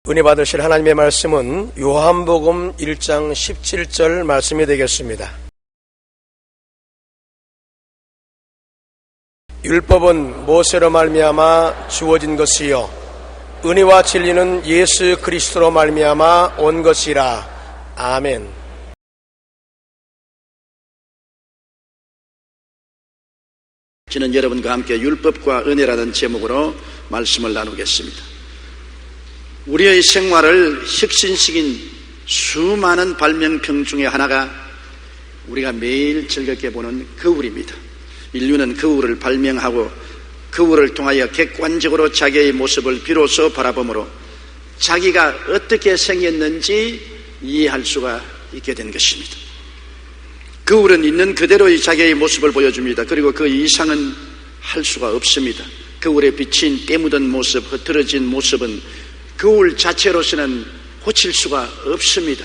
은혜 받으실 하나님의 말씀은 요한복음 1장 17절 말씀이 되겠습니다. 율법은 모세로 말미암아 주어진 것이요 은혜와 진리는 예수 그리스도로 말미암아 온 것이라. 아멘. 저는 여러분과 함께 율법과 은혜라는 제목으로 말씀을 나누겠습니다. 우리의 생활을 혁신시킨 수많은 발명품 중에 하나가 우리가 매일 즐겁게 보는 거울입니다. 인류는 거울을 발명하고 거울을 통하여 객관적으로 자기의 모습을 비로소 바라보므로 자기가 어떻게 생겼는지 이해할 수가 있게 된 것입니다. 거울은 있는 그대로의 자기의 모습을 보여줍니다. 그리고 그 이상은 할 수가 없습니다. 거울에 비친 때 묻은 모습, 흐트러진 모습은 거울 자체로서는 고칠 수가 없습니다.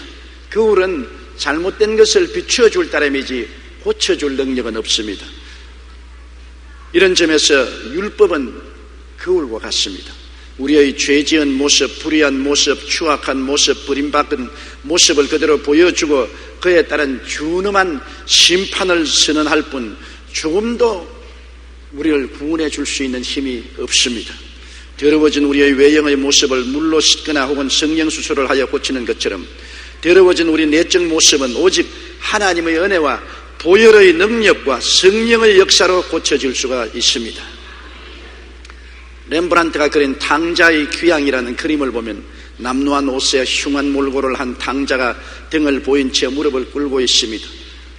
거울은 잘못된 것을 비추어줄 따름이지 고쳐줄 능력은 없습니다. 이런 점에서 율법은 거울과 같습니다. 우리의 죄지은 모습, 불의한 모습, 추악한 모습, 버림받은 모습을 그대로 보여주고 그에 따른 준엄한 심판을 선언할 뿐 조금도 우리를 구원해 줄 수 있는 힘이 없습니다. 더러워진 우리의 외형의 모습을 물로 씻거나 혹은 성령수술을 하여 고치는 것처럼 더러워진 우리 내적 모습은 오직 하나님의 은혜와 보혈의 능력과 성령의 역사로 고쳐질 수가 있습니다. 렘브란트가 그린 탕자의 귀향이라는 그림을 보면 남루한 옷에 흉한 몰골을 한 탕자가 등을 보인 채 무릎을 꿇고 있습니다.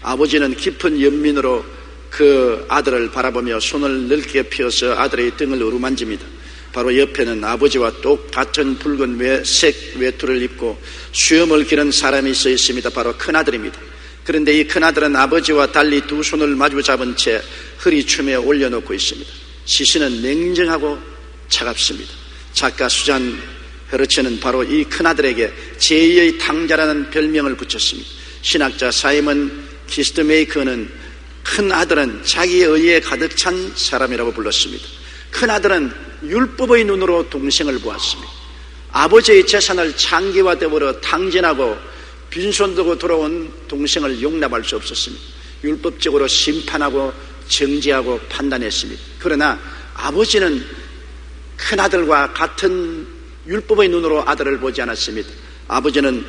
아버지는 깊은 연민으로 그 아들을 바라보며 손을 넓게 펴서 아들의 등을 어루만집니다. 바로 옆에는 아버지와 똑같은 붉은 색 외투를 입고 수염을 기른 사람이 서 있습니다. 바로 큰아들입니다. 그런데 이 큰아들은 아버지와 달리 두 손을 마주 잡은 채 허리춤에 올려놓고 있습니다. 시선은 냉정하고 차갑습니다. 작가 수잔 헤르츠는 바로 이 큰아들에게 제2의 탕자라는 별명을 붙였습니다. 신학자 사이먼 키스트메이커는 큰아들은 자기의 의에 가득 찬 사람이라고 불렀습니다. 큰아들은 율법의 눈으로 동생을 보았습니다. 아버지의 재산을 창기화되어 탕진하고 빈손 들고 돌아온 동생을 용납할 수 없었습니다. 율법적으로 심판하고 정죄하고 판단했습니다. 그러나 아버지는 큰아들과 같은 율법의 눈으로 아들을 보지 않았습니다. 아버지는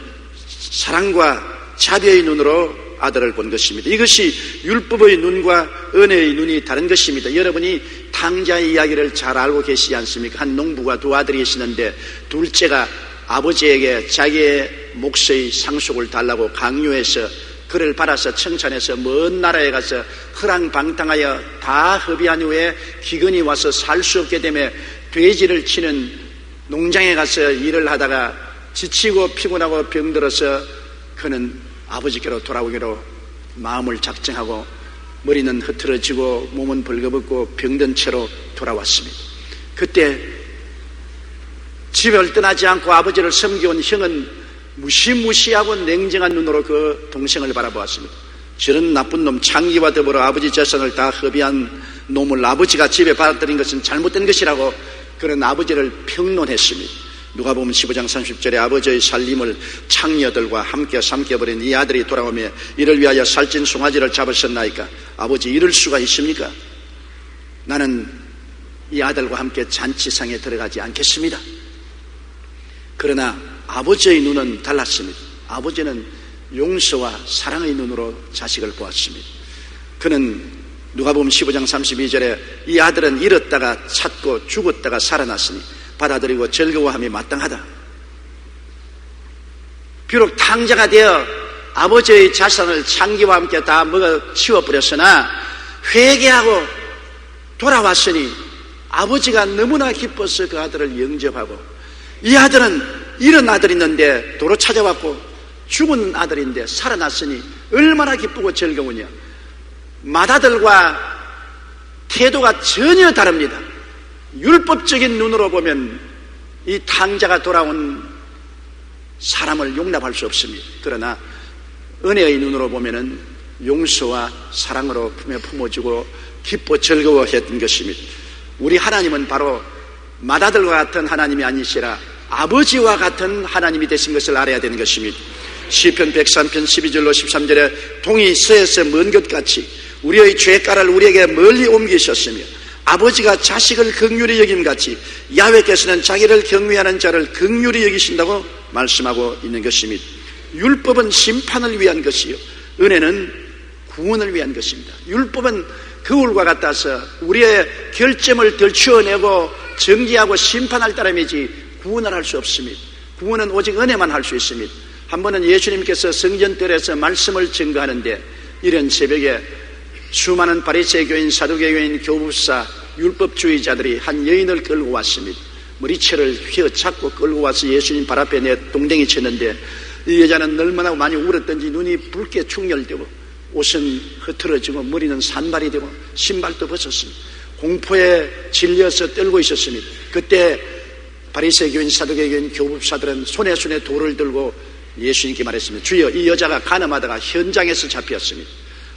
사랑과 자비의 눈으로 아들을 본 것입니다. 이것이 율법의 눈과 은혜의 눈이 다른 것입니다. 여러분이 탕자의 이야기를 잘 알고 계시지 않습니까? 한 농부가 두 아들이 있었는데 둘째가 아버지에게 자기의 몫의 상속을 달라고 강요해서 그를 받아서 청산해서 먼 나라에 가서 허랑방탕하여 다 허비한 후에 기근이 와서 살 수 없게 되며 돼지를 치는 농장에 가서 일을 하다가 지치고 피곤하고 병들어서 그는 아버지께로 돌아오기로 마음을 작정하고 머리는 흐트러지고 몸은 벌거벗고 병든 채로 돌아왔습니다. 그때 집을 떠나지 않고 아버지를 섬겨온 형은 무시무시하고 냉정한 눈으로 그 동생을 바라보았습니다. 저런 나쁜 놈 창기와 더불어 아버지 재산을 다 허비한 놈을 아버지가 집에 받아들인 것은 잘못된 것이라고 그런 아버지를 평론했습니다. 누가복음 15장 30절에 아버지의 살림을 창녀들과 함께 삼켜버린 이 아들이 돌아오며 이를 위하여 살찐 송아지를 잡으셨나이까? 아버지 이럴 수가 있습니까? 나는 이 아들과 함께 잔치상에 들어가지 않겠습니다. 그러나 아버지의 눈은 달랐습니다. 아버지는 용서와 사랑의 눈으로 자식을 보았습니다. 그는 누가복음 15장 32절에 이 아들은 잃었다가 찾고 죽었다가 살아났으니 받아들이고 즐거워함이 마땅하다. 비록 탕자가 되어 아버지의 자산을 창기와 함께 다 먹어 치워버렸으나 회개하고 돌아왔으니 아버지가 너무나 기뻐서 그 아들을 영접하고 이 아들은 이런 아들이 있는데 도로 찾아왔고 죽은 아들인데 살아났으니 얼마나 기쁘고 즐거우냐. 맏아들과 태도가 전혀 다릅니다. 율법적인 눈으로 보면 이 탕자가 돌아온 사람을 용납할 수 없습니다. 그러나 은혜의 눈으로 보면은 용서와 사랑으로 품에 품어주고 기뻐 즐거워했던 것입니다. 우리 하나님은 바로 맏아들과 같은 하나님이 아니시라 아버지와 같은 하나님이 되신 것을 알아야 되는 것입니다. 시편 103편 12절로 13절에 동이 서에서 먼 것 같이 우리의 죄가를 우리에게 멀리 옮기셨으며 아버지가 자식을 긍휼히 여김같이 야훼께서는 자기를 경외하는 자를 긍휼히 여기신다고 말씀하고 있는 것입니다. 율법은 심판을 위한 것이요 은혜는 구원을 위한 것입니다. 율법은 거울과 같아서 우리의 결점을 덜추어내고 정지하고 심판할 따름이지 구원을 할 수 없습니다. 구원은 오직 은혜만 할 수 있습니다. 한 번은 예수님께서 성전뜰에서 말씀을 증거하는데 이른 새벽에 수많은 바리새인 교인, 사두개교인, 교부사, 율법주의자들이 한 여인을 끌고 왔습니다. 머리채를 휘어잡고 끌고 와서 예수님 발 앞에 동댕이 쳤는데 이 여자는 얼마나 많이 울었던지 눈이 붉게 충혈되고 옷은 흐트러지고 머리는 산발이 되고 신발도 벗었습니다. 공포에 질려서 떨고 있었습니다. 그때 바리새인 교인, 사두개교인, 교부사들은 손에 돌을 들고 예수님께 말했습니다. 주여, 이 여자가 간음하다가 현장에서 잡혔습니다.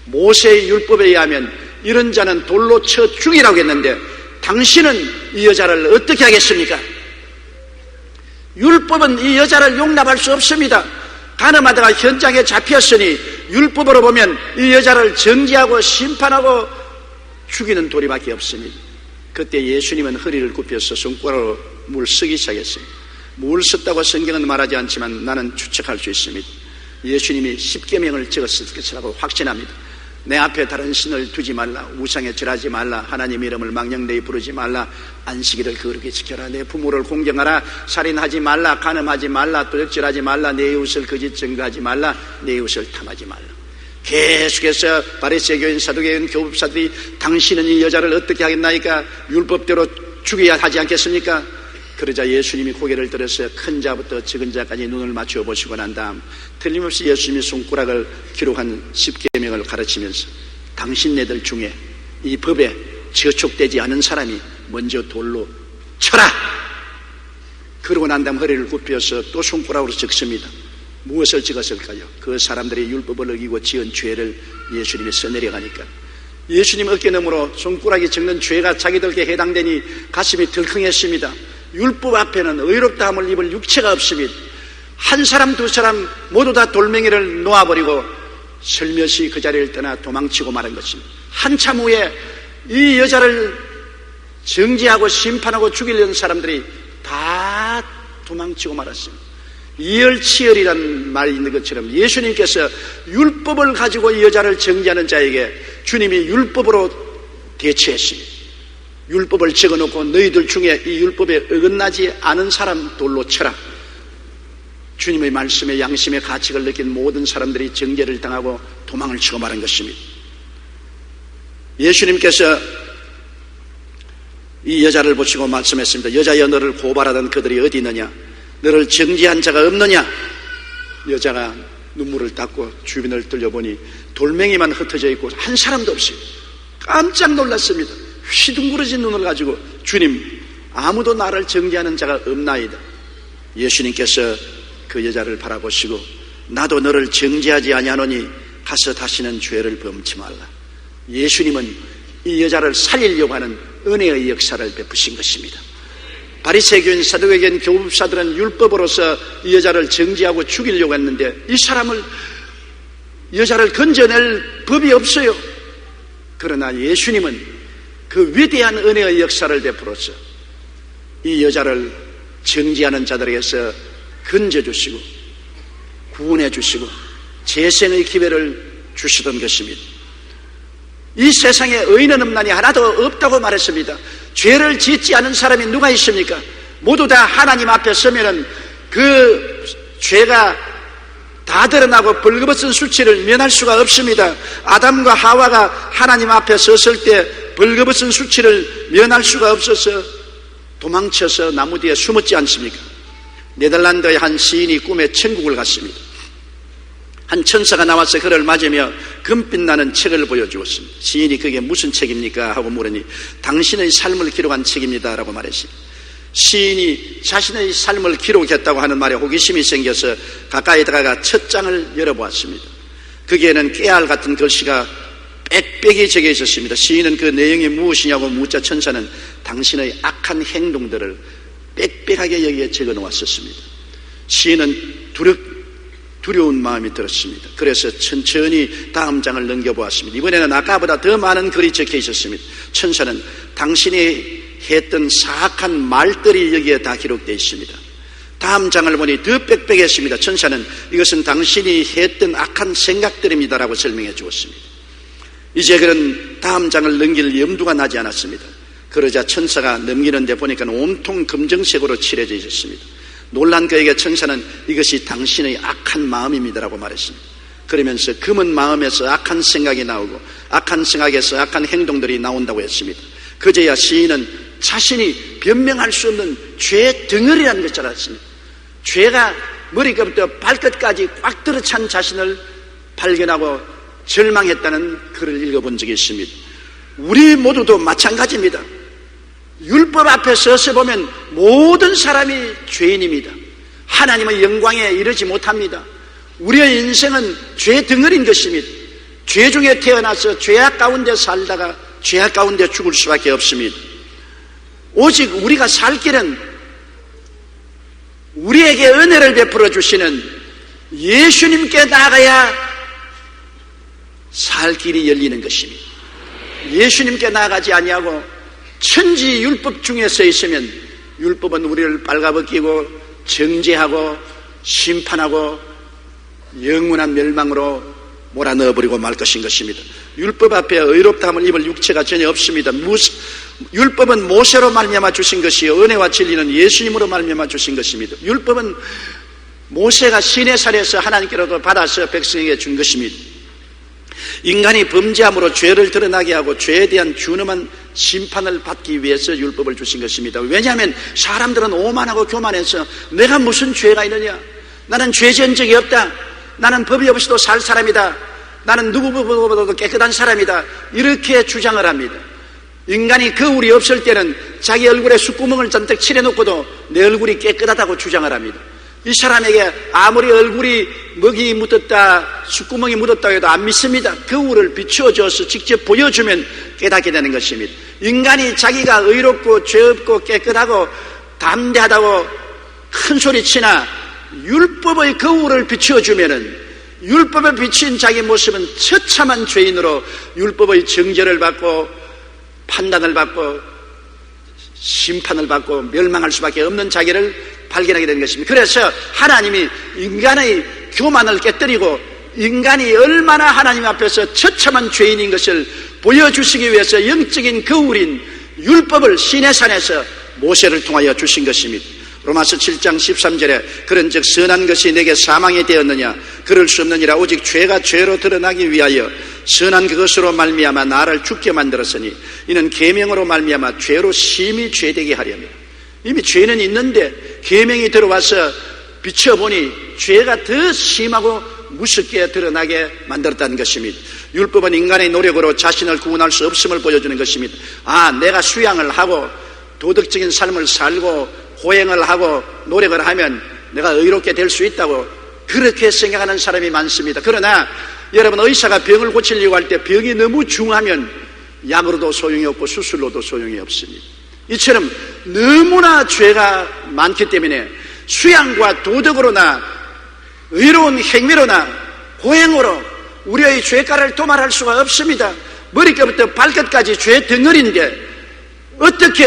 모세의 율법에 의하면 이런 자는 돌로 쳐 죽이라고 했는데 당신은 이 여자를 어떻게 하겠습니까? 율법은 이 여자를 용납할 수 없습니다. 간음하다가 현장에 잡혔으니 율법으로 보면 이 여자를 정죄하고 심판하고 죽이는 도리밖에 없습니다. 그때 예수님은 허리를 굽혀서 손가락으로 물 쓰기 시작했습니다. 물 썼다고 성경은 말하지 않지만 나는 추측할 수 있습니다. 예수님이 십계명을 적었을 것이라고 확신합니다. 내 앞에 다른 신을 두지 말라, 우상에 절하지 말라, 하나님 이름을 망령되이 부르지 말라, 안식일을 거룩히 지켜라, 내 부모를 공경하라, 살인하지 말라, 간음하지 말라, 도적질하지 말라, 내 이웃을 거짓 증거하지 말라, 내 이웃을 탐하지 말라. 계속해서 바리새인 교인, 사두개인, 교법사들이 당신은 이 여자를 어떻게 하겠나이까? 율법대로 죽여야 하지 않겠습니까? 그러자 예수님이 고개를 들어서 큰 자부터 적은 자까지 눈을 맞추어 보시고 난 다음 틀림없이 예수님이 손가락을 기록한 십계명을 가르치면서 당신네들 중에 이 법에 저촉되지 않은 사람이 먼저 돌로 쳐라! 그러고 난 다음 허리를 굽혀서 또 손가락으로 적습니다. 무엇을 적었을까요? 그 사람들이 율법을 어기고 지은 죄를 예수님이 써내려가니까 예수님 어깨너머로 손가락이 적는 죄가 자기들에게 해당되니 가슴이 덜컹했습니다. 율법 앞에는 의롭다함을 입을 육체가 없습니다. 한 사람 두 사람 모두 다 돌멩이를 놓아버리고 슬며시 그 자리를 떠나 도망치고 말한 것입니다. 한참 후에 이 여자를 정죄하고 심판하고 죽이려는 사람들이 다 도망치고 말았습니다. 이열치열이라는 말이 있는 것처럼 예수님께서 율법을 가지고 이 여자를 정죄하는 자에게 주님이 율법으로 대처했습니다. 율법을 적어놓고 너희들 중에 이 율법에 어긋나지 않은 사람 돌로 쳐라. 주님의 말씀에 양심의 가치를 느낀 모든 사람들이 정죄를 당하고 도망을 치고 말한 것입니다. 예수님께서 이 여자를 보시고 말씀했습니다. 여자여, 너를 고발하던 그들이 어디 있느냐? 너를 정죄한 자가 없느냐? 여자가 눈물을 닦고 주변을 들려보니 돌멩이만 흩어져 있고 한 사람도 없어요. 깜짝 놀랐습니다. 휘둥그러진 눈을 가지고 주님, 아무도 나를 정죄하는 자가 없나이다. 예수님께서 그 여자를 바라보시고 나도 너를 정죄하지 아니하노니 가서 다시는 죄를 범치 말라. 예수님은 이 여자를 살리려고 하는 은혜의 역사를 베푸신 것입니다. 바리새교인, 사두개교인, 교법사들은 율법으로서 이 여자를 정죄하고 죽이려고 했는데 이 여자를 건져낼 법이 없어요. 그러나 예수님은 그 위대한 은혜의 역사를 베풀어서 이 여자를 정죄하는 자들에게서 건져주시고 구원해 주시고 재생의 기회를 주시던 것입니다. 이 세상에 의인은 없나니 하나도 없다고 말했습니다. 죄를 짓지 않은 사람이 누가 있습니까? 모두 다 하나님 앞에 서면은 그 죄가 다 드러나고 벌거벗은 수치를 면할 수가 없습니다. 아담과 하와가 하나님 앞에 섰을 때 벌거벗은 수치를 면할 수가 없어서 도망쳐서 나무 뒤에 숨었지 않습니까? 네덜란드의 한 시인이 꿈에 천국을 갔습니다. 한 천사가 나와서 그를 맞으며 금빛 나는 책을 보여주었습니다. 시인이 그게 무슨 책입니까? 하고 물으니 당신의 삶을 기록한 책입니다 라고 말했습니다. 시인이 자신의 삶을 기록했다고 하는 말에 호기심이 생겨서 가까이 다가가 첫 장을 열어보았습니다. 거기에는 깨알 같은 글씨가 빽빽이 적혀 있었습니다. 시인은 그 내용이 무엇이냐고 묻자 천사는 당신의 악한 행동들을 빽빽하게 여기에 적어 놓았었습니다. 시인은 두려운 마음이 들었습니다. 그래서 천천히 다음 장을 넘겨보았습니다. 이번에는 아까보다 더 많은 글이 적혀 있었습니다. 천사는 당신이 했던 사악한 말들이 여기에 다 기록되어 있습니다. 다음 장을 보니 더 빽빽했습니다. 천사는 이것은 당신이 했던 악한 생각들입니다라고 설명해 주었습니다. 이제 그런 다음 장을 넘길 염두가 나지 않았습니다. 그러자 천사가 넘기는데 보니까 온통 검정색으로 칠해져 있었습니다. 놀란 그에게 천사는 이것이 당신의 악한 마음입니다라고 말했습니다. 그러면서 검은 마음에서 악한 생각이 나오고 악한 생각에서 악한 행동들이 나온다고 했습니다. 그제야 시인은 자신이 변명할 수 없는 죄의 덩어리라는 것을 알았습니다. 죄가 머리끝부터 발끝까지 꽉 들어찬 자신을 발견하고 절망했다는 글을 읽어본 적이 있습니다. 우리 모두도 마찬가지입니다. 율법 앞에 서서 보면 모든 사람이 죄인입니다. 하나님의 영광에 이르지 못합니다. 우리의 인생은 죄 덩어리인 것입니다. 죄 중에 태어나서 죄악 가운데 살다가 죄악 가운데 죽을 수밖에 없습니다. 오직 우리가 살 길은 우리에게 은혜를 베풀어 주시는 예수님께 나아가야 살 길이 열리는 것입니다. 예수님께 나아가지 아니하고 천지 율법 중에 서 있으면 율법은 우리를 빨가벗기고 정죄하고 심판하고 영원한 멸망으로 몰아넣어버리고 말 것인 것입니다. 율법 앞에 의롭다함을 입을 육체가 전혀 없습니다. 율법은 모세로 말미암아 주신 것이요 은혜와 진리는 예수님으로 말미암아 주신 것입니다. 율법은 모세가 시내산에서 하나님께로부터 받아서 백성에게 준 것입니다. 인간이 범죄함으로 죄를 드러나게 하고 죄에 대한 준엄한 심판을 받기 위해서 율법을 주신 것입니다. 왜냐하면 사람들은 오만하고 교만해서 내가 무슨 죄가 있느냐, 나는 죄 지은 적이 없다, 나는 법이 없이도 살 사람이다, 나는 누구보다도 깨끗한 사람이다, 이렇게 주장을 합니다. 인간이 거울이 없을 때는 자기 얼굴에 숯구멍을 잔뜩 칠해놓고도 내 얼굴이 깨끗하다고 주장을 합니다. 이 사람에게 아무리 얼굴이 먹이 묻었다, 숯구멍이 묻었다 해도 안 믿습니다. 거울을 비추어줘서 직접 보여주면 깨닫게 되는 것입니다. 인간이 자기가 의롭고 죄 없고 깨끗하고 담대하다고 큰 소리치나 율법의 거울을 비추어주면은 율법에 비친 자기 모습은 처참한 죄인으로 율법의 정죄를 받고 판단을 받고 심판을 받고 멸망할 수밖에 없는 자기를 발견하게 되는 것입니다. 그래서 하나님이 인간의 교만을 깨뜨리고 인간이 얼마나 하나님 앞에서 처참한 죄인인 것을 보여주시기 위해서 영적인 거울인 율법을 시내산에서 모세를 통하여 주신 것입니다. 로마서 7장 13절에 그런즉 선한 것이 내게 사망이 되었느냐, 그럴 수 없느니라. 오직 죄가 죄로 드러나기 위하여 선한 그것으로 말미암아 나를 죽게 만들었으니 이는 계명으로 말미암아 죄로 심히 죄되게 하려며. 이미 죄는 있는데 계명이 들어와서 비춰보니 죄가 더 심하고 무섭게 드러나게 만들었다는 것입니다. 율법은 인간의 노력으로 자신을 구원할 수 없음을 보여주는 것입니다. 내가 수양을 하고 도덕적인 삶을 살고 고행을 하고 노력을 하면 내가 의롭게 될 수 있다고 그렇게 생각하는 사람이 많습니다. 그러나 여러분, 의사가 병을 고치려고 할 때 병이 너무 중하면 약으로도 소용이 없고 수술로도 소용이 없습니다. 이처럼 너무나 죄가 많기 때문에 수양과 도덕으로나 의로운 행위로나 고행으로 우리의 죄가를 도말할 수가 없습니다. 머리끝부터 발끝까지 죄 덩어리인데 어떻게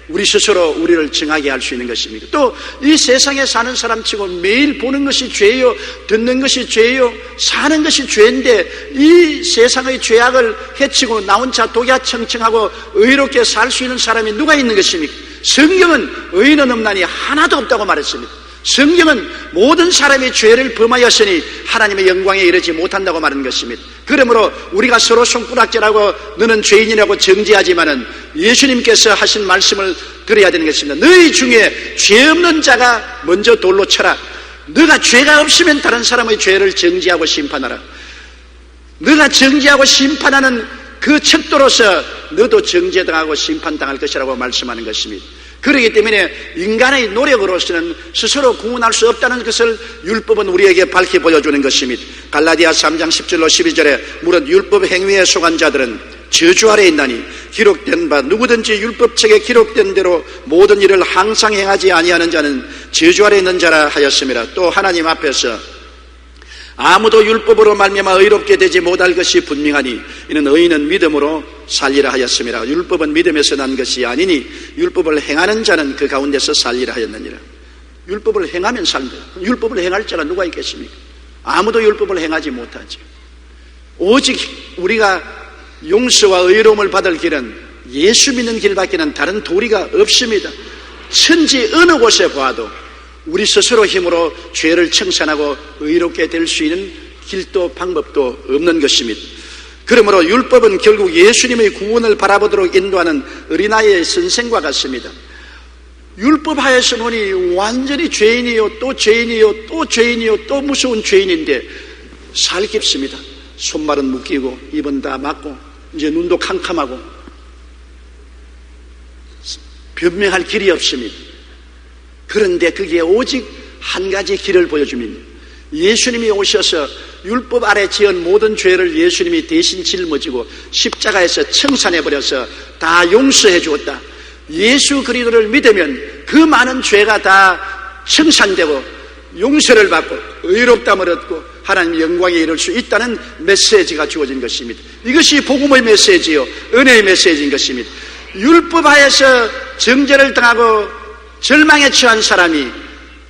우리 스스로 우리를 정하게 할 수 있는 것입니까? 또 이 세상에 사는 사람치고 매일 보는 것이 죄요, 듣는 것이 죄요, 사는 것이 죄인데 이 세상의 죄악을 해치고 나 혼자 독야청청하고 의롭게 살 수 있는 사람이 누가 있는 것입니까? 성경은 의인은 없나니 하나도 없다고 말했습니다. 성경은 모든 사람이 죄를 범하였으니 하나님의 영광에 이르지 못한다고 말하는 것입니다. 그러므로 우리가 서로 손가락질하고 너는 죄인이라고 정죄하지만은 예수님께서 하신 말씀을 들어야 되는 것입니다. 너희 중에 죄 없는 자가 먼저 돌로 쳐라. 너가 죄가 없으면 다른 사람의 죄를 정죄하고 심판하라. 너가 정죄하고 심판하는 그 척도로서 너도 정죄당하고 심판당할 것이라고 말씀하는 것입니다. 그렇기 때문에 인간의 노력으로서는 스스로 구원할 수 없다는 것을 율법은 우리에게 밝히 보여주는 것입니다. 갈라디아 3장 10절로 12절에 무릇 율법 행위에 속한 자들은 저주 아래에 있나니 기록된 바 누구든지 율법책에 기록된 대로 모든 일을 항상 행하지 아니하는 자는 저주 아래에 있는 자라 하였습니다. 또 하나님 앞에서 아무도 율법으로 말미암아 의롭게 되지 못할 것이 분명하니 이는 의인은 믿음으로 살리라 하였습니다. 율법은 믿음에서 난 것이 아니니 율법을 행하는 자는 그 가운데서 살리라 하였느니라. 율법을 행하면 살다. 율법을 행할 자가 누가 있겠습니까? 아무도 율법을 행하지 못하죠. 오직 우리가 용서와 의로움을 받을 길은 예수 믿는 길밖에는 다른 도리가 없습니다. 천지 어느 곳에 봐도 우리 스스로 힘으로 죄를 청산하고 의롭게 될 수 있는 길도 방법도 없는 것입니다. 그러므로 율법은 결국 예수님의 구원을 바라보도록 인도하는 어린아이의 선생과 같습니다. 율법하에서 보니 완전히 죄인이요 또 죄인이요 또 죄인이요 또 무서운 죄인인데 살깁습니다. 손발은 묶이고 입은 다 막고 이제 눈도 캄캄하고 변명할 길이 없습니다. 그런데 그게 오직 한 가지 길을 보여줍니다. 예수님이 오셔서 율법 아래 지은 모든 죄를 예수님이 대신 짊어지고 십자가에서 청산해버려서 다 용서해 주었다. 예수 그리스도를 믿으면 그 많은 죄가 다 청산되고 용서를 받고 의롭다함을 얻고 하나님 영광에 이를 수 있다는 메시지가 주어진 것입니다. 이것이 복음의 메시지요 은혜의 메시지인 것입니다. 율법 하에서 정죄를 당하고 절망에 처한 사람이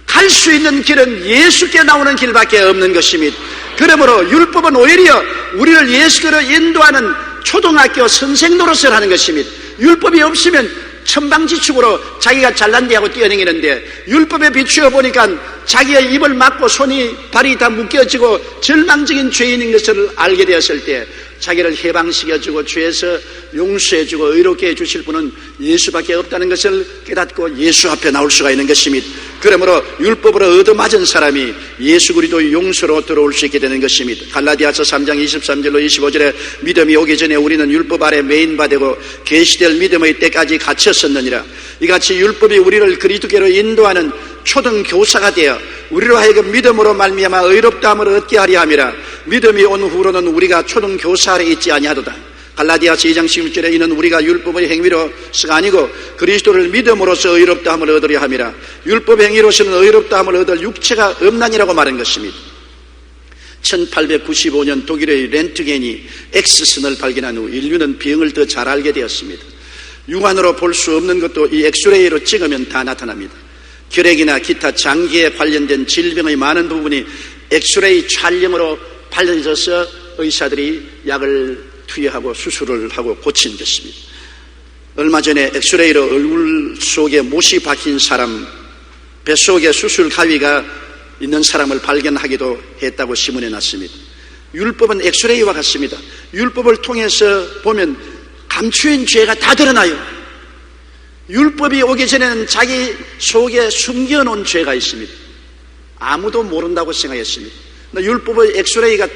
갈 수 있는 길은 예수께 나오는 길밖에 없는 것입니다. 그러므로 율법은 오히려 우리를 예수께로 인도하는 초등학교 선생 노릇을 하는 것입니다. 율법이 없으면 천방지축으로 자기가 잘난데 하고 뛰어다니는데 율법에 비추어 보니까 자기의 입을 막고 손이 발이 다 묶여지고 절망적인 죄인인 것을 알게 되었을 때 자기를 해방시켜주고 죄에서 용서해주고 의롭게 해주실 분은 예수밖에 없다는 것을 깨닫고 예수 앞에 나올 수가 있는 것입니다. 그러므로 율법으로 얻어맞은 사람이 예수 그리스도의 용서로 들어올 수 있게 되는 것입니다. 갈라디아서 3장 23절로 25절에 믿음이 오기 전에 우리는 율법 아래 매인바되고 계시될 믿음의 때까지 갇혔었느니라. 이같이 율법이 우리를 그리스도께로 인도하는 초등교사가 되어 우리로 하여금 믿음으로 말미암아 의롭다함을 얻게 하려 함이라. 믿음이 온 후로는 우리가 초등교사 아래 있지 아니하도다. 갈라디아서 2장 16절에 이는 우리가 율법의 행위로서가 아니고 그리스도를 믿음으로써 의롭다함을 얻으려 함이라. 율법의 행위로서는 의롭다함을 얻을 육체가 없나니라고 말한 것입니다. 1895년 독일의 렌트겐이 X선을 발견한 후 인류는 병을 더 잘 알게 되었습니다. 육안으로 볼 수 없는 것도 이 엑스레이로 찍으면 다 나타납니다. 결핵이나 기타 장기에 관련된 질병의 많은 부분이 엑스레이 촬영으로 밝혀져서 의사들이 약을 투여하고 수술을 하고 고친 것입니다. 얼마 전에 엑스레이로 얼굴 속에 못이 박힌 사람, 뱃속에 수술 가위가 있는 사람을 발견하기도 했다고 신문에 났습니다. 율법은 엑스레이와 같습니다. 율법을 통해서 보면 감추인 죄가 다 드러나요. 율법이 오기 전에는 자기 속에 숨겨놓은 죄가 있습니다. 아무도 모른다고 생각했습니다. 율법의 엑스레이가 쫙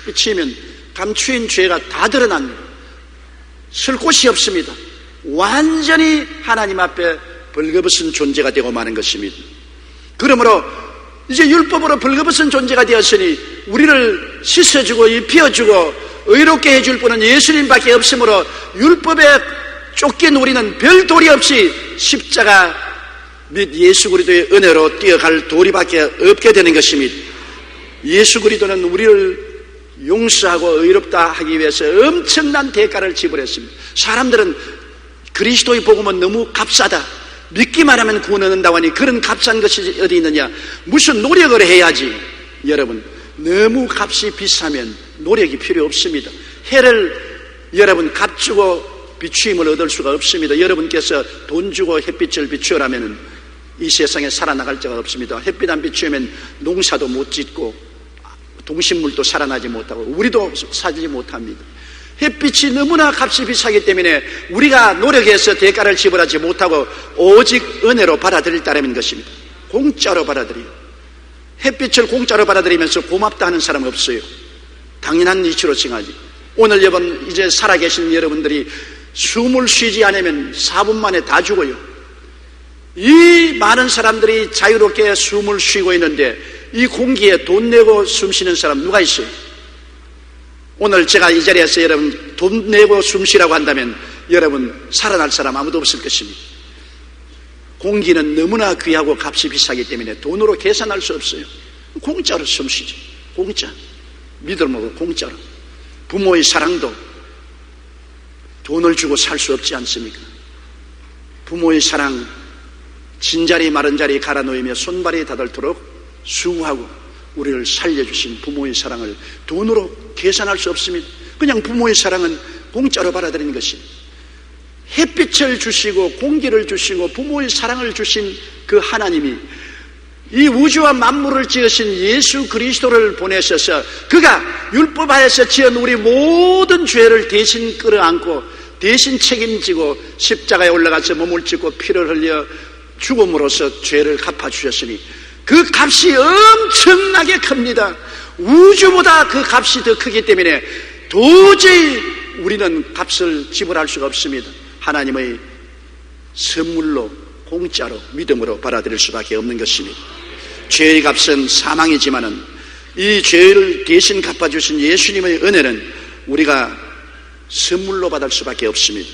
비치면 감추인 죄가 다 드러납니다. 쓸 곳이 없습니다. 완전히 하나님 앞에 벌거벗은 존재가 되고 마는 것입니다. 그러므로 이제 율법으로 벌거벗은 존재가 되었으니 우리를 씻어주고 입혀주고 의롭게 해줄 분은 예수님밖에 없으므로 율법에 쫓긴 우리는 별 도리 없이 십자가 및 예수 그리스도의 은혜로 뛰어갈 도리밖에 없게 되는 것입니다. 예수 그리스도는 우리를 용서하고 의롭다 하기 위해서 엄청난 대가를 지불했습니다. 사람들은 그리스도의 복음은 너무 값싸다, 믿기만 하면 구원 얻는다고 하니 그런 값싼 것이 어디 있느냐, 무슨 노력을 해야지. 여러분, 너무 값이 비싸면 노력이 필요 없습니다. 해를 여러분 값 주고 비추임을 얻을 수가 없습니다. 여러분께서 돈 주고 햇빛을 비추어라면 이 세상에 살아나갈 자가 없습니다. 햇빛 안 비추면 농사도 못 짓고 동식물도 살아나지 못하고 우리도 살지 못합니다. 햇빛이 너무나 값이 비싸기 때문에 우리가 노력해서 대가를 지불하지 못하고 오직 은혜로 받아들일 따름인 것입니다. 공짜로 받아들여요. 햇빛을 공짜로 받아들이면서 고맙다 하는 사람 없어요. 당연한 이치로 생각하지. 오늘 이제 살아계신 여러분들이 숨을 쉬지 않으면 4분 만에 다 죽어요. 이 많은 사람들이 자유롭게 숨을 쉬고 있는데 이 공기에 돈 내고 숨 쉬는 사람 누가 있어요? 오늘 제가 이 자리에서 여러분 돈 내고 숨 쉬라고 한다면 여러분 살아날 사람 아무도 없을 것입니다. 공기는 너무나 귀하고 값이 비싸기 때문에 돈으로 계산할 수 없어요. 공짜로 숨 쉬지. 공짜. 믿음으로 공짜로. 부모의 사랑도 돈을 주고 살 수 없지 않습니까? 부모의 사랑 진자리 마른자리 갈아 놓이며 손발이 닿도록 수고하고 우리를 살려주신 부모의 사랑을 돈으로 계산할 수 없습니다. 그냥 부모의 사랑은 공짜로 받아들이는 것입니다. 햇빛을 주시고 공기를 주시고 부모의 사랑을 주신 그 하나님이 이 우주와 만물을 지으신 예수 그리스도를 보내셔서 그가 율법하에서 지은 우리 모든 죄를 대신 끌어안고 대신 책임지고 십자가에 올라가서 몸을 찢고 피를 흘려 죽음으로써 죄를 갚아주셨으니 그 값이 엄청나게 큽니다. 우주보다 그 값이 더 크기 때문에 도저히 우리는 값을 지불할 수가 없습니다. 하나님의 선물로 공짜로 믿음으로 받아들일 수밖에 없는 것입니다. 죄의 값은 사망이지만은 이 죄를 대신 갚아주신 예수님의 은혜는 우리가 선물로 받을 수밖에 없습니다.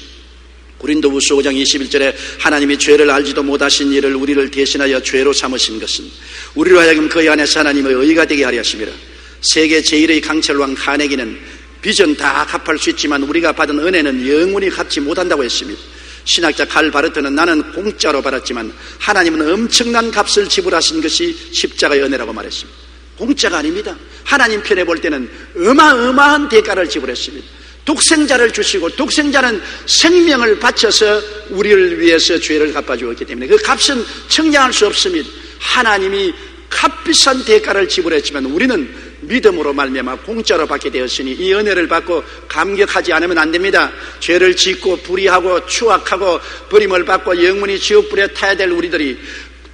고린도후서 5장 21절에 하나님이 죄를 알지도 못하신 이를 우리를 대신하여 죄로 삼으신 것은 우리로 하여금 그의 안에서 하나님의 의가 되게 하려 하심이라. 세계 제1의 강철왕 카네기는 빚은 다 갚을 수 있지만 우리가 받은 은혜는 영원히 갚지 못한다고 했습니다. 신학자 칼 바르트는 나는 공짜로 받았지만 하나님은 엄청난 값을 지불하신 것이 십자가의 은혜라고 말했습니다. 공짜가 아닙니다. 하나님 편에 볼 때는 어마어마한 대가를 지불했습니다. 독생자를 주시고 독생자는 생명을 바쳐서 우리를 위해서 죄를 갚아주었기 때문에 그 값은 청량할 수 없습니다. 하나님이 값비싼 대가를 지불했지만 우리는 믿음으로 말미암아 공짜로 받게 되었으니 이 은혜를 받고 감격하지 않으면 안 됩니다. 죄를 짓고 불의하고 추악하고 버림을 받고 영원히 지옥불에 타야 될 우리들이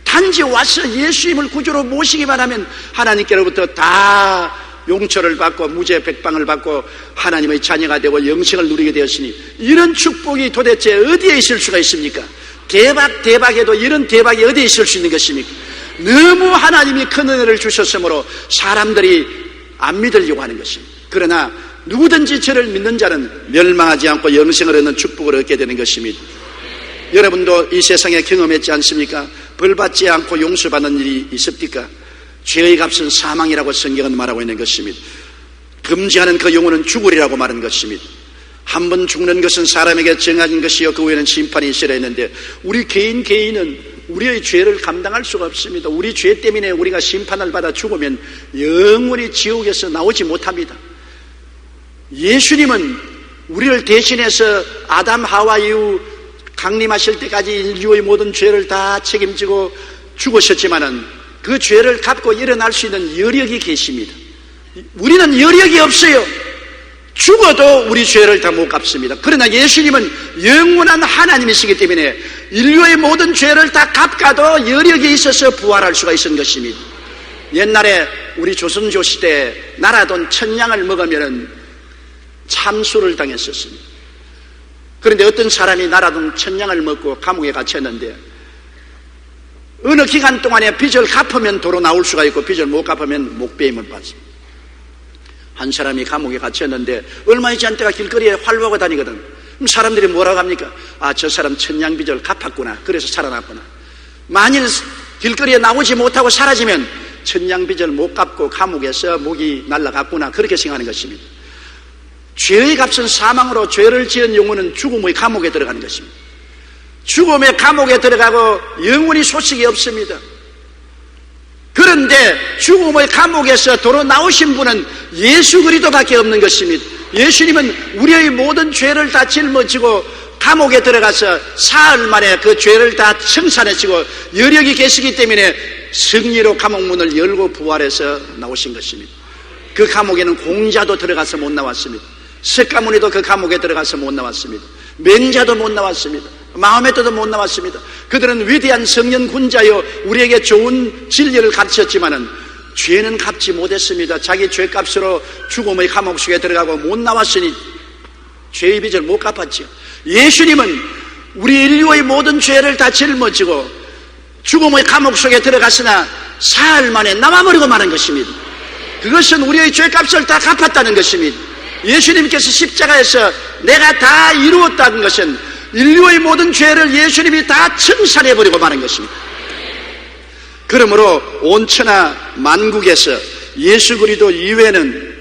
단지 와서 예수님을 구주로 모시기만 하면 하나님께로부터 다 용처를 받고 무죄 백방을 받고 하나님의 자녀가 되고 영생을 누리게 되었으니 이런 축복이 도대체 어디에 있을 수가 있습니까? 대박에도 이런 대박이 어디에 있을 수 있는 것입니까? 너무 하나님이 큰 은혜를 주셨으므로 사람들이 안 믿으려고 하는 것입니다. 그러나 누구든지 저를 믿는 자는 멸망하지 않고 영생을 얻는 축복을 얻게 되는 것입니다. 여러분도 이 세상에 경험했지 않습니까? 벌받지 않고 용서받는 일이 있습니까? 죄의 값은 사망이라고 성경은 말하고 있는 것입니다. 금지하는 그 영혼은 죽으리라고 말한 것입니다. 한 번 죽는 것은 사람에게 정해진 것이요 그 후에는 심판이 있으려 했는데 우리 개인은 우리의 죄를 감당할 수가 없습니다. 우리 죄 때문에 우리가 심판을 받아 죽으면 영원히 지옥에서 나오지 못합니다. 예수님은 우리를 대신해서 아담 하와 이후 강림하실 때까지 인류의 모든 죄를 다 책임지고 죽으셨지만은 그 죄를 갚고 일어날 수 있는 여력이 계십니다. 우리는 여력이 없어요. 죽어도 우리 죄를 다 못 갚습니다. 그러나 예수님은 영원한 하나님이시기 때문에 인류의 모든 죄를 다 갚아도 여력이 있어서 부활할 수가 있는 것입니다. 옛날에 우리 조선조 시대에 날아돈 천냥을 먹으면 참수를 당했었습니다. 그런데 어떤 사람이 날아돈 천냥을 먹고 감옥에 갇혔는데 어느 기간 동안에 빚을 갚으면 도로 나올 수가 있고 빚을 못 갚으면 목배임을 받습니다. 한 사람이 감옥에 갇혔는데 얼마 있지 않다가 길거리에 활보하고 다니거든. 그럼 사람들이 뭐라고 합니까? 아, 저 사람 천냥 빚을 갚았구나. 그래서 살아났구나. 만일 길거리에 나오지 못하고 사라지면 천냥 빚을 못 갚고 감옥에서 목이 날아갔구나. 그렇게 생각하는 것입니다. 죄의 값은 사망으로 죄를 지은 영혼은 죽음의 감옥에 들어가는 것입니다. 죽음의 감옥에 들어가고 영원히 소식이 없습니다. 그런데 죽음의 감옥에서 도로 나오신 분은 예수 그리스도밖에 없는 것입니다. 예수님은 우리의 모든 죄를 다 짊어지고 감옥에 들어가서 사흘 만에 그 죄를 다 청산하시고 여력이 계시기 때문에 승리로 감옥문을 열고 부활해서 나오신 것입니다. 그 감옥에는 공자도 들어가서 못 나왔습니다. 석가모니도 그 감옥에 들어가서 못 나왔습니다. 맹자도 못 나왔습니다. 마호메트도 못 나왔습니다. 그들은 위대한 성nhân 군자여 우리에게 좋은 진리를 가르쳤지만은 죄는 갚지 못했습니다. 자기 죄값으로 죽음의 감옥 속에 들어가고 못 나왔으니 죄의 빚을 못 갚았죠. 예수님은 우리 인류의 모든 죄를 다 짊어지고 죽음의 감옥 속에 들어갔으나 사흘 만에 남아버리고 마는 것입니다. 그것은 우리의 죄값을 다 갚았다는 것입니다. 예수님께서 십자가에서 내가 다 이루었다는 것은 인류의 모든 죄를 예수님이 다 청산해버리고 마는 것입니다. 그러므로 온 천하 만국에서 예수 그리스도 이외에는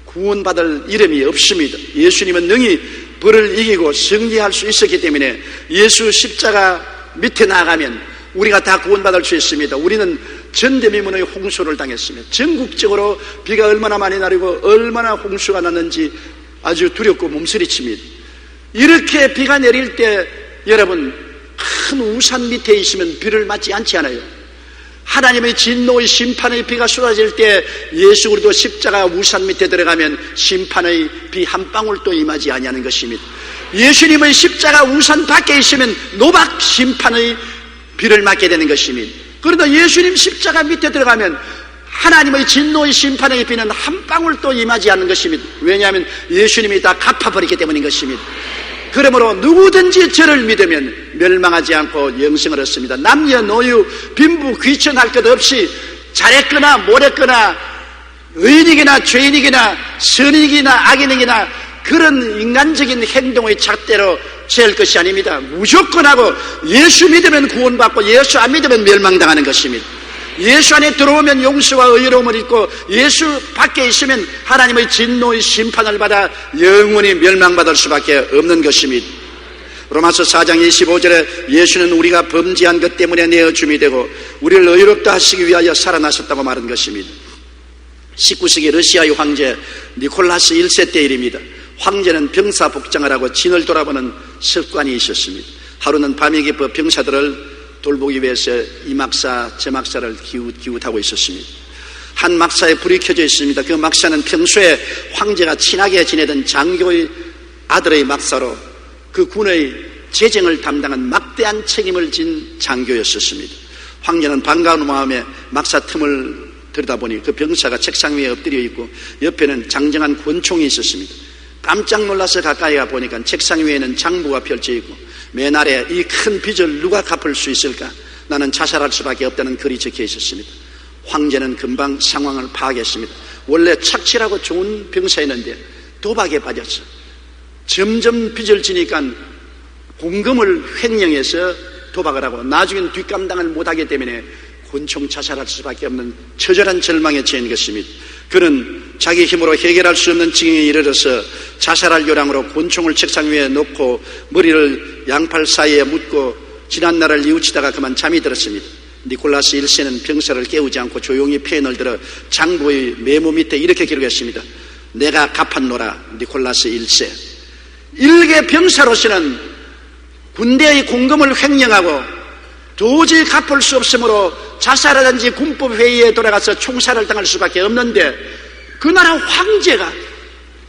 구원받을 이름이 없습니다. 예수님은 능히 벌을 이기고 승리할 수 있었기 때문에 예수 십자가 밑에 나아가면 우리가 다 구원받을 수 있습니다. 우리는 전대미문의 홍수를 당했습니다. 전국적으로 비가 얼마나 많이 내리고 얼마나 홍수가 났는지 아주 두렵고 몸서리칩니다. 이렇게 비가 내릴 때 여러분 큰 우산 밑에 있으면 비를 맞지 않지 않아요? 하나님의 진노의 심판의 비가 쏟아질 때 예수 그리스도 십자가 우산 밑에 들어가면 심판의 비 한 방울도 임하지 아니하는 것입니다. 예수님의 십자가 우산 밖에 있으면 노박 심판의 비를 맞게 되는 것입니다. 그러나 예수님 십자가 밑에 들어가면 하나님의 진노의 심판의 비는 한 방울도 임하지 않는 것입니다. 왜냐하면 예수님이 다 갚아버리기 때문인 것입니다. 그러므로 누구든지 저를 믿으면 멸망하지 않고 영생을 얻습니다. 남녀노유 빈부 귀천할 것 없이 잘했거나 못했거나 의인이거나 죄인이거나 선인이거나 악인이거나 그런 인간적인 행동의 잣대로 잴 것이 아닙니다. 무조건 하고 예수 믿으면 구원받고 예수 안 믿으면 멸망당하는 것입니다. 예수 안에 들어오면 용서와 의로움을 입고 예수 밖에 있으면 하나님의 진노의 심판을 받아 영원히 멸망받을 수밖에 없는 것입니다. 로마서 4장 25절에 예수는 우리가 범죄한 것 때문에 내어줌이 되고 우리를 의롭다 하시기 위하여 살아나셨다고 말한 것입니다. 19세기 러시아의 황제 니콜라스 1세 때 일입니다. 황제는 병사 복장을 하고 진을 돌아보는 습관이 있었습니다. 하루는 밤이 깊어 병사들을 돌보기 위해서 이 막사 저 막사를 기웃하고 있었습니다. 한 막사에 불이 켜져 있습니다. 그 막사는 평소에 황제가 친하게 지내던 장교의 아들의 막사로 그 군의 재정을 담당한 막대한 책임을 진 장교였었습니다. 황제는 반가운 마음에 막사 틈을 들여다보니 그 병사가 책상 위에 엎드려 있고 옆에는 장정한 권총이 있었습니다. 깜짝 놀라서 가까이 가 보니까 책상 위에는 장부가 펼쳐 있고 맨 아래 이 큰 빚을 누가 갚을 수 있을까? 나는 자살할 수밖에 없다는 글이 적혀 있었습니다. 황제는 금방 상황을 파악했습니다. 원래 착실하고 좋은 병사였는데 도박에 빠졌어. 점점 빚을 지니까 공금을 횡령해서 도박을 하고 나중엔 뒷감당을 못하기 때문에 권총 자살할 수밖에 없는 처절한 절망에 처한 것입니다. 그는 자기 힘으로 해결할 수 없는 지경에 이르러서 자살할 요량으로 권총을 책상 위에 놓고 머리를 양팔 사이에 묻고 지난날을 뉘우치다가 그만 잠이 들었습니다. 니콜라스 1세는 병사를 깨우지 않고 조용히 펜을 들어 장부의 메모 밑에 이렇게 기록했습니다. 내가 갚았노라 니콜라스 1세. 일개 병사로서는 군대의 공금을 횡령하고 도저히 갚을 수 없으므로 자살하든지 군법회의에 돌아가서 총살을 당할 수밖에 없는데 그 나라 황제가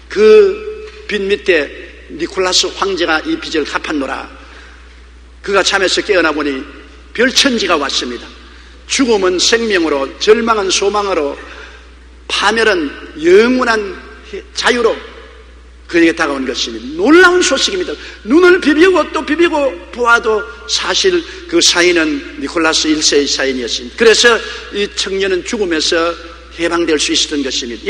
그 빚 밑에 니콜라스 황제가 이 빚을 갚았노라. 그가 잠에서 깨어나 보니 별천지가 왔습니다. 죽음은 생명으로, 절망은 소망으로, 파멸은 영원한 자유로 그에게 다가온 것입니다. 놀라운 소식입니다. 눈을 비비고 또 비비고 보아도 사실 그 사인은 니콜라스 1세의 사인이었습니다. 그래서 이 청년은 죽음에서 해방될 수 있었던 것입니다.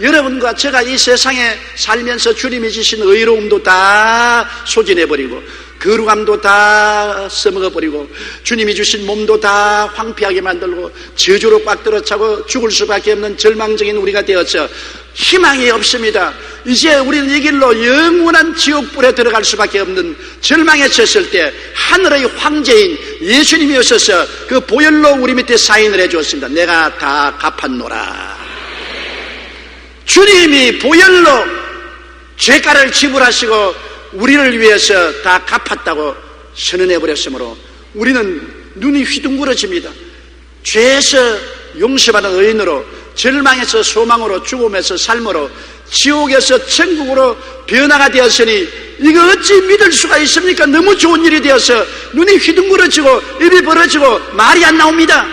여러분과 제가 이 세상에 살면서 주님이 주신 의로움도 다 소진해버리고 거룩함도 다 써먹어버리고 주님이 주신 몸도 다 황폐하게 만들고 저주로 꽉 들어차고 죽을 수밖에 없는 절망적인 우리가 되어서 희망이 없습니다. 이제 우리는 이 길로 영원한 지옥불에 들어갈 수밖에 없는 절망에 처했을 때 하늘의 황제인 예수님이 오셔서 그 보혈로 우리 밑에 사인을 해주었습니다. 내가 다 갚았노라. 주님이 보혈로 죄가를 지불하시고 우리를 위해서 다 갚았다고 선언해버렸으므로 우리는 눈이 휘둥그러집니다. 죄에서 용서받은 의인으로, 절망에서 소망으로, 죽음에서 삶으로, 지옥에서 천국으로 변화가 되었으니 이거 어찌 믿을 수가 있습니까? 너무 좋은 일이 되어서 눈이 휘둥그러지고 입이 벌어지고 말이 안 나옵니다.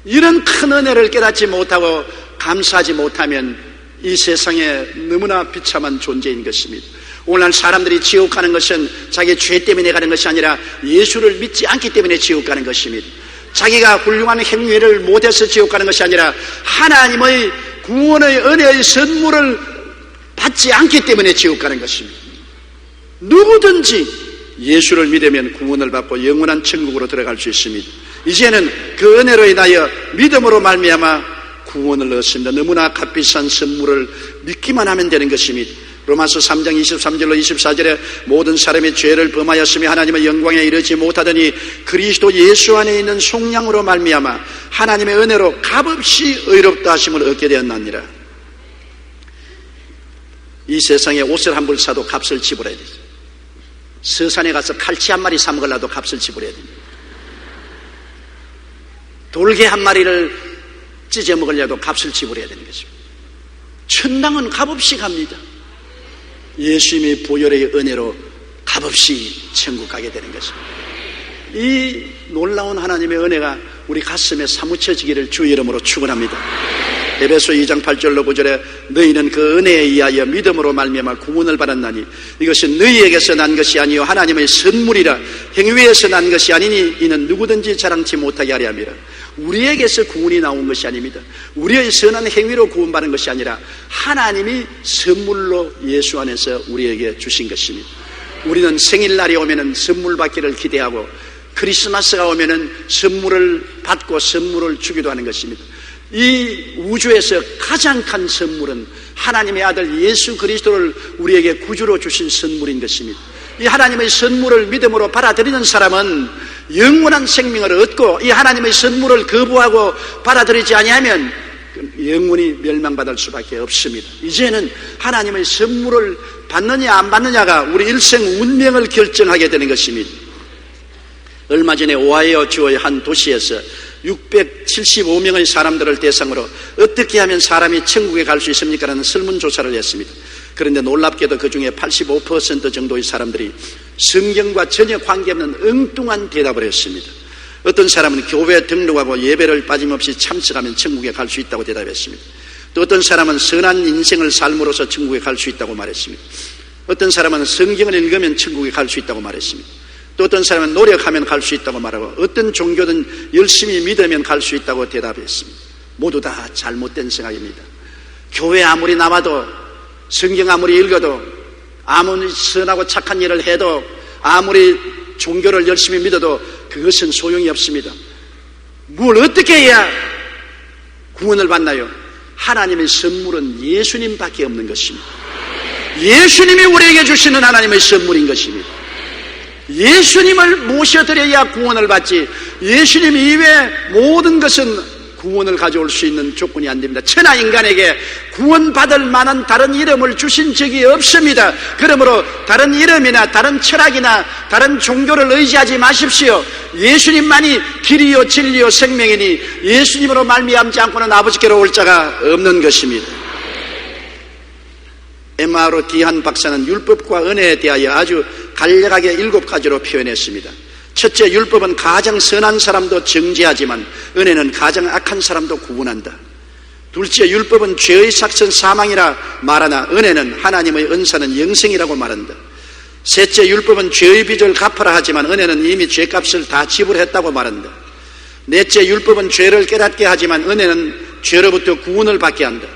이런 큰 은혜를 깨닫지 못하고 감사하지 못하면 이 세상에 너무나 비참한 존재인 것입니다. 오늘날 사람들이 지옥 가는 것은 자기 죄 때문에 가는 것이 아니라 예수를 믿지 않기 때문에 지옥 가는 것입니다. 자기가 훌륭한 행위를 못해서 지옥 가는 것이 아니라 하나님의 구원의 은혜의 선물을 받지 않기 때문에 지옥 가는 것입니다. 누구든지 예수를 믿으면 구원을 받고 영원한 천국으로 들어갈 수 있습니다. 이제는 그 은혜로 인하여 믿음으로 말미암아 구원을 얻습니다. 너무나 값비싼 선물을 믿기만 하면 되는 것입니다. 로마서 3장 23절로 24절에 모든 사람이 죄를 범하였으며 하나님의 영광에 이르지 못하더니 그리스도 예수 안에 있는 속량으로 말미암아 하나님의 은혜로 값없이 의롭다 하심을 얻게 되었나니라. 이 세상에 옷을 한 벌 사도 값을 지불해야 되죠. 서산에 가서 칼치 한 마리 사 먹으려도 값을 지불해야 됩니다. 돌개 한 마리를 찢어 먹으려도 값을 지불해야 되는 것입니다. 천당은 값없이 갑니다. 예수님의 보혈의 은혜로 값없이 천국 가게 되는 것입니다. 이 놀라운 하나님의 은혜가 우리 가슴에 사무쳐지기를 주의 이름으로 축원합니다. 에베소 2장 8절로 9절에 너희는 그 은혜에 의하여 믿음으로 말미암아 구원을 받았나니 이것은 너희에게서 난 것이 아니요 하나님의 선물이라 행위에서 난 것이 아니니 이는 누구든지 자랑치 못하게 하려 함이라. 우리에게서 구원이 나온 것이 아닙니다. 우리의 선한 행위로 구원받은 것이 아니라 하나님이 선물로 예수 안에서 우리에게 주신 것입니다. 우리는 생일날이 오면은 선물 받기를 기대하고 크리스마스가 오면은 선물을 받고 선물을 주기도 하는 것입니다. 이 우주에서 가장 큰 선물은 하나님의 아들 예수 그리스도를 우리에게 구주로 주신 선물인 것입니다. 이 하나님의 선물을 믿음으로 받아들이는 사람은 영원한 생명을 얻고 이 하나님의 선물을 거부하고 받아들이지 아니하면 영원히 멸망받을 수밖에 없습니다. 이제는 하나님의 선물을 받느냐 안 받느냐가 우리 일생 운명을 결정하게 되는 것입니다. 얼마 전에 오하이오 주의 한 도시에서 675명의 사람들을 대상으로 어떻게 하면 사람이 천국에 갈 수 있습니까? 라는 설문조사를 했습니다. 그런데 놀랍게도 그 중에 85% 정도의 사람들이 성경과 전혀 관계없는 엉뚱한 대답을 했습니다. 어떤 사람은 교회에 등록하고 예배를 빠짐없이 참석하면 천국에 갈 수 있다고 대답했습니다. 또 어떤 사람은 선한 인생을 삶으로써 천국에 갈 수 있다고 말했습니다. 어떤 사람은 성경을 읽으면 천국에 갈 수 있다고 말했습니다. 또 어떤 사람은 노력하면 갈 수 있다고 말하고 어떤 종교든 열심히 믿으면 갈 수 있다고 대답했습니다. 모두 다 잘못된 생각입니다. 교회 아무리 나와도 성경 아무리 읽어도 아무리 선하고 착한 일을 해도 아무리 종교를 열심히 믿어도 그것은 소용이 없습니다. 뭘 어떻게 해야 구원을 받나요? 하나님의 선물은 예수님밖에 없는 것입니다. 예수님이 우리에게 주시는 하나님의 선물인 것입니다. 예수님을 모셔드려야 구원을 받지 예수님 이외에 모든 것은 구원을 가져올 수 있는 조건이 안 됩니다. 천하 인간에게 구원받을 만한 다른 이름을 주신 적이 없습니다. 그러므로 다른 이름이나 다른 철학이나 다른 종교를 의지하지 마십시오. 예수님만이 길이요 진리요 생명이니 예수님으로 말미암지 않고는 아버지께로 올 자가 없는 것입니다. M.R. 디한 박사는 율법과 은혜에 대하여 아주 간략하게 7가지로 표현했습니다. 첫째, 율법은 가장 선한 사람도 정죄하지만 은혜는 가장 악한 사람도 구원한다. 둘째, 율법은 죄의 삭선 사망이라 말하나 은혜는 하나님의 은사는 영생이라고 말한다. 셋째, 율법은 죄의 빚을 갚아라 하지만 은혜는 이미 죄값을 다 지불했다고 말한다. 넷째, 율법은 죄를 깨닫게 하지만 은혜는 죄로부터 구원을 받게 한다.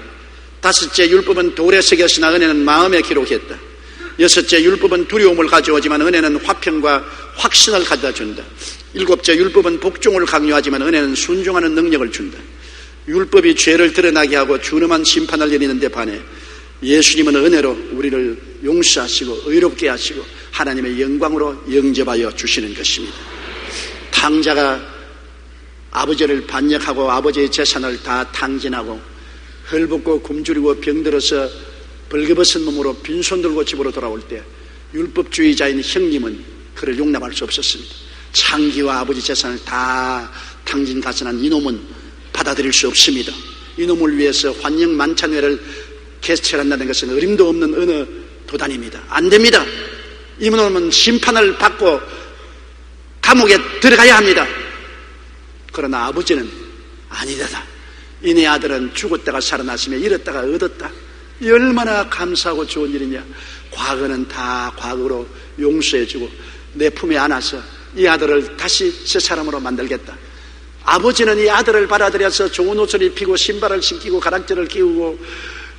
다섯째, 율법은 돌에 새겼으나 은혜는 마음에 기록했다. 여섯째, 율법은 두려움을 가져오지만 은혜는 화평과 확신을 가져다 준다. 일곱째, 율법은 복종을 강요하지만 은혜는 순종하는 능력을 준다. 율법이 죄를 드러나게 하고 준엄한 심판을 내리는 데 반해 예수님은 은혜로 우리를 용서하시고 의롭게 하시고 하나님의 영광으로 영접하여 주시는 것입니다. 탕자가 아버지를 반역하고 아버지의 재산을 다 탕진하고 헐벗고 굶주리고 병들어서 벌거벗은 몸으로 빈손 들고 집으로 돌아올 때 율법주의자인 형님은 그를 용납할 수 없었습니다. 창기와 아버지 재산을 다 탕진가선한 이놈은 받아들일 수 없습니다. 이놈을 위해서 환영 만찬회를 개최한다는 것은 어림도 없는 어느 도단입니다. 안 됩니다. 이놈은 심판을 받고 감옥에 들어가야 합니다. 그러나 아버지는 아니다. 이네 아들은 죽었다가 살아났으며 잃었다가 얻었다. 이 얼마나 감사하고 좋은 일이냐. 과거는 다 과거로 용서해주고 내 품에 안아서 이 아들을 다시 새 사람으로 만들겠다. 아버지는 이 아들을 받아들여서 좋은 옷을 입히고 신발을 신기고 가락지를 끼우고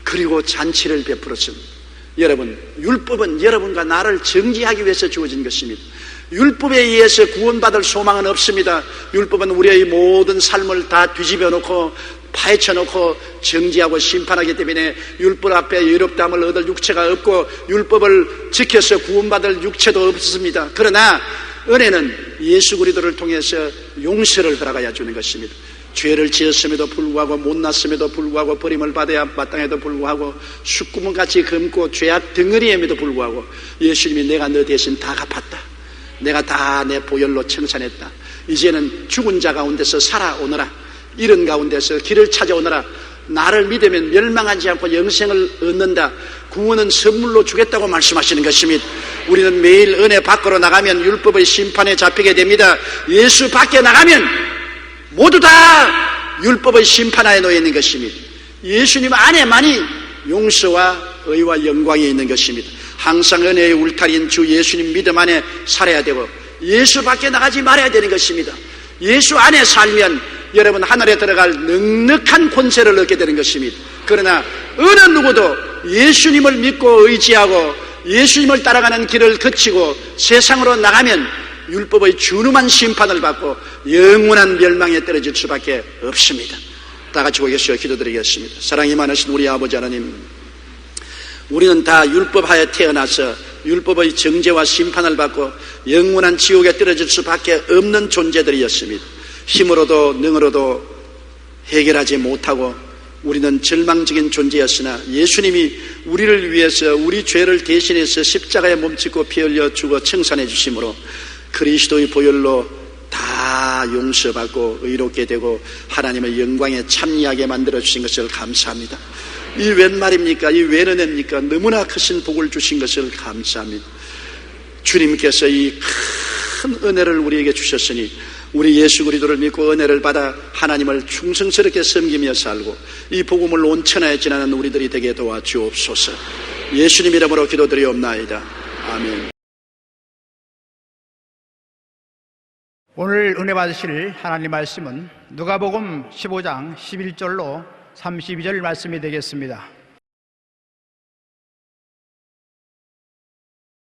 그리고 잔치를 베풀었습니다. 여러분, 율법은 여러분과 나를 정지하기 위해서 주어진 것입니다. 율법에 의해서 구원받을 소망은 없습니다. 율법은 우리의 모든 삶을 다 뒤집어 놓고 파헤쳐 놓고 정지하고 심판하기 때문에 율법 앞에 의롭다함을 얻을 육체가 없고 율법을 지켜서 구원받을 육체도 없습니다. 그러나 은혜는 예수 그리스도를 통해서 용서를 허락하여 주는 것입니다. 죄를 지었음에도 불구하고 못났음에도 불구하고 버림을 받아야 마땅해도 불구하고 숫구멍같이 검고 죄악 덩어리임에도 불구하고 예수님이 내가 너 대신 다 갚았다. 내가 다 내 보혈로 청산했다. 이제는 죽은 자 가운데서 살아오너라. 이런 가운데서 길을 찾아오너라. 나를 믿으면 멸망하지 않고 영생을 얻는다. 구원은 선물로 주겠다고 말씀하시는 것입니다. 우리는 매일 은혜 밖으로 나가면 율법의 심판에 잡히게 됩니다. 예수 밖에 나가면 모두 다 율법의 심판하에 놓여 있는 것입니다. 예수님 안에만이 용서와 의와 영광이 있는 것입니다. 항상 은혜의 울타리인 주 예수님 믿음 안에 살아야 되고 예수 밖에 나가지 말아야 되는 것입니다. 예수 안에 살면 여러분 하늘에 들어갈 넉넉한 권세를 얻게 되는 것입니다. 그러나 어느 누구도 예수님을 믿고 의지하고 예수님을 따라가는 길을 거치고 세상으로 나가면 율법의 준엄한 심판을 받고 영원한 멸망에 떨어질 수밖에 없습니다. 다 같이 고개서 기도드리겠습니다. 사랑이 많으신 우리 아버지 하나님, 우리는 다 율법하에 태어나서 율법의 정죄와 심판을 받고 영원한 지옥에 떨어질 수밖에 없는 존재들이었습니다. 힘으로도 능으로도 해결하지 못하고 우리는 절망적인 존재였으나 예수님이 우리를 위해서 우리 죄를 대신해서 십자가에 몸짓고 피 흘려 죽어 청산해 주심으로 그리스도의 보혈로 다 용서받고 의롭게 되고 하나님의 영광에 참여하게 만들어 주신 것을 감사합니다. 이 웬 말입니까? 이 웬 은혜입니까? 너무나 크신 복을 주신 것을 감사합니다. 주님께서 이 큰 은혜를 우리에게 주셨으니 우리 예수 그리스도를 믿고 은혜를 받아 하나님을 충성스럽게 섬기며 살고 이 복음을 온천하에 지나는 우리들이 되게 도와주옵소서. 예수님 이름으로 기도드리옵나이다. 아멘. 오늘 은혜 받으실 하나님 말씀은 누가복음 15장 11절로 32절 말씀이 되겠습니다.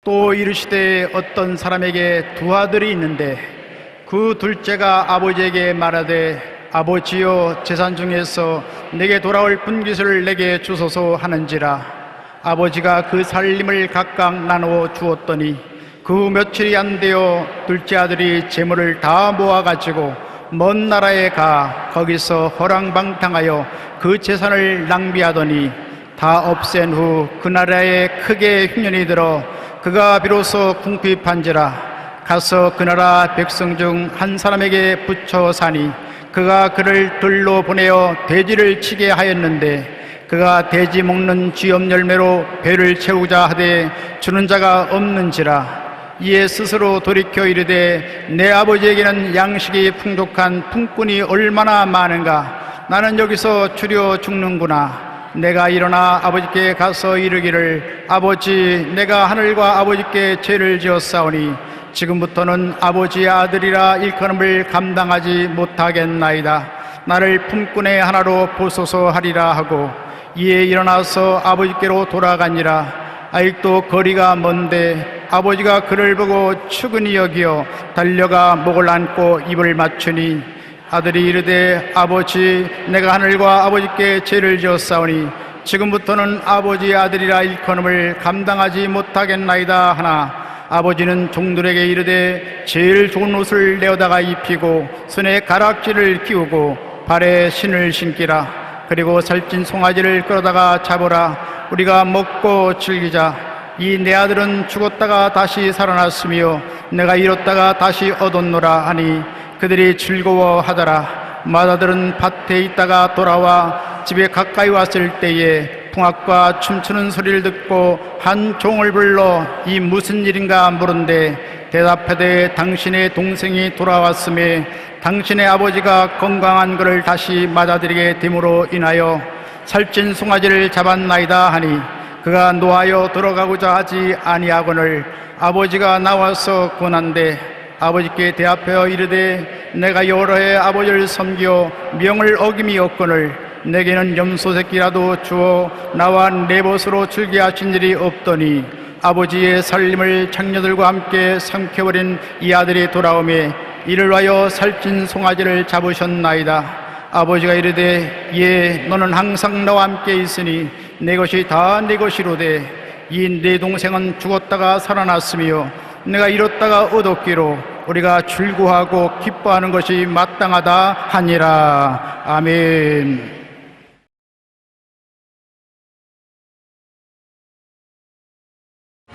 또 이르시되 어떤 사람에게 두 아들이 있는데 그 둘째가 아버지에게 말하되 아버지여 재산 중에서 내게 돌아올 분깃을 내게 주소서 하는지라. 아버지가 그 살림을 각각 나누어 주었더니 그 며칠이 안 되어 둘째 아들이 재물을 다 모아가지고 먼 나라에 가 거기서 허랑방탕하여 그 재산을 낭비하더니 다 없앤 후 그 나라에 크게 흉년이 들어 그가 비로소 궁핍한지라. 가서 그 나라 백성 중 한 사람에게 붙여 사니 그가 그를 들로 보내어 돼지를 치게 하였는데 그가 돼지 먹는 쥐염 열매로 배를 채우자 하되 주는 자가 없는지라. 이에 스스로 돌이켜 이르되 내 아버지에게는 양식이 풍족한 품꾼이 얼마나 많은가. 나는 여기서 추려 죽는구나. 내가 일어나 아버지께 가서 이르기를 아버지 내가 하늘과 아버지께 죄를 지었사오니 지금부터는 아버지의 아들이라 일컬음을 감당하지 못하겠나이다. 나를 품꾼의 하나로 보소서 하리라 하고 이에 일어나서 아버지께로 돌아가니라. 아직도 거리가 먼데 아버지가 그를 보고 측은히 여기어 달려가 목을 안고 입을 맞추니 아들이 이르되 아버지 내가 하늘과 아버지께 죄를 지었사오니 지금부터는 아버지의 아들이라 일컬음을 감당하지 못하겠나이다 하나 아버지는 종들에게 이르되 제일 좋은 옷을 내어다가 입히고 손에 가락지를 끼우고 발에 신을 신기라. 그리고 살찐 송아지를 끌어다가 잡으라. 우리가 먹고 즐기자. 이 내 아들은 죽었다가 다시 살아났으며 내가 잃었다가 다시 얻었노라 하니 그들이 즐거워하더라. 맏아들은 밭에 있다가 돌아와 집에 가까이 왔을 때에 풍악과 춤추는 소리를 듣고 한 종을 불러 이 무슨 일인가 물은데 대답하되 당신의 동생이 돌아왔음에 당신의 아버지가 건강한 그를 다시 맞아들이게 됨으로 인하여 살찐 송아지를 잡았나이다 하니 그가 노하여 들어가고자 하지 아니하거늘 아버지가 나와서 권한대 아버지께 대합하여 이르되 내가 여러 해 아버지를 섬겨 명을 어김이 없거늘 내게는 염소 새끼라도 주어 나와 내 벗으로 즐게 하신 일이 없더니 아버지의 살림을 장녀들과 함께 삼켜버린 이 아들이 돌아오매 이를 위하여 살찐 송아지를 잡으셨나이다. 아버지가 이르되 예 너는 항상 나와 함께 있으니 내 것이 다 내 것이로되 이 내 동생은 죽었다가 살아났으며 내가 잃었다가 얻었기로 우리가 즐거워하고 기뻐하는 것이 마땅하다 하니라. 아멘.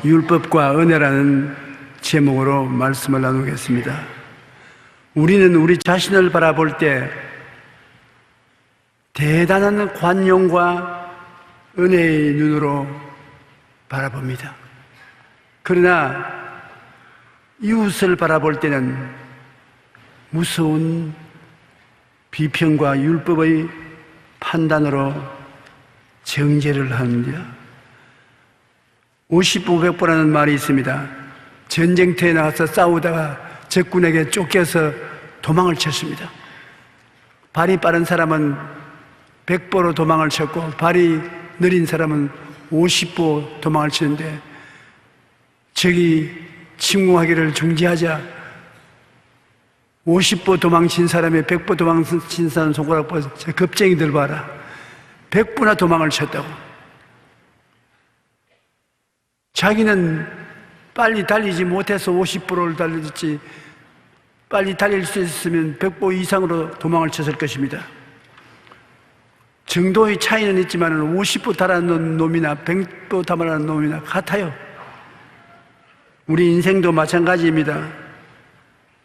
율법과 은혜라는 제목으로 말씀을 나누겠습니다. 우리는 우리 자신을 바라볼 때 대단한 관용과 은혜의 눈으로 바라봅니다. 그러나 이웃을 바라볼 때는 무서운 비평과 율법의 판단으로 정죄를 합니다. 50보 100보라는 말이 있습니다. 전쟁터에 나가서 싸우다가 적군에게 쫓겨서 도망을 쳤습니다. 발이 빠른 사람은 100보로 도망을 쳤고 발이 느린 사람은 50보 도망을 치는데 적이 침공하기를 중지하자 50보 도망친 사람이 100보 도망친 사람 손가락 뻗어 겁쟁이들 봐라 100보나 도망을 쳤다고. 자기는 빨리 달리지 못해서 50보를 달렸지 빨리 달릴 수 있었으면 100보 이상으로 도망을 쳤을 것입니다. 정도의 차이는 있지만 50보 달하는 놈이나 100보 달하는 놈이나 같아요. 우리 인생도 마찬가지입니다.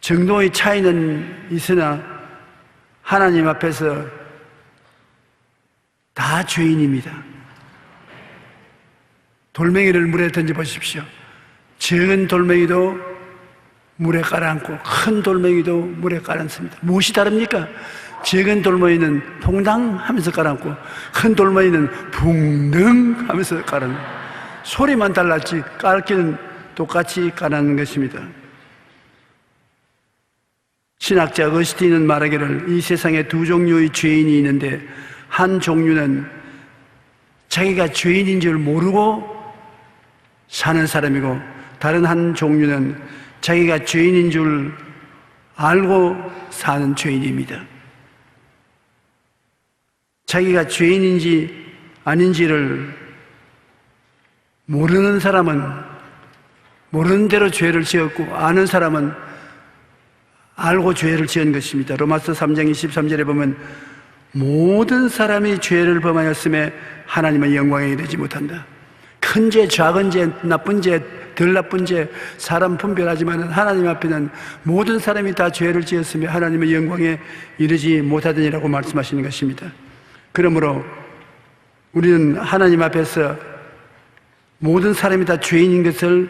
정도의 차이는 있으나 하나님 앞에서 다 죄인입니다. 돌멩이를 물에 던져보십시오. 적은 돌멩이도 물에 깔아앉고 큰 돌멩이도 물에 깔아앉습니다. 무엇이 다릅니까? 적은 돌멩이는 퐁당 하면서 깔아앉고 큰 돌멩이는 붕덩 하면서 깔아앉는 소리만 달랐지 깔기는 똑같이 깔아앉는 것입니다. 신학자 어거스틴은 말하기를 이 세상에 두 종류의 죄인이 있는데 한 종류는 자기가 죄인인 줄 모르고 사는 사람이고 다른 한 종류는 자기가 죄인인 줄 알고 사는 죄인입니다. 자기가 죄인인지 아닌지를 모르는 사람은 모르는 대로 죄를 지었고 아는 사람은 알고 죄를 지은 것입니다. 로마서 3장 23절에 보면 모든 사람이 죄를 범하였음에 하나님의 영광에 이르지 못한다. 큰 죄, 작은 죄, 나쁜 죄, 덜 나쁜 죄, 사람 분별하지만 하나님 앞에는 모든 사람이 다 죄를 지었으며 하나님의 영광에 이르지 못하더니라고 말씀하시는 것입니다. 그러므로 우리는 하나님 앞에서 모든 사람이 다 죄인인 것을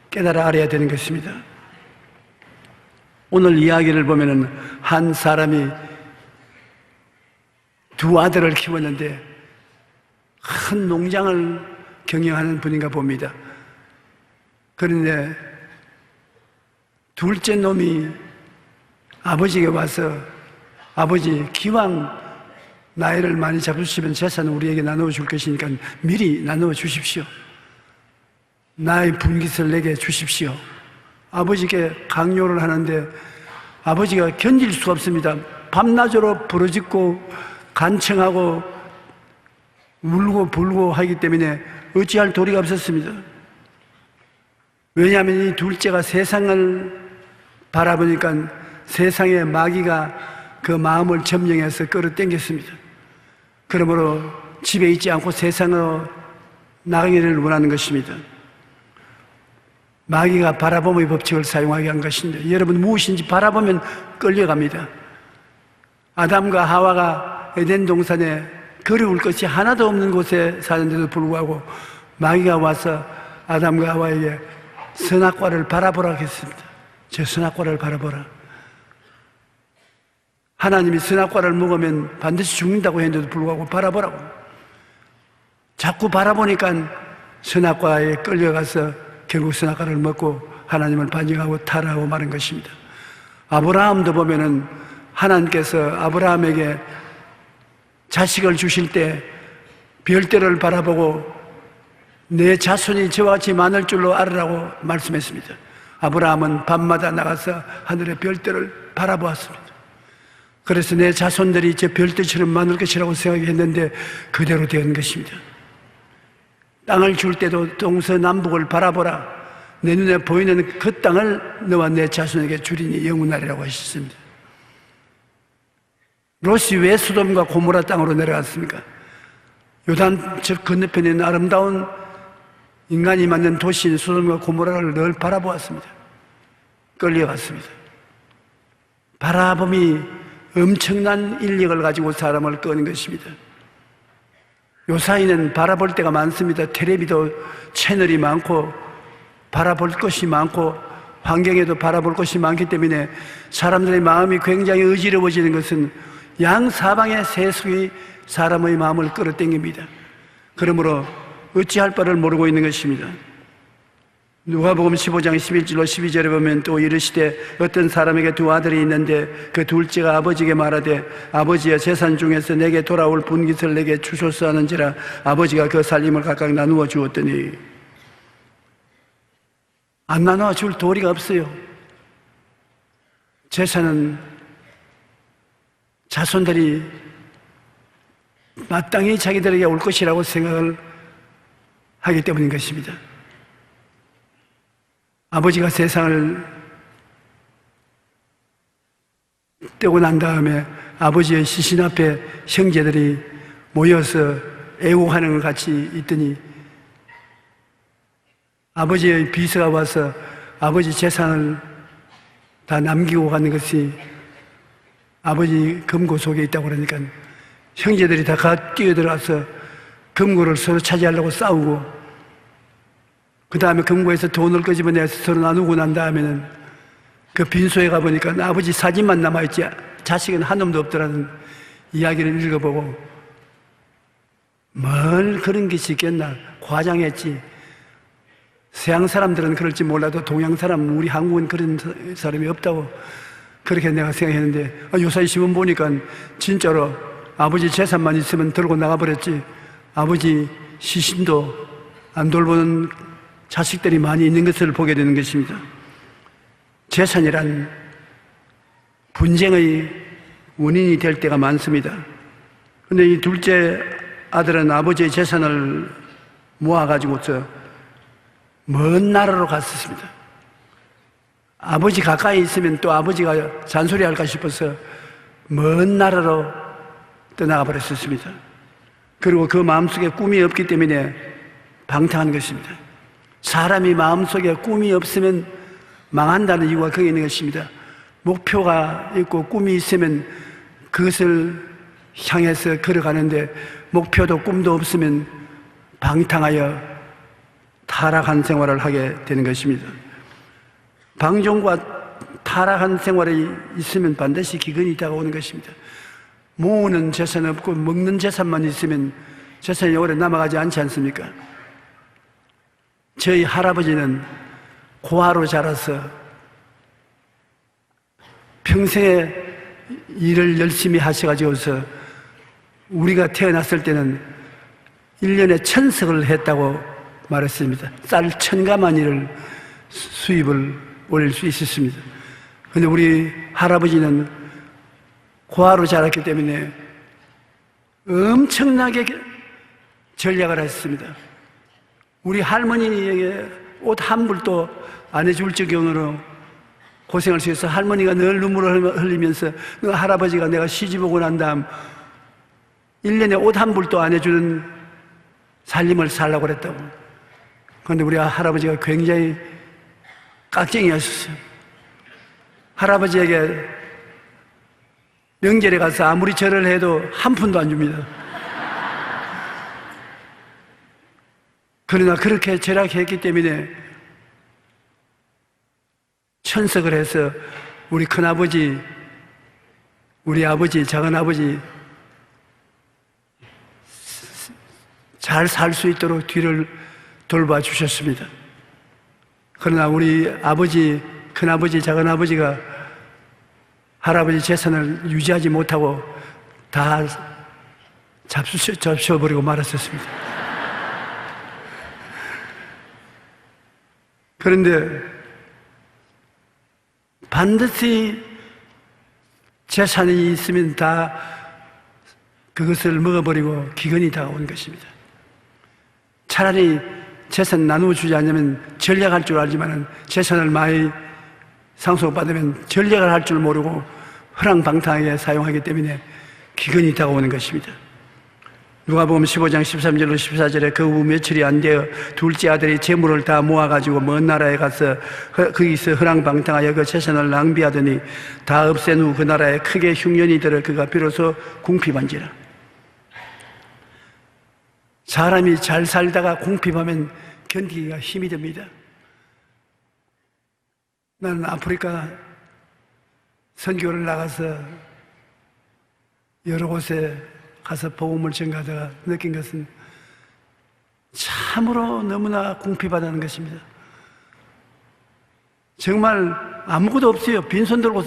깨달아 알아야 되는 것입니다. 오늘 이야기를 보면은 한 사람이 두 아들을 키웠는데 큰 농장을 경영하는 분인가 봅니다. 그런데 둘째 놈이 아버지에게 와서 아버지 기왕 나이를 많이 잡으시면 재산을 우리에게 나누어 줄 것이니까 미리 나누어 주십시오. 나의 분깃을 내게 주십시오. 아버지께 강요를 하는데 아버지가 견딜 수가 없습니다. 밤낮으로 부르짖고 간청하고 울고 불고 하기 때문에 어찌할 도리가 없었습니다. 왜냐하면 이 둘째가 세상을 바라보니까 세상의 마귀가 그 마음을 점령해서 끌어당겼습니다. 그러므로 집에 있지 않고 세상으로 나가기를 원하는 것입니다. 마귀가 바라봄의 법칙을 사용하게 한 것인데 여러분 무엇인지 바라보면 끌려갑니다. 아담과 하와가 에덴 동산에 그리울 것이 하나도 없는 곳에 사는데도 불구하고 마귀가 와서 아담과 하와에게 선악과를 바라보라 했습니다. 저 선악과를 바라보라. 하나님이 선악과를 먹으면 반드시 죽는다고 했는데도 불구하고 바라보라고. 자꾸 바라보니까 선악과에 끌려가서 결국 선악과를 먹고 하나님을 반역하고 타락하고 마는 것입니다. 아브라함도 보면은 하나님께서 아브라함에게 자식을 주실 때 별들을 바라보고 내 자손이 저와 같이 많을 줄로 알으라고 말씀했습니다. 아브라함은 밤마다 나가서 하늘의 별들을 바라보았습니다. 그래서 내 자손들이 저 별들처럼 많을 것이라고 생각했는데 그대로 된 것입니다. 땅을 줄 때도 동서남북을 바라보라. 내 눈에 보이는 그 땅을 너와 내 자손에게 주리니 영원하리라고 하셨습니다. 롯이 왜 소돔과 고모라 땅으로 내려갔습니까? 요단 저 건너편에 있는 아름다운 인간이 만든 도시인 소돔과 고모라를 늘 바라보았습니다. 끌려갔습니다. 바라봄이 엄청난 인력을 가지고 사람을 끄는 것입니다. 요사이는 바라볼 때가 많습니다. 텔레비도 채널이 많고 바라볼 것이 많고 환경에도 바라볼 것이 많기 때문에 사람들의 마음이 굉장히 어지러워지는 것은 양사방의 세속이 사람의 마음을 끌어당깁니다. 그러므로 어찌할 바를 모르고 있는 것입니다. 누가복음 15장 11절로 12절에 보면 또 이르시되 어떤 사람에게 두 아들이 있는데 그 둘째가 아버지에게 말하되 아버지여 재산 중에서 내게 돌아올 분깃을 내게 주소서 하는지라 아버지가 그 살림을 각각 나누어 주었더니 안 나누어 줄 도리가 없어요. 재산은 자손들이 마땅히 자기들에게 올 것이라고 생각을 하기 때문인 것입니다. 아버지가 세상을 떼고 난 다음에 아버지의 시신 앞에 형제들이 모여서 애국하는 것 같이 있더니 아버지의 비서가 와서 아버지 재산을 다 남기고 가는 것이 아버지 금고 속에 있다고 그러니까 형제들이 다 뛰어들어가서 금고를 서로 차지하려고 싸우고 그 다음에 금고에서 돈을 끄집어내서 서로 나누고 난 다음에는 그 빈소에 가보니까 아버지 사진만 남아있지 자식은 한 놈도 없더라는 이야기를 읽어보고 뭘 그런 것이 있겠나 과장했지. 서양 사람들은 그럴지 몰라도 동양 사람 우리 한국은 그런 사람이 없다고 그렇게 내가 생각했는데 요사이 신문 보니까 진짜로 아버지 재산만 있으면 들고 나가버렸지 아버지 시신도 안 돌보는 자식들이 많이 있는 것을 보게 되는 것입니다. 재산이란 분쟁의 원인이 될 때가 많습니다. 그런데 이 둘째 아들은 아버지의 재산을 모아가지고서 먼 나라로 갔었습니다. 아버지 가까이 있으면 또 아버지가 잔소리할까 싶어서 먼 나라로 떠나가 버렸었습니다. 그리고 그 마음속에 꿈이 없기 때문에 방탕한 것입니다. 사람이 마음속에 꿈이 없으면 망한다는 이유가 거기 있는 것입니다. 목표가 있고 꿈이 있으면 그것을 향해서 걸어가는데 목표도 꿈도 없으면 방탕하여 타락한 생활을 하게 되는 것입니다. 방종과 타락한 생활이 있으면 반드시 기근이 다가오는 것입니다. 모으는 재산 없고 먹는 재산만 있으면 재산이 오래 남아가지 않지 않습니까? 저희 할아버지는 고아로 자라서 평생에 일을 열심히 하셔가지고서 우리가 태어났을 때는 1년에 1000석을 했다고 말했습니다. 쌀 1000가마니를 수입을 올릴 수 있었습니다. 그런데 우리 할아버지는 고아로 자랐기 때문에 엄청나게 전략을 했습니다. 우리 할머니에게 옷 한 벌도 안 해줄 적용으로 고생을 해서 할머니가 늘 눈물을 흘리면서 너 할아버지가 내가 시집 오고 난 다음 1년에 옷 한 벌도 안 해주는 살림을 살라고 그랬다고. 그런데 우리 할아버지가 굉장히 깍쟁이였어요. 할아버지에게 명절에 가서 아무리 절을 해도 한 푼도 안 줍니다. 그러나 그렇게 절약했기 때문에 천석을 해서 우리 큰아버지 우리 아버지, 작은 아버지 잘 살 수 있도록 뒤를 돌봐 주셨습니다. 그러나 우리 아버지, 큰아버지, 작은아버지가 할아버지 재산을 유지하지 못하고 다 잡숴버리고 말았었습니다. 그런데 반드시 재산이 있으면 다 그것을 먹어버리고 기근이 다가온 것입니다. 차라리 재산 나누어주지 않으면 전략할 줄 알지만 재산을 많이 상속받으면 전략을 할 줄 모르고 허랑방탕하게 사용하기 때문에 기근이 다가오는 것입니다. 누가복음 15장 13절로 14절에 그 후 며칠이 안 되어 둘째 아들이 재물을 다 모아가지고 먼 나라에 가서 거기서 허랑방탕하여 그 재산을 낭비하더니 다 없앤 후 그 나라에 크게 흉년이 들어 그가 비로소 궁핍한지라. 사람이 잘 살다가 궁핍하면 견디기가 힘이 듭니다. 나는 아프리카 선교를 나가서 여러 곳에 가서 복음을 전가하다가 느낀 것은 참으로 너무나 궁핍하다는 것입니다. 정말 아무것도 없어요. 빈손 들고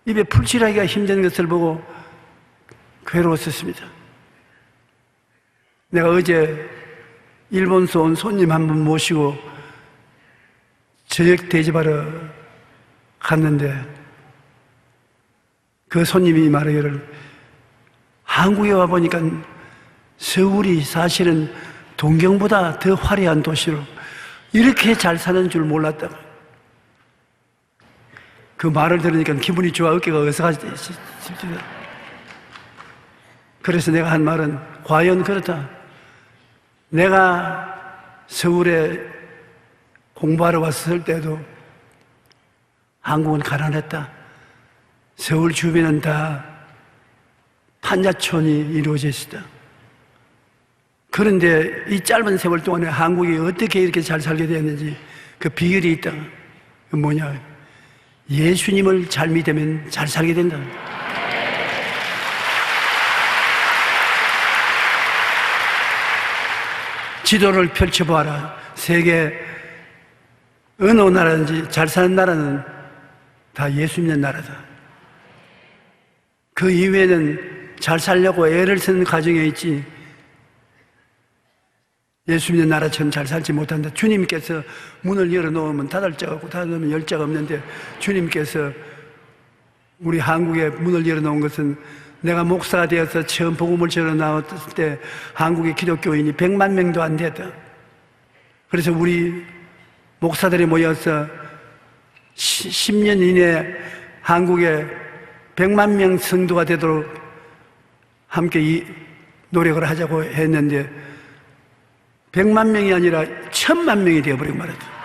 입에 풀칠하기가 힘든 것을 보고 괴로웠었습니다. 내가 어제 일본에서 온 손님 한 분 모시고 저녁 대접하러 갔는데 그 손님이 말하기를 한국에 와보니까 서울이 사실은 동경보다 더 화려한 도시로 이렇게 잘 사는 줄 몰랐다고. 그 말을 들으니까 기분이 좋아 어깨가 어색해집니다. 그래서 내가 한 말은 과연 그렇다. 내가 서울에 공부하러 왔을 때도 한국은 가난했다. 서울 주변은 다 판자촌이 이루어져 있었다. 그런데 이 짧은 세월 동안에 한국이 어떻게 이렇게 잘 살게 되었는지 그 비결이 있다. 그 뭐냐? 예수님을 잘 믿으면 잘 살게 된다. 지도를 펼쳐보아라. 세계 어느 나라든지 잘 사는 나라는 다 예수 믿는 나라다. 그 이외에는 잘 살려고 애를 쓰는 가정에 있지 예수 믿는 나라처럼 잘 살지 못한다. 주님께서 문을 열어놓으면 닫을 자가 없고 닫으면 열 자가 없는데 주님께서 우리 한국에 문을 열어놓은 것은 내가 목사가 되어서 처음 복음을 전해 나왔을 때 한국의 기독교인이 100만 명도 안 됐다. 그래서 우리 목사들이 모여서 10년 이내에 한국에 100만 명 성도가 되도록 함께 노력을 하자고 했는데 100만 명이 아니라 1000만 명이 되어버리고 말았다.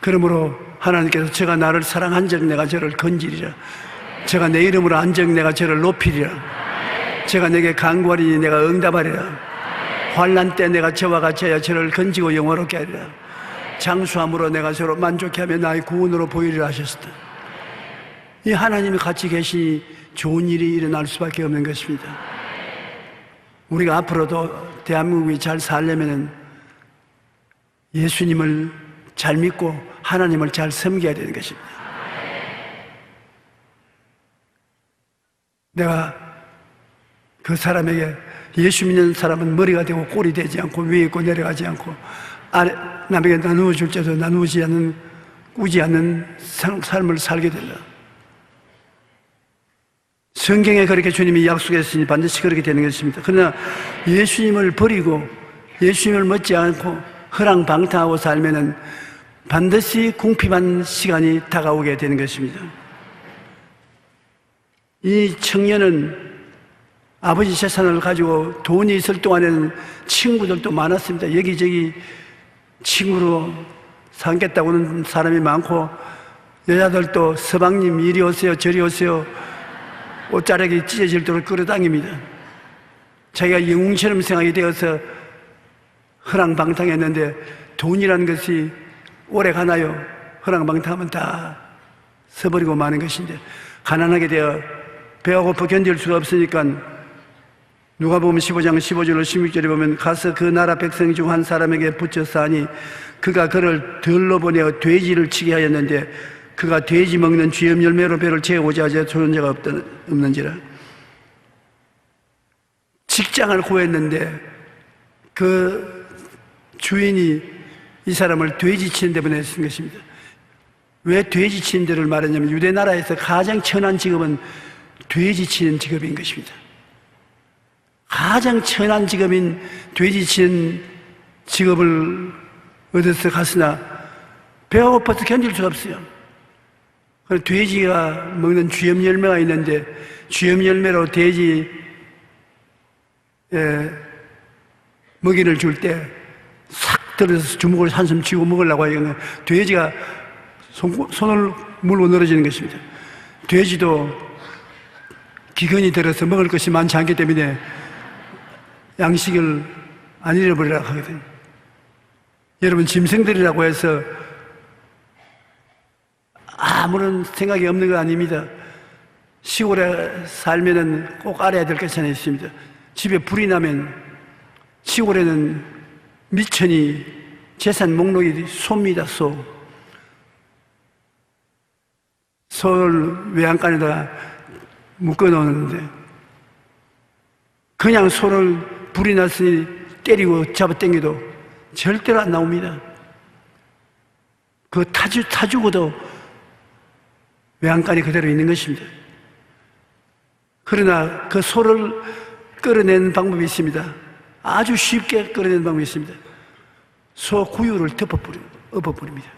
그러므로 하나님께서 제가 나를 사랑한 적 내가 저를 건지리라. 제가 내 이름으로 한 적 내가 저를 높이리라. 제가 내게 간구하리니 내가 응답하리라. 환난 때 내가 저와 같이 하여 저를 건지고 영화롭게 하리라. 장수함으로 내가 저로 만족해 하며 나의 구원으로 보이리라 하셨다. 이 하나님이 같이 계시니 좋은 일이 일어날 수밖에 없는 것입니다. 우리가 앞으로도 대한민국이 잘 살려면 예수님을 잘 믿고 하나님을 잘 섬겨야 되는 것입니다. 내가 그 사람에게 예수 믿는 사람은 머리가 되고 꼴이 되지 않고 위에 있고 내려가지 않고 남에게 나누어 줄 때도 나누지 않는 꾸지 않는 삶을 살게 된다. 성경에 그렇게 주님이 약속했으니 반드시 그렇게 되는 것입니다. 그러나 예수님을 버리고 예수님을 믿지 않고 허랑방탕하고 살면은 반드시 궁핍한 시간이 다가오게 되는 것입니다. 이 청년은 아버지 재산을 가지고 돈이 있을 동안에는 친구들도 많았습니다. 여기저기 친구로 삼겠다고는 사람이 많고 여자들도 서방님 이리 오세요 저리 오세요 옷자락이 찢어질도록 끌어당깁니다. 자기가 영웅처럼 생각이 되어서 허랑방탕했는데 돈이라는 것이 오래 가나요? 허랑방탕하면 다 서버리고 마는 것인데, 가난하게 되어 배가 고파 견딜 수가 없으니까 누가복음 15장 15절로 16절에 보면 가서 그 나라 백성 중 한 사람에게 붙여 싸니 그가 그를 들러 보내어 돼지를 치게 하였는데 그가 돼지 먹는 쥐염 열매로 배를 채우고자 하자 조는 자가 없는지라. 직장을 구했는데 그 주인이 이 사람을 돼지 치는 데 보냈던 것입니다. 왜 돼지 치는 데를 말했냐면 유대 나라에서 가장 천한 직업은 돼지 치는 직업인 것입니다. 가장 천한 직업인 돼지 치는 직업을 얻어서 갔으나 배가 고파서 견딜 수가 없어요. 그래서 돼지가 먹는 쥐염 열매가 있는데 쥐염 열매로 돼지 먹이를 줄 때 싹 들어서 주먹을 한숨 쥐고 먹으려고 하면 돼지가 손을 물고 늘어지는 것입니다. 돼지도 기근이 들어서 먹을 것이 많지 않기 때문에 양식을 안 잃어버리라고 하거든요. 여러분, 짐승들이라고 해서 아무런 생각이 없는 거 아닙니다. 시골에 살면은 꼭 알아야 될 것이 하나 있습니다. 집에 불이 나면 시골에는 미천이 재산 목록이 소입니다. 소를 외양간에다가 묶어놓는데 그냥 소를 불이 났으니 때리고 잡아당겨도 절대로 안 나옵니다. 그 타주고도 외양간이 그대로 있는 것입니다. 그러나 그 소를 끌어내는 방법이 있습니다. 아주 쉽게 끌어내는 방법이 있습니다. 소 구유를 엎어버립니다.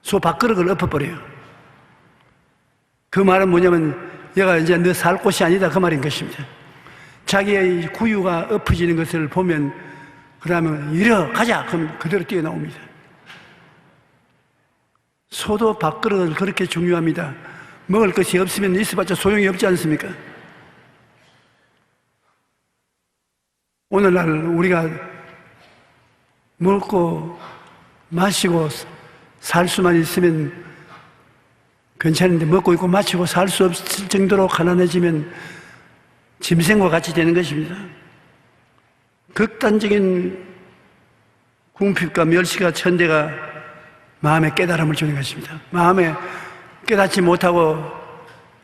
소 밥그릇을 엎어버려요. 그 말은 뭐냐면 얘가 이제 너 살 곳이 아니다 그 말인 것입니다. 자기의 구유가 엎어지는 것을 보면 그러면 이리 가자 그럼 그대로 뛰어나옵니다. 소도 밥그릇을 그렇게 중요합니다. 먹을 것이 없으면 있어봤자 소용이 없지 않습니까? 오늘날 우리가 먹고 마시고 살 수만 있으면 괜찮은데 먹고 있고 마시고 살 수 없을 정도로 가난해지면 짐승과 같이 되는 것입니다. 극단적인 궁핍과 멸시가 천대가 마음에 깨달음을 주는 것입니다. 마음에 깨닫지 못하고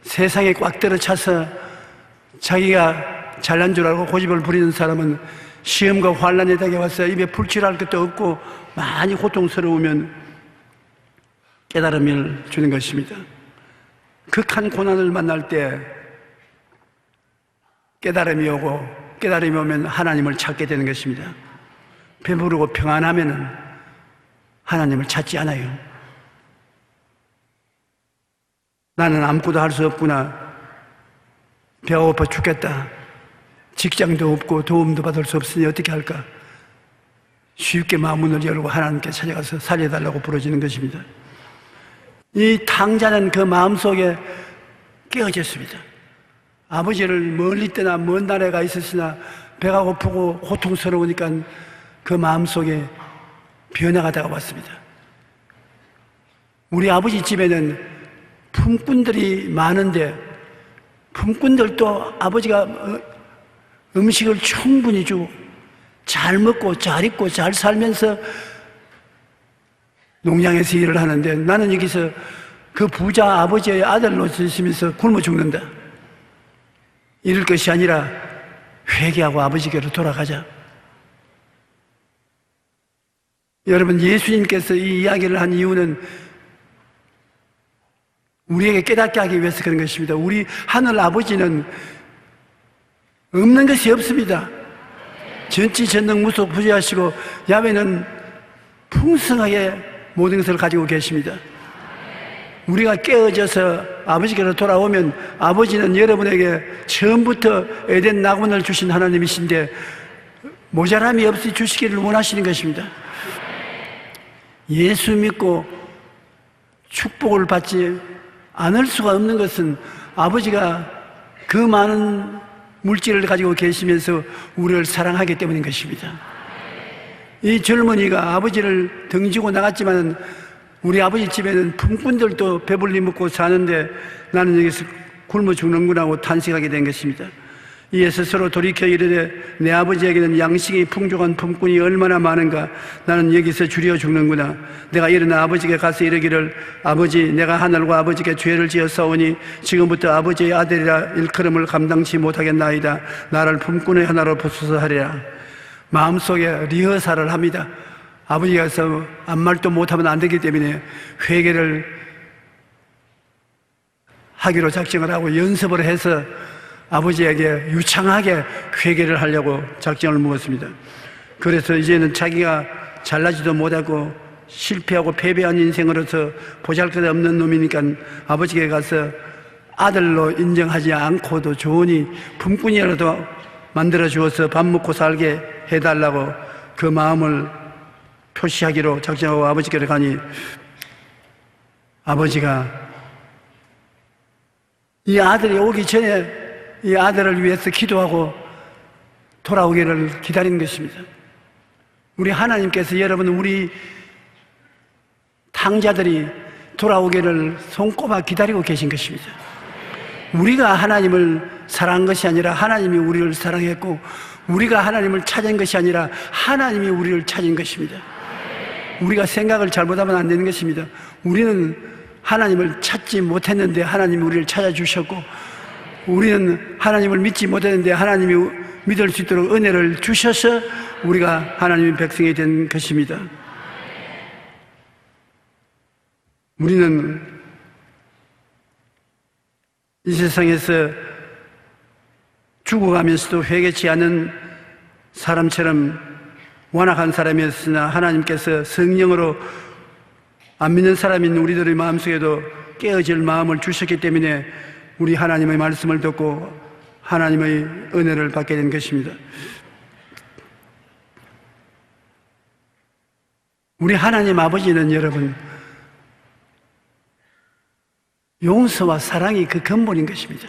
세상에 꽉 들어차서 자기가 잘난 줄 알고 고집을 부리는 사람은 시험과 환난에 다가와서 입에 풀칠할 것도 없고 많이 고통스러우면 깨달음을 주는 것입니다. 극한 고난을 만날 때 깨달음이 오고 깨달음이 오면 하나님을 찾게 되는 것입니다. 배부르고 평안하면 하나님을 찾지 않아요. 나는 아무것도 할 수 없구나. 배가 고파 죽겠다. 직장도 없고 도움도 받을 수 없으니 어떻게 할까? 쉽게 마음문을 열고 하나님께 찾아가서 살려달라고 부르짖는 것입니다. 이 탕자는 그 마음속에 깨어졌습니다. 아버지를 멀리 떠나 먼 나라에 가 있었으나 배가 고프고 고통스러우니까 그 마음속에 변화가 다가왔습니다. 우리 아버지 집에는 품꾼들이 많은데 품꾼들도 아버지가 음식을 충분히 주고 잘 먹고 잘 입고 잘 살면서 농장에서 일을 하는데 나는 여기서 그 부자 아버지의 아들로 있으면서 굶어 죽는다. 이럴 것이 아니라 회개하고 아버지께로 돌아가자. 여러분, 예수님께서 이 이야기를 한 이유는 우리에게 깨닫게 하기 위해서 그런 것입니다. 우리 하늘 아버지는 없는 것이 없습니다. 전지전능무속 부재하시고 야훼는 풍성하게 모든 것을 가지고 계십니다. 우리가 깨어져서 아버지께로 돌아오면 아버지는 여러분에게 처음부터 에덴 낙원을 주신 하나님이신데 모자람이 없이 주시기를 원하시는 것입니다. 예수 믿고 축복을 받지 않을 수가 없는 것은 아버지가 그 많은 물질을 가지고 계시면서 우리를 사랑하기 때문인 것입니다. 이 젊은이가 아버지를 등지고 나갔지만 우리 아버지 집에는 품꾼들도 배불리 먹고 사는데 나는 여기서 굶어 죽는구나 하고 탄식하게 된 것입니다. 이에 스스로 돌이켜 이르되 내 아버지에게는 양식이 풍족한 품꾼이 얼마나 많은가. 나는 여기서 줄여 죽는구나. 내가 일어나 아버지께 가서 이르기를 아버지, 내가 하늘과 아버지께 죄를 지었사오니 지금부터 아버지의 아들이라 일컬음을 감당치 못하겠나이다. 나를 품꾼의 하나로 부수서 하리라. 마음속에 리허설을 합니다. 아버지가서 아무 말도 못하면 안 되기 때문에 회개를 하기로 작정을 하고 연습을 해서 아버지에게 유창하게 회개를 하려고 작정을 먹었습니다. 그래서 이제는 자기가 잘나지도 못하고 실패하고 패배한 인생으로서 보잘것없는 놈이니까 아버지에게 가서 아들로 인정하지 않고도 좋으니 품꾼이라도 만들어 주어서 밥 먹고 살게 해달라고 그 마음을 표시하기로 작정하고 아버지께로 가니 아버지가 이 아들이 오기 전에 이 아들을 위해서 기도하고 돌아오기를 기다리는 것입니다. 우리 하나님께서 여러분 우리 탕자들이 돌아오기를 손꼽아 기다리고 계신 것입니다. 우리가 하나님을 사랑한 것이 아니라 하나님이 우리를 사랑했고 우리가 하나님을 찾은 것이 아니라 하나님이 우리를 찾은 것입니다. 우리가 생각을 잘못하면 안 되는 것입니다. 우리는 하나님을 찾지 못했는데 하나님이 우리를 찾아주셨고 우리는 하나님을 믿지 못했는데 하나님이 믿을 수 있도록 은혜를 주셔서 우리가 하나님의 백성이 된 것입니다. 우리는 이 세상에서 죽어가면서도 회개치 않은 사람처럼 완악한 사람이었으나 하나님께서 성령으로 안 믿는 사람인 우리들의 마음속에도 깨어질 마음을 주셨기 때문에 우리 하나님의 말씀을 듣고 하나님의 은혜를 받게 된 것입니다. 우리 하나님 아버지는 여러분 용서와 사랑이 그 근본인 것입니다.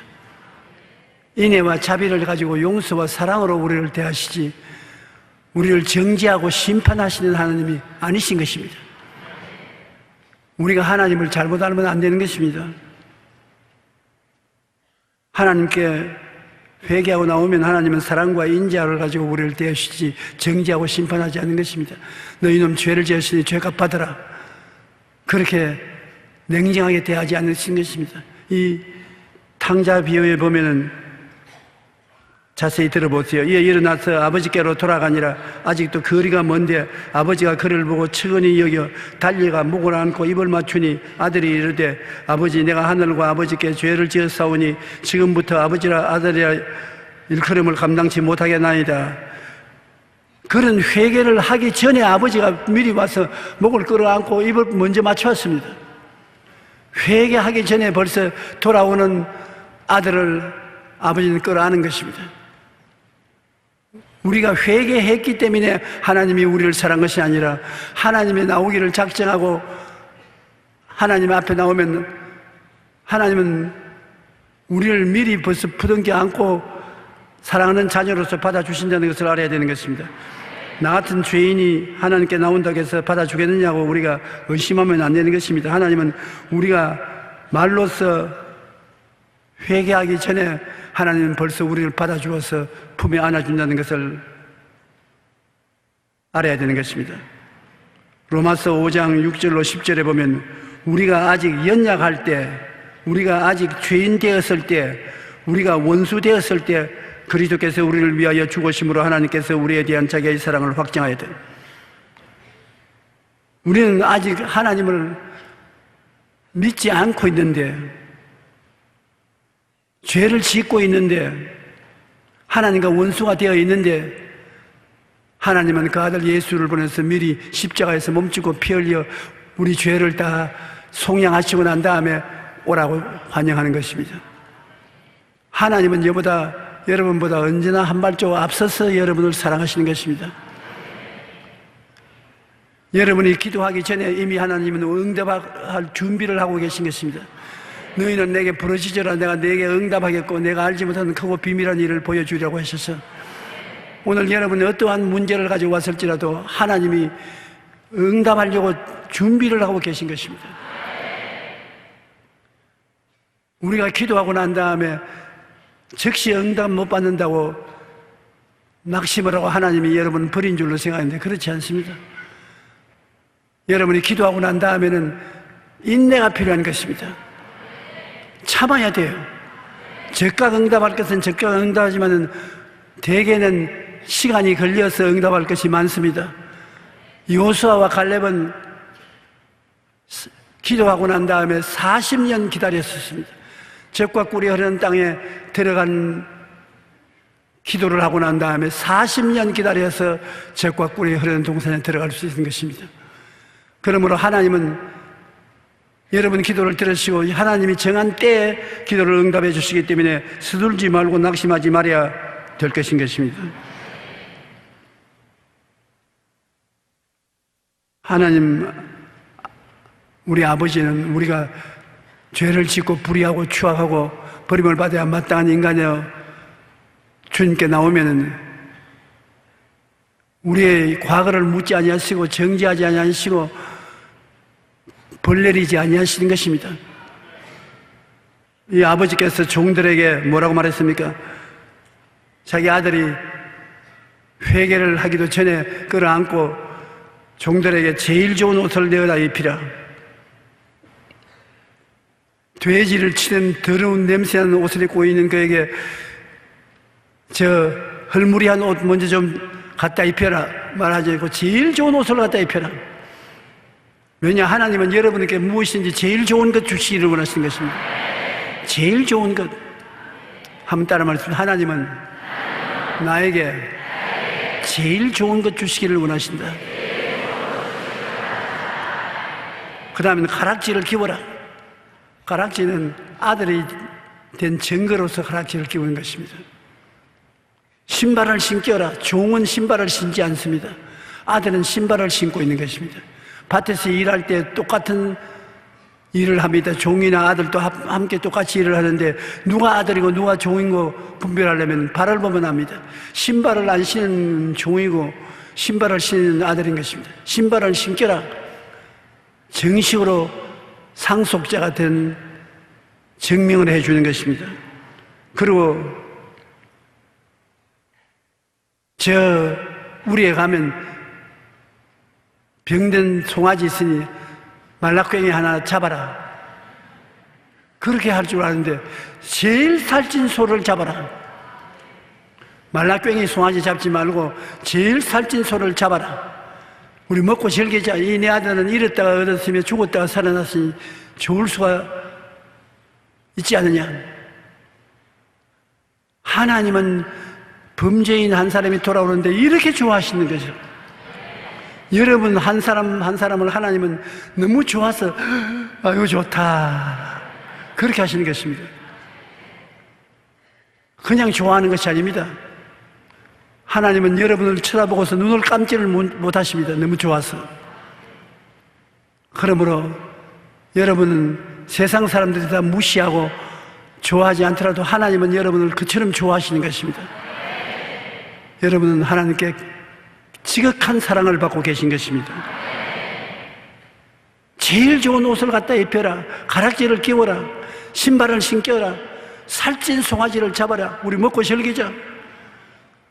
인애와 자비를 가지고 용서와 사랑으로 우리를 대하시지 우리를 정죄하고 심판하시는 하나님이 아니신 것입니다. 우리가 하나님을 잘못 알면 안 되는 것입니다. 하나님께 회개하고 나오면 하나님은 사랑과 인자를 가지고 우리를 대하시지 정죄하고 심판하지 않는 것입니다. 너희는 죄를 지었으니 죄값 받으라. 그렇게 냉정하게 대하지 않으신 것입니다. 이 탕자 비유에 보면은 자세히 들어보세요. 이에 일어나서 아버지께로 돌아가니라. 아직도 거리가 먼데 아버지가 그를 보고 측은히 여겨 달려가 목을 안고 입을 맞추니 아들이 이르되 아버지, 내가 하늘과 아버지께 죄를 지었사오니 지금부터 아버지라 아들이라 일컬음을 감당치 못하겠나이다. 그런 회개를 하기 전에 아버지가 미리 와서 목을 끌어안고 입을 먼저 맞추었습니다. 회개하기 전에 벌써 돌아오는 아들을 아버지는 끌어안은 것입니다. 우리가 회개했기 때문에 하나님이 우리를 사랑한 것이 아니라 하나님의 나오기를 작정하고 하나님 앞에 나오면 하나님은 우리를 미리 벌써 부둥켜 안고 사랑하는 자녀로서 받아주신다는 것을 알아야 되는 것입니다. 나 같은 죄인이 하나님께 나온다고 해서 받아주겠느냐고 우리가 의심하면 안 되는 것입니다. 하나님은 우리가 말로써 회개하기 전에 하나님은 벌써 우리를 받아주어서 품에 안아준다는 것을 알아야 되는 것입니다. 로마서 5장 6절로 10절에 보면 우리가 아직 연약할 때, 우리가 아직 죄인 되었을 때, 우리가 원수 되었을 때 그리스도께서 우리를 위하여 죽으심으로 하나님께서 우리에 대한 자기의 사랑을 확증하여야 돼요. 우리는 아직 하나님을 믿지 않고 있는데, 죄를 짓고 있는데, 하나님과 원수가 되어 있는데, 하나님은 그 아들 예수를 보내서 미리 십자가에서 몸짓고 피 흘려 우리 죄를 다 속량하시고 난 다음에 오라고 환영하는 것입니다. 하나님은 여러분보다 언제나 한 발짝 앞서서 여러분을 사랑하시는 것입니다. 여러분이 기도하기 전에 이미 하나님은 응답할 준비를 하고 계신 것입니다. 너희는 내게 부르짖으라. 내가 내게 응답하겠고 내가 알지 못하는 크고 비밀한 일을 보여주리라고 하셔서 오늘 여러분이 어떠한 문제를 가지고 왔을지라도 하나님이 응답하려고 준비를 하고 계신 것입니다. 우리가 기도하고 난 다음에 즉시 응답 못 받는다고 낙심을 하고 하나님이 여러분을 버린 줄로 생각하는데 그렇지 않습니다. 여러분이 기도하고 난 다음에는 인내가 필요한 것입니다. 참아야 돼요. 즉각 응답할 것은 즉각 응답하지만은 대개는 시간이 걸려서 응답할 것이 많습니다. 요수아와 갈렙은 기도하고 난 다음에 40년 기다렸었습니다. 젖과 꿀이 흐르는 땅에 들어간 기도를 하고 난 다음에 40년 기다려서 젖과 꿀이 흐르는 동산에 들어갈 수 있는 것입니다. 그러므로 하나님은 여러분 기도를 들으시고 하나님이 정한 때에 기도를 응답해 주시기 때문에 서둘지 말고 낙심하지 말아야 될 것인 것입니다. 하나님, 우리 아버지는 우리가 죄를 짓고 불의하고 추악하고 버림을 받아야 마땅한 인간이여 주님께 나오면은 우리의 과거를 묻지 아니하시고 정지하지 아니하시고 벌 내리지 아니하시는 것입니다. 이 아버지께서 종들에게 뭐라고 말했습니까? 자기 아들이 회개를 하기도 전에 끌어안고 종들에게 제일 좋은 옷을 내어다 입히라. 돼지를 치는 더러운 냄새나는 옷을 입고 있는 그에게 저 헐무리한 옷 먼저 좀 갖다 입혀라 말하지 않고 제일 좋은 옷을 갖다 입혀라. 왜냐, 하나님은 여러분에게 무엇인지 제일 좋은 것 주시기를 원하시는 것입니다. 제일 좋은 것. 한번 따라 말씀하세요. 하나님은 나에게 제일 좋은 것 주시기를 원하신다. 그 다음에 가락지를 끼워라. 가락지는 아들이 된 증거로서 가락지를 끼우는 것입니다. 신발을 신겨라. 종은 신발을 신지 않습니다. 아들은 신발을 신고 있는 것입니다. 밭에서 일할 때 똑같은 일을 합니다. 종이나 아들도 함께 똑같이 일을 하는데 누가 아들이고 누가 종인 거 분별하려면 발을 보면 압니다. 신발을 안 신은 종이고 신발을 신는 아들인 것입니다. 신발을 신겨라. 정식으로 상속자가 된 증명을 해주는 것입니다. 그리고 우리에 가면 병든 송아지 있으니 말라꽹이 하나 잡아라. 그렇게 할 줄 아는데 제일 살찐 소를 잡아라. 말라꽹이 송아지 잡지 말고 제일 살찐 소를 잡아라. 우리 먹고 즐기자. 이 내 아들은 잃었다가 얻었으며 죽었다가 살아났으니 좋을 수가 있지 않느냐. 하나님은 범죄인 한 사람이 돌아오는데 이렇게 좋아하시는 거죠. 여러분 한 사람 한 사람을 하나님은 너무 좋아서 아이고 좋다 그렇게 하시는 것입니다. 그냥 좋아하는 것이 아닙니다. 하나님은 여러분을 쳐다보고서 눈을 감지를 못하십니다. 너무 좋아서. 그러므로 여러분은 세상 사람들이 다 무시하고 좋아하지 않더라도 하나님은 여러분을 그처럼 좋아하시는 것입니다. 여러분은 하나님께 지극한 사랑을 받고 계신 것입니다. 제일 좋은 옷을 갖다 입혀라. 가락지를 끼워라. 신발을 신겨라. 살찐 송아지를 잡아라. 우리 먹고 즐기자.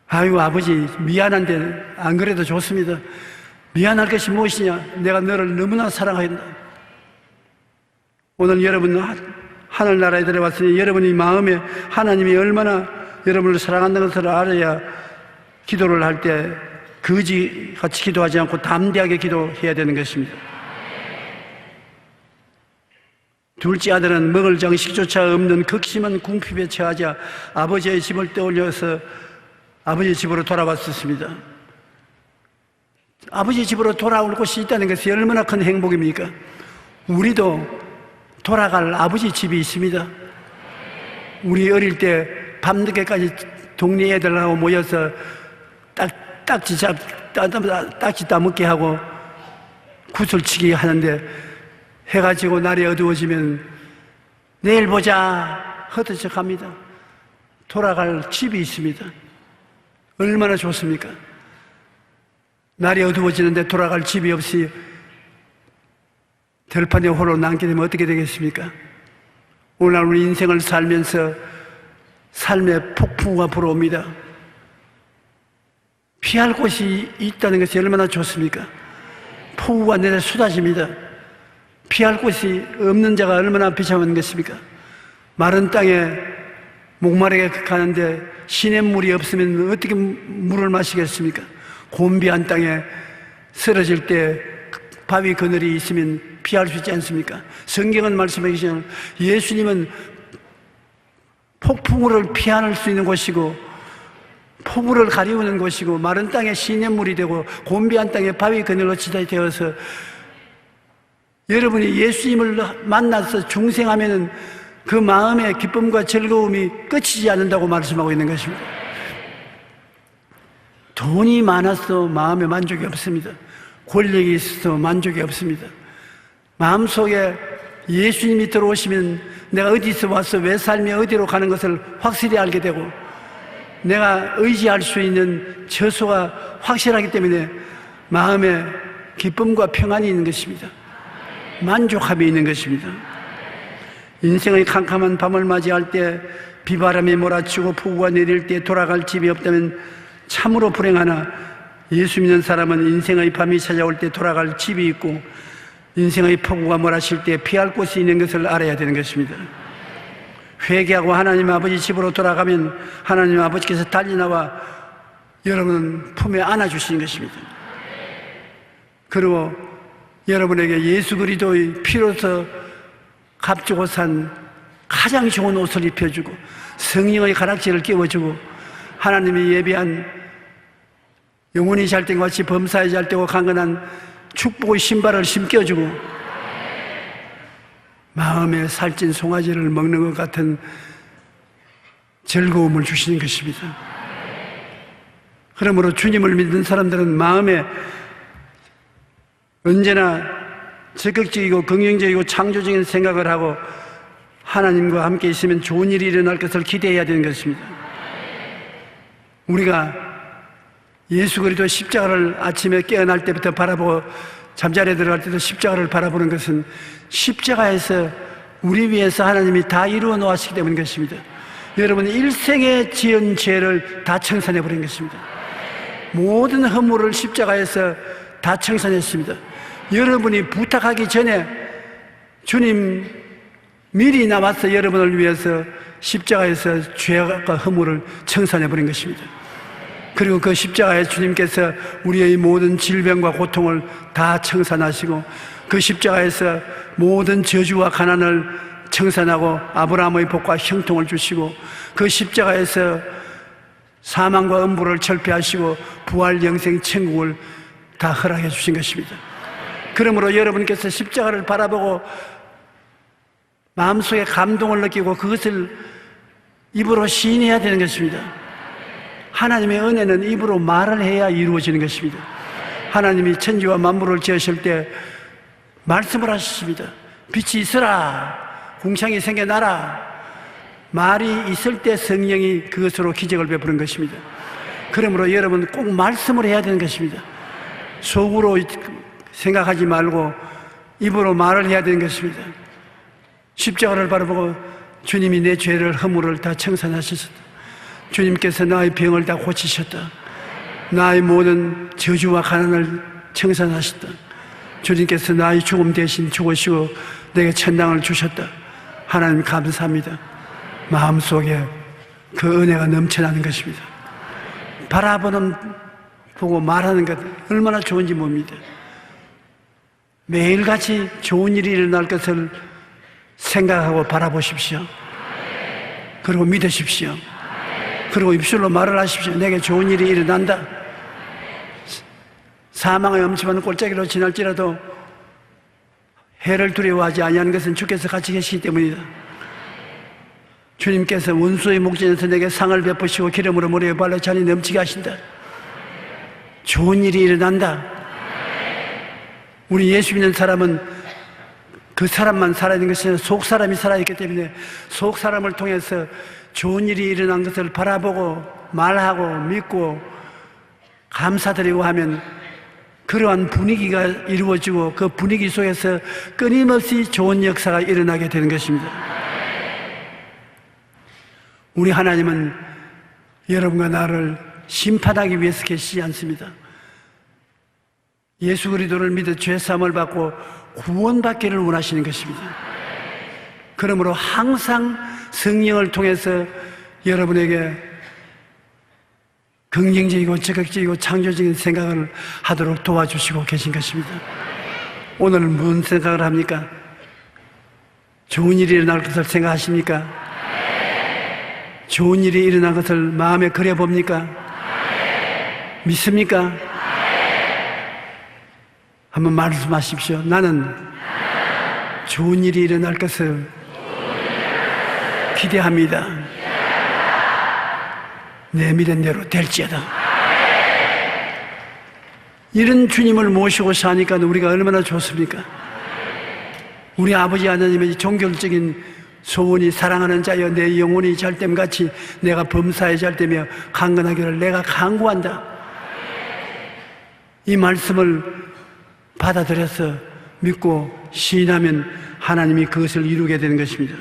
아이고 아버지 미안한데 안 그래도 좋습니다. 미안할 것이 무엇이냐. 내가 너를 너무나 사랑한다. 오늘 여러분 하늘나라에 들어왔으니 여러분이 마음에 하나님이 얼마나 여러분을 사랑한다는 것을 알아야 기도를 할 때 거지같이 기도하지 않고 담대하게 기도해야 되는 것입니다. 둘째 아들은 먹을 정식조차 없는 극심한 궁핍에 처하자 아버지의 집을 떠올려서 아버지 집으로 돌아왔었습니다. 아버지 집으로 돌아올 곳이 있다는 것이 얼마나 큰 행복입니까? 우리도 돌아갈 아버지 집이 있습니다. 우리 어릴 때 밤늦게까지 동네 애들하고 모여서 딱지 따먹게 하고 구슬치기 하는데 해가 지고 날이 어두워지면 내일 보자 헛헛 합니다. 돌아갈 집이 있습니다. 얼마나 좋습니까? 날이 어두워지는데 돌아갈 집이 없이 들판에 홀로 남게 되면 어떻게 되겠습니까? 오늘 우리 인생을 살면서 삶의 폭풍우가 불어옵니다. 피할 곳이 있다는 것이 얼마나 좋습니까? 폭우가 내려 쏟아집니다. 피할 곳이 없는 자가 얼마나 비참한 것입니까? 마른 땅에 목마르게 가는데 시냇물이 없으면 어떻게 물을 마시겠습니까? 곤비한 땅에 쓰러질 때 바위 그늘이 있으면 피할 수 있지 않습니까? 성경은 말씀해 계시는 예수님은 폭풍우를 피할 수 있는 곳이고 폭우를 가리우는 곳이고 마른 땅에 시냇물이 되고 곤비한 땅에 바위 그늘로 지다 되어서 여러분이 예수님을 만나서 중생하면은 그 마음의 기쁨과 즐거움이 끝이지 않는다고 말씀하고 있는 것입니다. 돈이 많아서 마음에 만족이 없습니다. 권력이 있어서 만족이 없습니다. 마음속에 예수님이 들어오시면 내가 어디서 와서 왜 삶이 어디로 가는 것을 확실히 알게 되고 내가 의지할 수 있는 처소가 확실하기 때문에 마음에 기쁨과 평안이 있는 것입니다. 만족함이 있는 것입니다. 인생의 캄캄한 밤을 맞이할 때 비바람이 몰아치고 폭우가 내릴 때 돌아갈 집이 없다면 참으로 불행하나 예수 믿는 사람은 인생의 밤이 찾아올 때 돌아갈 집이 있고 인생의 폭우가 몰아칠 때 피할 곳이 있는 것을 알아야 되는 것입니다. 회개하고 하나님 아버지 집으로 돌아가면 하나님 아버지께서 달리 나와 여러분은 품에 안아주시는 것입니다. 그리고 여러분에게 예수 그리스도의 피로서 값주고 산 가장 좋은 옷을 입혀주고 성령의 가락지를 끼워주고 하나님이 예비한 영혼이 잘 된 같이 범사에 잘 되고 강건한 축복의 신발을 신겨주고 마음에 살찐 송아지를 먹는 것 같은 즐거움을 주시는 것입니다. 그러므로 주님을 믿는 사람들은 마음에 언제나 적극적이고 긍정적이고 창조적인 생각을 하고 하나님과 함께 있으면 좋은 일이 일어날 것을 기대해야 되는 것입니다. 우리가 예수 그리스도 십자가를 아침에 깨어날 때부터 바라보고 잠자리에 들어갈 때도 십자가를 바라보는 것은 십자가에서 우리 위해서 하나님이 다 이루어 놓았기 때문인 것입니다. 여러분 일생에 지은 죄를 다 청산해 버린 것입니다. 모든 허물을 십자가에서 다 청산했습니다. 여러분이 부탁하기 전에 주님 미리 나와서 여러분을 위해서 십자가에서 죄와 허물을 청산해 버린 것입니다. 그리고 그 십자가에 주님께서 우리의 모든 질병과 고통을 다 청산하시고 그 십자가에서 모든 저주와 가난을 청산하고 아브라함의 복과 형통을 주시고 그 십자가에서 사망과 음부를 철폐하시고 부활 영생 천국을 다 허락해 주신 것입니다. 그러므로 여러분께서 십자가를 바라보고 마음속에 감동을 느끼고 그것을 입으로 시인해야 되는 것입니다. 하나님의 은혜는 입으로 말을 해야 이루어지는 것입니다. 하나님이 천지와 만물을 지으실 때 말씀을 하셨습니다. 빛이 있으라, 궁창이 생겨나라. 말이 있을 때 성령이 그것으로 기적을 베푸는 것입니다. 그러므로 여러분 꼭 말씀을 해야 되는 것입니다. 속으로 생각하지 말고 입으로 말을 해야 되는 것입니다. 십자가를 바라보고 주님이 내 죄를 허물을 다 청산하셨다. 주님께서 나의 병을 다 고치셨다. 나의 모든 저주와 가난을 청산하셨다. 주님께서 나의 죽음 대신 죽으시고 내게 천당을 주셨다. 하나님 감사합니다. 마음속에 그 은혜가 넘쳐나는 것입니다. 바라보는 보고 말하는 것 얼마나 좋은지 봅니다. 매일같이 좋은 일이 일어날 것을 생각하고 바라보십시오. 그리고 믿으십시오. 그리고 입술로 말을 하십시오. 내게 좋은 일이 일어난다. 사망의 엄침한 골짜기로 지날지라도 해를 두려워하지 아니하는 것은 주께서 같이 계시기 때문이다. 주님께서 원수의 목전에서 내게 상을 베푸시고 기름으로 머리에 발라 잔이 넘치게 하신다. 좋은 일이 일어난다. 우리 예수 믿는 사람은 그 사람만 살아있는 것이 아니라 속 사람이 살아있기 때문에 속 사람을 통해서 좋은 일이 일어난 것을 바라보고 말하고 믿고 감사드리고 하면 그러한 분위기가 이루어지고 그 분위기 속에서 끊임없이 좋은 역사가 일어나게 되는 것입니다. 우리 하나님은 여러분과 나를 심판하기 위해서 계시지 않습니다. 예수 그리스도를 믿어 죄사함을 받고 구원받기를 원하시는 것입니다. 그러므로 항상 성령을 통해서 여러분에게 긍정적이고 적극적이고 창조적인 생각을 하도록 도와주시고 계신 것입니다. 오늘은 무슨 생각을 합니까? 좋은 일이 일어날 것을 생각하십니까? 좋은 일이 일어난 것을 마음에 그려봅니까? 믿습니까? 한번 말씀하십시오. 나는 좋은 일이 일어날 것을 기대합니다. 내 미련대로 될지어다. 이런 주님을 모시고 사니까 우리가 얼마나 좋습니까? 우리 아버지 하나님의 종교적인 소원이 사랑하는 자여 내 영혼이 잘됨같이 내가 범사에 잘되며 강건하기를 내가 간구한다. 이 말씀을 받아들여서 믿고 시인하면 하나님이 그것을 이루게 되는 것입니다.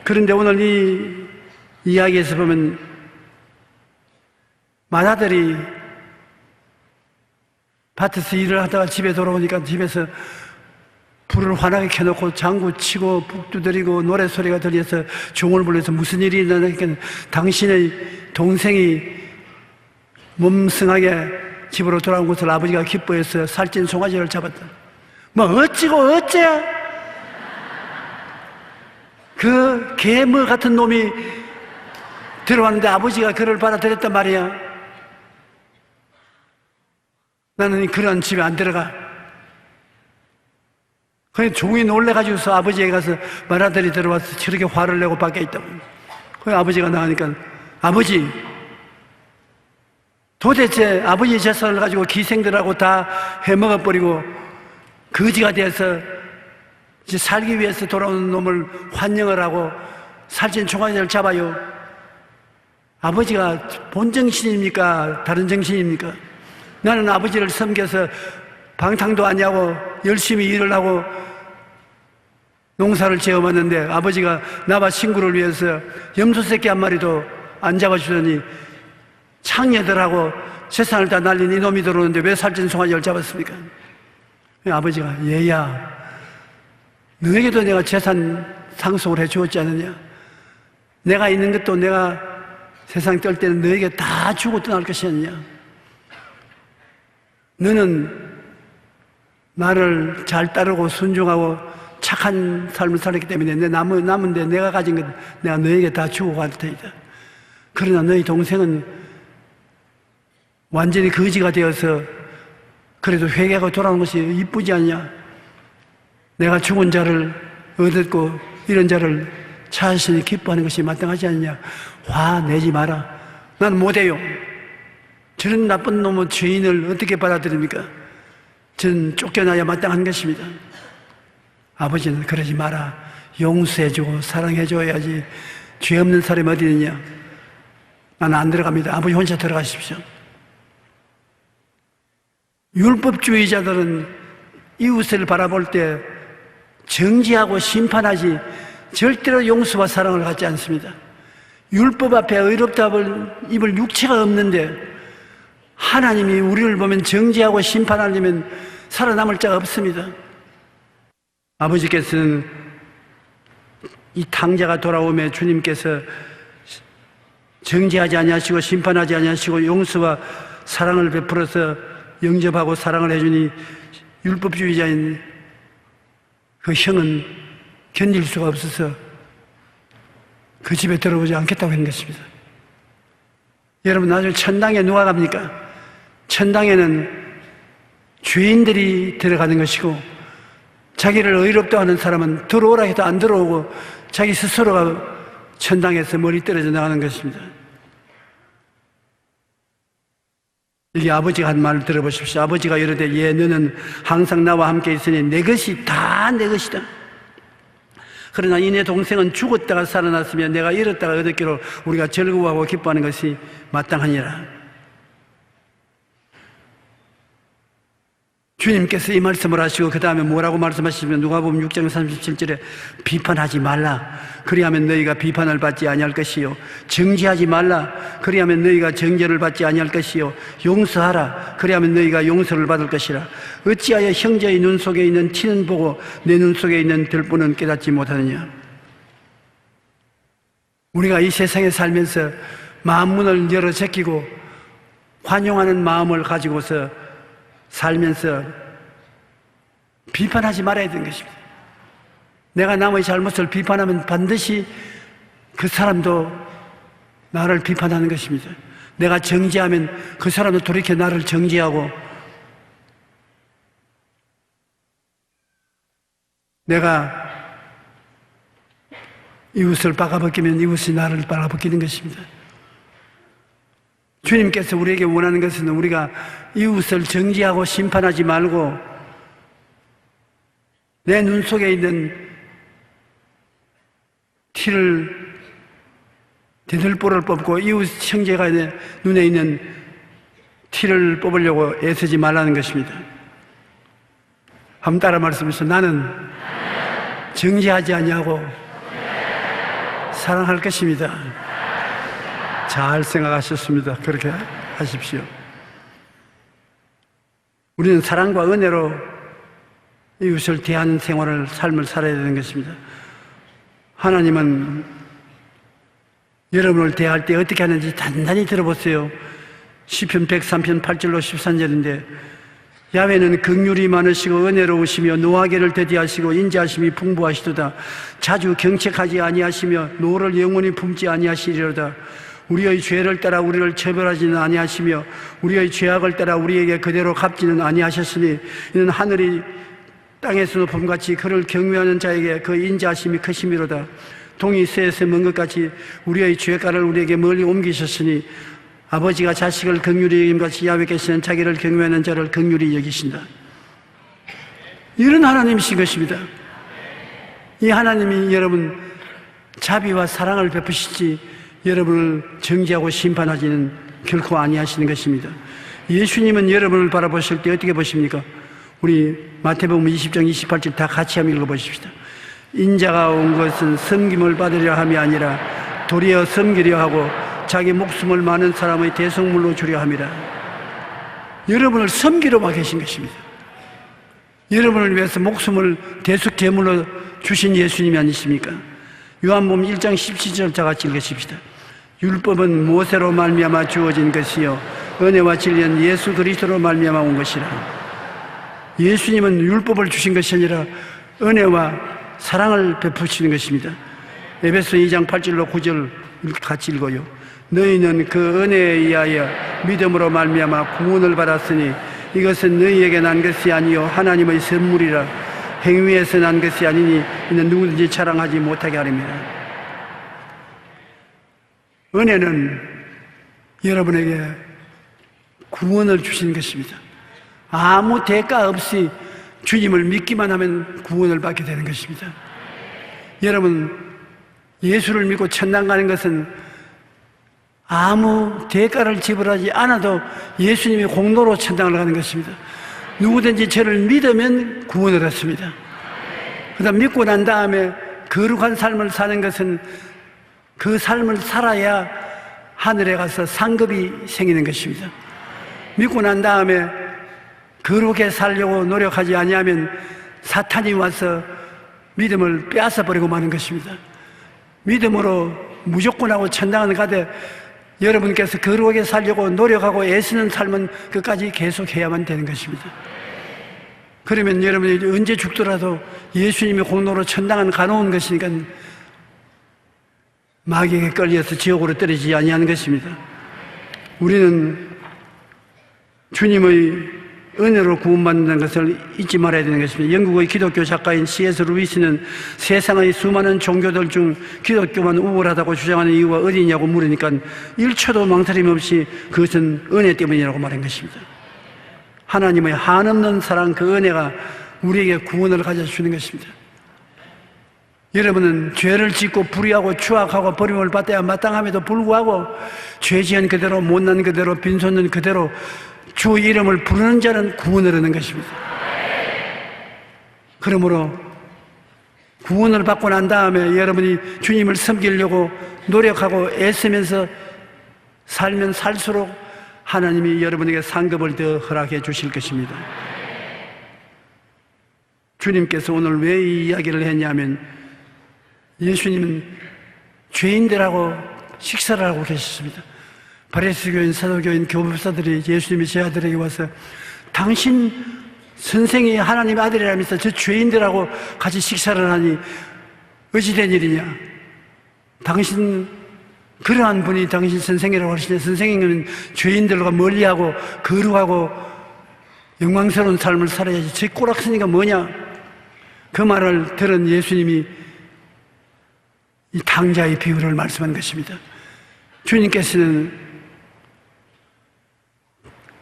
그런데 오늘 이 이야기에서 보면 마다들이 밭에서 일을 하다가 집에 돌아오니까 집에서 불을 환하게 켜놓고 장구 치고 북 두드리고 노래소리가 들려서 종을 불러서 무슨 일이 일어나니까 당신의 동생이 몸승하게 집으로 돌아온 것을 아버지가 기뻐해서 살찐 송아지를 잡았다. 뭐 어찌고 어째야? 그 괴물 같은 놈이 들어왔는데 아버지가 그를 받아들였단 말이야. 나는 그런 집에 안 들어가. 그냥 종이 놀래가지고서 아버지에게 가서 맏아들이 들어와서 저렇게 화를 내고 밖에 있다고. 그 아버지가 나가니까 아버지 도대체 아버지 재산을 가지고 기생들하고 다 해먹어버리고 거지가 돼서 이제 살기 위해서 돌아오는 놈을 환영을 하고 살찐 총알을 잡아요. 아버지가 본 정신입니까? 다른 정신입니까? 나는 아버지를 섬겨서 방탕도 아니하고 열심히 일을 하고 농사를 지어왔는데 아버지가 나와 친구를 위해서 염소 새끼 한 마리도 안 잡아주더니 창녀들하고 재산을 다 날린 이놈이 들어오는데 왜 살찐 송아지를 잡았습니까? 아버지가 얘야 너에게도 내가 재산 상속을 해주었지 않느냐? 내가 있는 것도 내가 세상 뜰 때는 너에게 다 주고 떠날 것이 아니냐? 너는 나를 잘 따르고 순종하고 착한 삶을 살았기 때문에 내 남은데 내가 가진 것 내가 너에게 다 주고 갈 테이다. 그러나 너희 동생은 완전히 거지가 되어서 그래도 회개하고 돌아오는 것이 이쁘지 않냐? 내가 죽은 자를 얻었고 이런 자를 찾으시니 기뻐하는 것이 마땅하지 않느냐? 화내지 마라. 난 못해요. 저런 나쁜 놈의 죄인을 어떻게 받아들입니까? 저는 쫓겨나야 마땅한 것입니다. 아버지는 그러지 마라. 용서해주고 사랑해줘야지. 죄 없는 사람이 어디 있느냐? 나는 안 들어갑니다. 아버지 혼자 들어가십시오. 율법주의자들은 이웃을 바라볼 때 정지하고 심판하지 절대로 용서와 사랑을 갖지 않습니다. 율법 앞에 의롭다을 입을 육체가 없는데 하나님이 우리를 보면 정지하고 심판하려면 살아남을 자가 없습니다. 아버지께서는 이 탕자가 돌아오며 주님께서 정지하지 아니하시고 심판하지 아니하시고 용서와 사랑을 베풀어서 영접하고 사랑을 해주니 율법주의자인 그 형은 견딜 수가 없어서 그 집에 들어오지 않겠다고 한 것입니다. 여러분 나중에 천당에 누가 갑니까? 천당에는 죄인들이 들어가는 것이고 자기를 의롭다 하는 사람은 들어오라 해도 안 들어오고 자기 스스로가 천당에서 머리 떨어져 나가는 것입니다. 이게 아버지가 한 말을 들어보십시오. 아버지가 이르되 예 너는 항상 나와 함께 있으니 내 것이 다 내 것이다. 그러나 이내 동생은 죽었다가 살아났으며 내가 잃었다가 얻었기로 우리가 즐거워하고 기뻐하는 것이 마땅하니라. 주님께서 이 말씀을 하시고 그 다음에 뭐라고 말씀하시면 누가복음 6장 37절에 비판하지 말라. 그리하면 너희가 비판을 받지 아니할 것이요 정죄하지 말라. 그리하면 너희가 정죄를 받지 아니할 것이요 용서하라. 그리하면 너희가 용서를 받을 것이라. 어찌하여 형제의 눈 속에 있는 티는 보고 내 눈 속에 있는 들보는 깨닫지 못하느냐. 우리가 이 세상에 살면서 마음 문을 열어 제끼고 환영하는 마음을 가지고서 살면서 비판하지 말아야 되는 것입니다. 내가 남의 잘못을 비판하면 반드시 그 사람도 나를 비판하는 것입니다. 내가 정죄하면 그 사람도 돌이켜 나를 정죄하고, 내가 이웃을 빠가벗기면 이웃이 나를 빠가벗기는 것입니다. 주님께서 우리에게 원하는 것은 우리가 이웃을 정죄하고 심판하지 말고 내 눈 속에 있는 티를 대들보를 뽑고 이웃 형제가 눈에 있는 티를 뽑으려고 애쓰지 말라는 것입니다. 한번 따라 말씀하시죠. 나는 정죄하지 아니하고 사랑할 것입니다. 잘 생각하셨습니다. 그렇게 하십시오. 우리는 사랑과 은혜로 이웃을 대하는 생활을, 삶을 살아야 되는 것입니다. 하나님은 여러분을 대할 때 어떻게 하는지 단단히 들어보세요. 시편 103편 8절로 13절인데 야훼는 긍휼이 많으시고 은혜로우시며 노하기를 더디하시고 인자하심이 풍부하시도다. 자주 경책하지 아니하시며 노를 영원히 품지 아니하시리로다. 우리의 죄를 따라 우리를 처벌하지는 아니하시며 우리의 죄악을 따라 우리에게 그대로 갚지는 아니하셨으니 이는 하늘이 땅에서 높음같이 그를 경외하는 자에게 그 인자하심이 크심이로다. 동이 새에서 먼 것 같이 우리의 죄가를 우리에게 멀리 옮기셨으니 아버지가 자식을 긍휼히 여김같이 야훼께서는 자기를 경외하는 자를 긍휼히 여기신다. 이런 하나님이신 것입니다. 이 하나님이 여러분 자비와 사랑을 베푸시지 여러분을 정죄하고 심판하지는 결코 아니하시는 것입니다. 예수님은 여러분을 바라보실 때 어떻게 보십니까? 우리 마태복음 20장 28절 다 같이 한번 읽어보십시다. 인자가 온 것은 섬김을 받으려 함이 아니라 도리어 섬기려 하고 자기 목숨을 많은 사람의 대속물로 주려 함이라. 여러분을 섬기러 와 계신 것입니다. 여러분을 위해서 목숨을 대속 제물로 주신 예수님이 아니십니까? 요한복음 1장 17절 다 같이 읽으십시다. 율법은 모세로 말미암아 주어진 것이요 은혜와 진리는 예수 그리스도로 말미암아 온 것이라. 예수님은 율법을 주신 것이 아니라 은혜와 사랑을 베푸시는 것입니다. 에베소 2장 8절로 9절 같이 읽어요. 너희는 그 은혜에 의하여 믿음으로 말미암아 구원을 받았으니 이것은 너희에게 난 것이 아니요 하나님의 선물이라. 행위에서 난 것이 아니니 이는 누구든지 자랑하지 못하게 하림이라. 은혜는 여러분에게 구원을 주시는 것입니다. 아무 대가 없이 주님을 믿기만 하면 구원을 받게 되는 것입니다. 여러분, 예수를 믿고 천당 가는 것은 아무 대가를 지불하지 않아도 예수님이 공로로 천당을 가는 것입니다. 누구든지 저를 믿으면 구원을 얻습니다. 그다음 믿고 난 다음에 거룩한 삶을 사는 것은 그 삶을 살아야 하늘에 가서 상급이 생기는 것입니다. 믿고 난 다음에 거룩하게 살려고 노력하지 아니하면 사탄이 와서 믿음을 빼앗아버리고 마는 것입니다. 믿음으로 무조건 하고 천당은 가되 여러분께서 거룩하게 살려고 노력하고 애쓰는 삶은 끝까지 계속해야만 되는 것입니다. 그러면 여러분이 언제 죽더라도 예수님의 공로로 천당은 가놓은 것이니까 마귀에게 끌려서 지옥으로 떨어지지 아니하는 것입니다. 우리는 주님의 은혜로 구원받는다는 것을 잊지 말아야 되는 것입니다. 영국의 기독교 작가인 C.S. 루이스는 세상의 수많은 종교들 중 기독교만 우월하다고 주장하는 이유가 어디냐고 물으니까 1초도 망설임 없이 그것은 은혜 때문이라고 말한 것입니다. 하나님의 한없는 사랑, 그 은혜가 우리에게 구원을 가져주는 것입니다. 여러분은 죄를 짓고 불의하고 추악하고 버림을 받아야 마땅함에도 불구하고 죄 지은 그대로, 못난 그대로, 빈손은 그대로 주 이름을 부르는 자는 구원을 얻는 것입니다. 그러므로 구원을 받고 난 다음에 여러분이 주님을 섬기려고 노력하고 애쓰면서 살면 살수록 하나님이 여러분에게 상급을 더 허락해 주실 것입니다. 주님께서 오늘 왜 이 이야기를 했냐면 예수님은 죄인들하고 식사를 하고 계셨습니다. 바리새교인, 사두교인, 교법사들이 예수님의 제자들에게 와서 당신 선생이 하나님의 아들이라면서 저 죄인들하고 같이 식사를 하니 어찌된 일이냐? 당신 그러한 분이 당신 선생이라고 하시냐? 선생님은 죄인들과 멀리하고 거룩하고 영광스러운 삶을 살아야지 저 꼬락서니가 뭐냐? 그 말을 들은 예수님이 이 탕자의 비유를 말씀한 것입니다. 주님께서는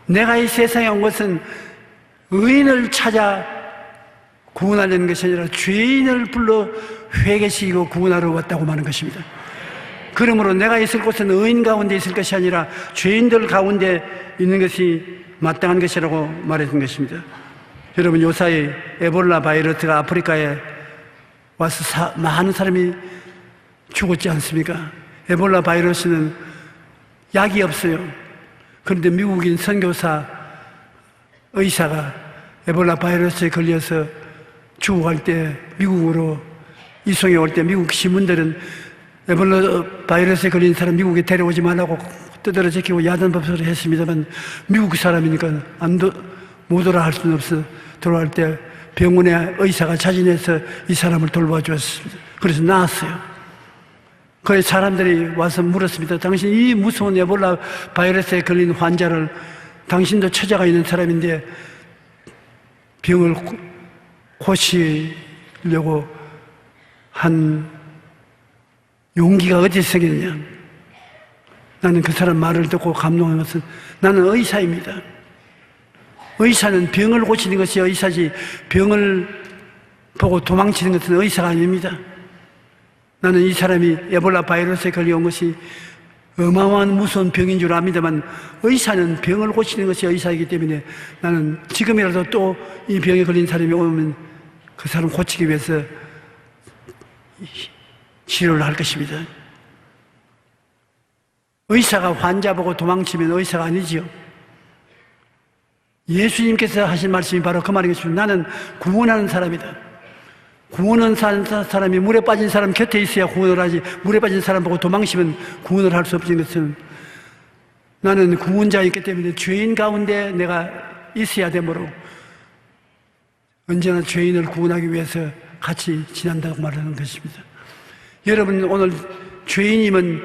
내가 이 세상에 온 것은 의인을 찾아 구원하려는 것이 아니라 죄인을 불러 회개시키고 구원하러 왔다고 말하는 것입니다. 그러므로 내가 있을 곳은 의인 가운데 있을 것이 아니라 죄인들 가운데 있는 것이 마땅한 것이라고 말했던 것입니다. 여러분, 요사이 에볼라 바이러스가 아프리카에 와서 많은 사람이 죽었지 않습니까? 에볼라 바이러스는 약이 없어요. 그런데 미국인 선교사 의사가 에볼라 바이러스에 걸려서 죽어갈 때 미국으로 이송해 올 때 미국 신문들은 에볼라 바이러스에 걸린 사람 미국에 데려오지 말라고 떠들어 제끼고 야단법석을 했습니다만 미국 사람이니까 못 오라 할 수는 없어. 돌아갈 때 병원에 의사가 자진해서 이 사람을 돌봐주었습니다. 그래서 나았어요. 그래서 사람들이 와서 물었습니다. 당신 이 무서운 에볼라 바이러스에 걸린 환자를 당신도 처자가 있는 사람인데 병을 고치려고 한 용기가 어디서 생겼냐? 나는 그 사람 말을 듣고 감동한 것은 나는 의사입니다. 의사는 병을 고치는 것이 의사지 병을 보고 도망치는 것은 의사가 아닙니다. 나는 이 사람이 에볼라 바이러스에 걸려온 것이 어마어마한 무서운 병인 줄 압니다만 의사는 병을 고치는 것이 의사이기 때문에 나는 지금이라도 또 이 병에 걸린 사람이 오면 그 사람 고치기 위해서 치료를 할 것입니다. 의사가 환자 보고 도망치면 의사가 아니지요. 예수님께서 하신 말씀이 바로 그 말이겠습니다. 나는 구원하는 사람이다. 구원은 사람이 물에 빠진 사람 곁에 있어야 구원을 하지 물에 빠진 사람 보고 도망치면 구원을 할 수 없는 것은 나는 구원자이기 때문에 죄인 가운데 내가 있어야 되므로 언제나 죄인을 구원하기 위해서 같이 지난다고 말하는 것입니다. 여러분 오늘 죄인이면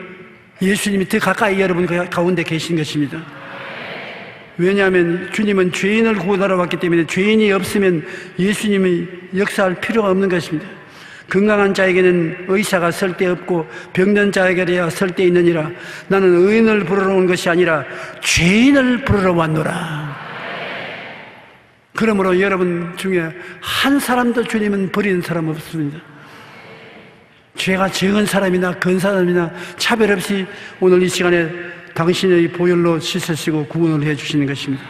예수님이 더 가까이 여러분 가운데 계신 것입니다. 왜냐하면 주님은 죄인을 구원하러 왔기 때문에 죄인이 없으면 예수님이 역사할 필요가 없는 것입니다. 건강한 자에게는 의사가 쓸데없고 병든 자에게야 쓸데있느니라. 나는 의인을 부르러 온 것이 아니라 죄인을 부르러 왔노라. 그러므로 여러분 중에 한 사람도 주님은 버리는 사람 없습니다. 죄가 적은 사람이나 큰 사람이나 차별 없이 오늘 이 시간에 당신의 보혈로 씻으시고 구원을 해주시는 것입니다.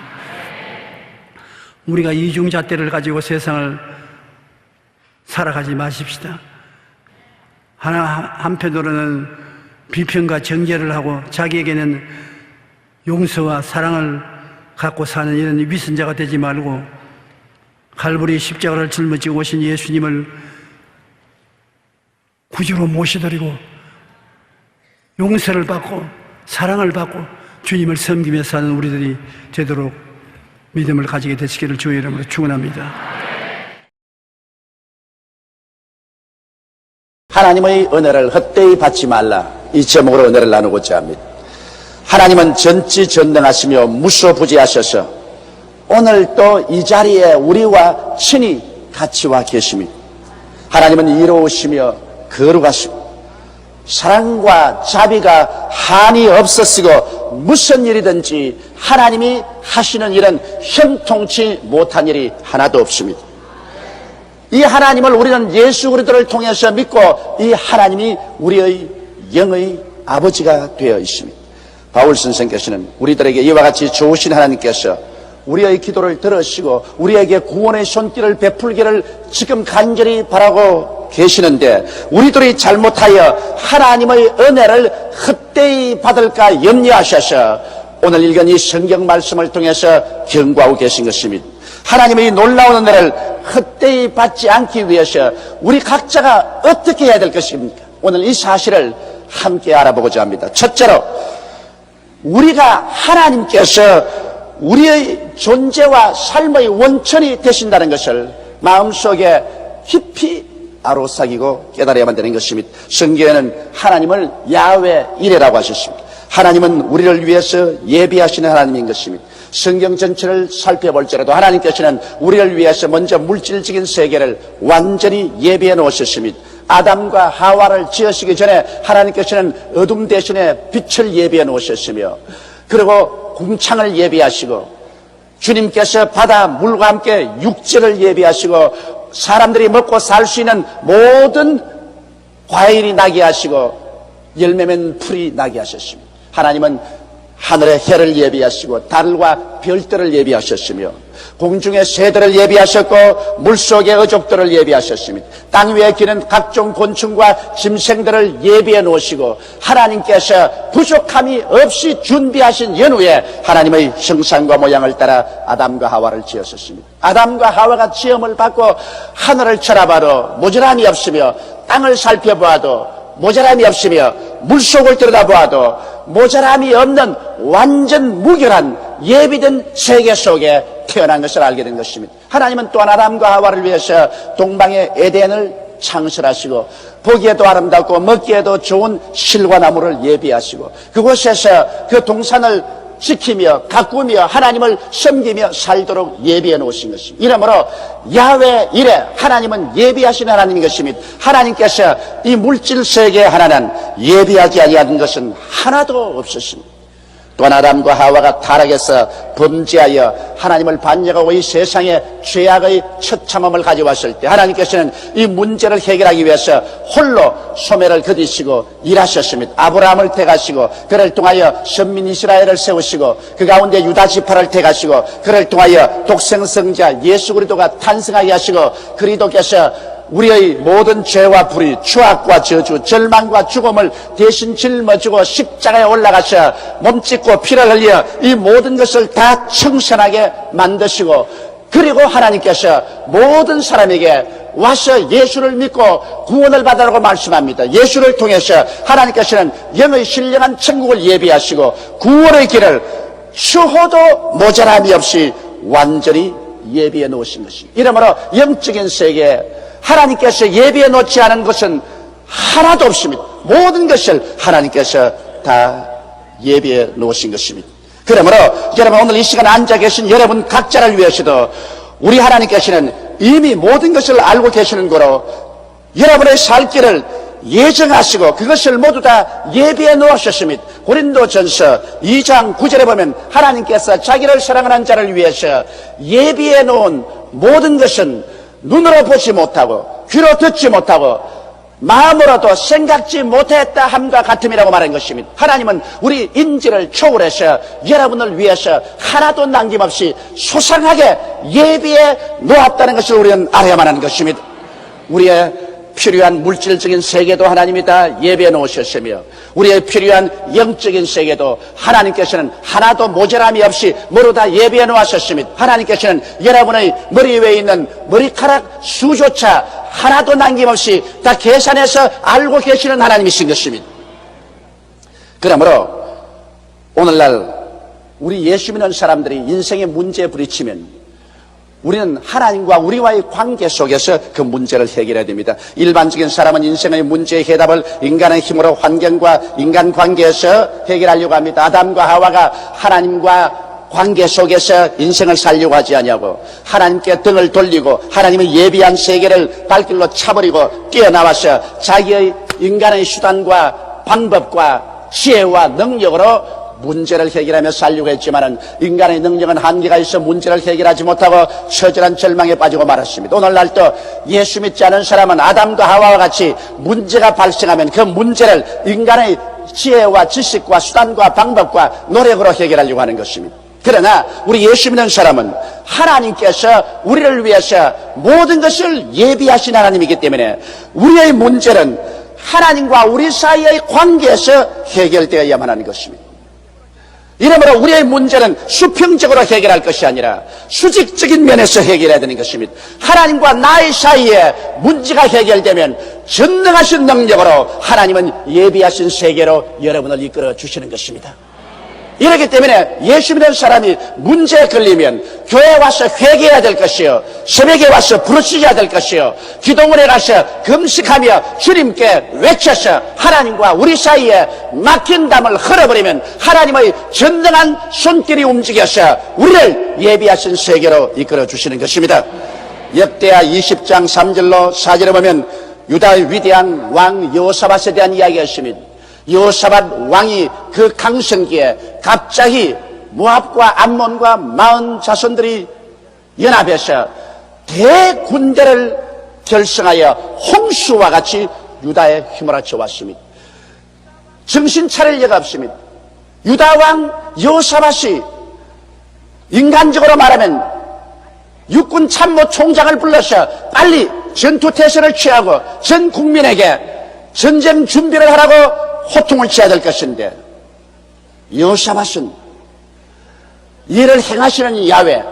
우리가 이중잣대를 가지고 세상을 살아가지 마십시다. 한편으로는 비평과 정죄를 하고 자기에게는 용서와 사랑을 갖고 사는 이런 위선자가 되지 말고 갈보리 십자가를 짊어지고 오신 예수님을 구주로 모셔드리고 용서를 받고 사랑을 받고 주님을 섬기며 사는 우리들이 되도록 믿음을 가지게 되시기를 주의 이름으로 축원합니다. 하나님의 은혜를 헛되이 받지 말라, 이 제목으로 은혜를 나누고자 합니다. 하나님은 전지전능하시며 무소부지하셔서 오늘 또 이 자리에 우리와 친히 같이 와 계십니다. 하나님은 이로우시며 거룩하시고 사랑과 자비가 한이 없었으고 무슨 일이든지 하나님이 하시는 일은 형통치 못한 일이 하나도 없습니다. 이 하나님을 우리는 예수 그리스도를 통해서 믿고 이 하나님이 우리의 영의 아버지가 되어 있습니다. 바울 선생께서는 우리들에게 이와 같이 좋으신 하나님께서 우리의 기도를 들으시고 우리에게 구원의 손길을 베풀기를 지금 간절히 바라고 계시는데 우리들이 잘못하여 하나님의 은혜를 헛되이 받을까 염려하셔서 오늘 읽은 이 성경 말씀을 통해서 경고하고 계신 것입니다. 하나님의 놀라운 은혜를 헛되이 받지 않기 위해서 우리 각자가 어떻게 해야 될 것입니까? 오늘 이 사실을 함께 알아보고자 합니다. 첫째로 우리가 하나님께서 우리의 존재와 삶의 원천이 되신다는 것을 마음속에 깊이 아로삭이고 깨달아야만 되는 것입니다. 성경에는 하나님을 야훼 이레라고 하셨습니다. 하나님은 우리를 위해서 예비하시는 하나님인 것입니다. 성경 전체를 살펴볼지라도 하나님께서는 우리를 위해서 먼저 물질적인 세계를 완전히 예비해 놓으셨습니다. 아담과 하와를 지으시기 전에 하나님께서는 어둠 대신에 빛을 예비해 놓으셨으며 그리고 궁창을 예비하시고 주님께서 바다 물과 함께 육지를 예비하시고 사람들이 먹고 살 수 있는 모든 과일이 나게 하시고 열매면 풀이 나게 하셨습니다. 하나님은 하늘의 해를 예비하시고 달과 별들을 예비하셨으며 공중의 새들을 예비하셨고 물속의 어족들을 예비하셨습니다. 땅 위에 기는 각종 곤충과 짐승들을 예비해 놓으시고 하나님께서 부족함이 없이 준비하신 연후에 하나님의 형상과 모양을 따라 아담과 하와를 지으셨습니다. 아담과 하와가 지음을 받고 하늘을 쳐다봐도 모자람이 없으며 땅을 살펴보아도 모자람이 없으며 물속을 들여다보아도 모자람이 없는 완전 무결한 예비된 세계 속에 태어난 것을 알게 된 것입니다. 하나님은 또한 아담과 하와를 위해서 동방의 에덴을 창설하시고 보기에도 아름답고 먹기에도 좋은 실과 나무를 예비하시고 그곳에서 그 동산을 지키며 가꾸며 하나님을 섬기며 살도록 예비해 놓으신 것입니다. 이러므로 야훼 이레 하나님은 예비하신 하나님인 것입니다. 하나님께서 이 물질 세계에 하나는 예비하지 아니하는 것은 하나도 없었습니다. 또한 아담과 하와가 타락해서 범죄하여 하나님을 반역하고 이 세상에 죄악의 처참함을 가져왔을 때 하나님께서는 이 문제를 해결하기 위해서 홀로 소매를 거두시고 일하셨습니다. 아브라함을 택하시고 그를 통하여 선민 이스라엘을 세우시고 그 가운데 유다 지파를 택하시고 그를 통하여 독생성자 예수 그리스도가 탄생하게 하시고 그리스도께서 우리의 모든 죄와 불의, 추악과 저주, 절망과 죽음을 대신 짊어지고 십자가에 올라가셔 몸짓고 피를 흘려 이 모든 것을 다 청산하게 만드시고 그리고 하나님께서 모든 사람에게 와서 예수를 믿고 구원을 받으라고 말씀합니다. 예수를 통해서 하나님께서는 영의 신령한 천국을 예비하시고 구원의 길을 추호도 모자람이 없이 완전히 예비해 놓으신 것입니다. 이러므로 영적인 세계에 하나님께서 예비해 놓지 않은 것은 하나도 없습니다. 모든 것을 하나님께서 다 예비해 놓으신 것입니다. 그러므로 여러분 오늘 이 시간 앉아 계신 여러분 각자를 위해서도 우리 하나님께서는 이미 모든 것을 알고 계시는 거로 여러분의 살 길을 예정하시고 그것을 모두 다 예비해 놓으셨습니다. 고린도전서 2장 9절에 보면 하나님께서 자기를 사랑하는 자를 위해서 예비해 놓은 모든 것은 눈으로 보지 못하고 귀로 듣지 못하고 마음으로도 생각지 못했다 함과 같음이라고 말한 것입니다. 하나님은 우리 인지를 초월해서 여러분을 위해서 하나도 남김없이 소상하게 예비해 놓았다는 것을 우리는 알아야만 하는 것입니다. 우리의 필요한 물질적인 세계도 하나님이 다 예비해 놓으셨으며 우리의 필요한 영적인 세계도 하나님께서는 하나도 모자람이 없이 모두 다 예비해 놓으셨습니다. 하나님께서는 여러분의 머리 위에 있는 머리카락 수조차 하나도 남김없이 다 계산해서 알고 계시는 하나님이신 것입니다. 그러므로 오늘날 우리 예수 믿는 사람들이 인생의 문제에 부딪히면 우리는 하나님과 우리와의 관계 속에서 그 문제를 해결해야 됩니다. 일반적인 사람은 인생의 문제의 해답을 인간의 힘으로 환경과 인간관계에서 해결하려고 합니다. 아담과 하와가 하나님과 관계 속에서 인생을 살려고 하지 아니하고 하나님께 등을 돌리고 하나님의 예비한 세계를 발길로 차버리고 뛰어나와서 자기의 인간의 수단과 방법과 지혜와 능력으로 문제를 해결하며 살려고 했지만은 인간의 능력은 한계가 있어 문제를 해결하지 못하고 처절한 절망에 빠지고 말았습니다. 오늘날도 예수 믿지 않은 사람은 아담과 하와와 같이 문제가 발생하면 그 문제를 인간의 지혜와 지식과 수단과 방법과 노력으로 해결하려고 하는 것입니다. 그러나 우리 예수 믿는 사람은 하나님께서 우리를 위해서 모든 것을 예비하신 하나님이기 때문에 우리의 문제는 하나님과 우리 사이의 관계에서 해결되어야만 하는 것입니다. 이러므로 우리의 문제는 수평적으로 해결할 것이 아니라 수직적인 면에서 해결해야 되는 것입니다. 하나님과 나의 사이에 문제가 해결되면 전능하신 능력으로 하나님은 예비하신 세계로 여러분을 이끌어 주시는 것입니다. 이렇기 때문에 예수 믿는 사람이 문제에 걸리면 교회에 와서 회개해야 될 것이요, 새벽에 와서 부르짖어야 될 것이요, 기도문에 가서 금식하며 주님께 외쳐서 하나님과 우리 사이에 막힌 담을 흘러버리면 하나님의 전능한 손길이 움직여서 우리를 예비하신 세계로 이끌어 주시는 것입니다. 역대하 20장 3절로 4절에 보면 유다의 위대한 왕 여호사밧에 대한 이야기가 있습니다. 여호사밧 왕이 그 강성기에 갑자기 모압과 암몬과 마흔 자손들이 연합해서 대군대를 결성하여 홍수와 같이 유다에 휘몰아쳐 왔습니다. 정신 차릴 여가 없습니다. 유다 왕 여호사밧이 인간적으로 말하면 육군 참모 총장을 불러서 빨리 전투태세를 취하고 전 국민에게 전쟁 준비를 하라고 호통을 쳐야 될 것인데 여호사밧은 일을 행하시는 야훼,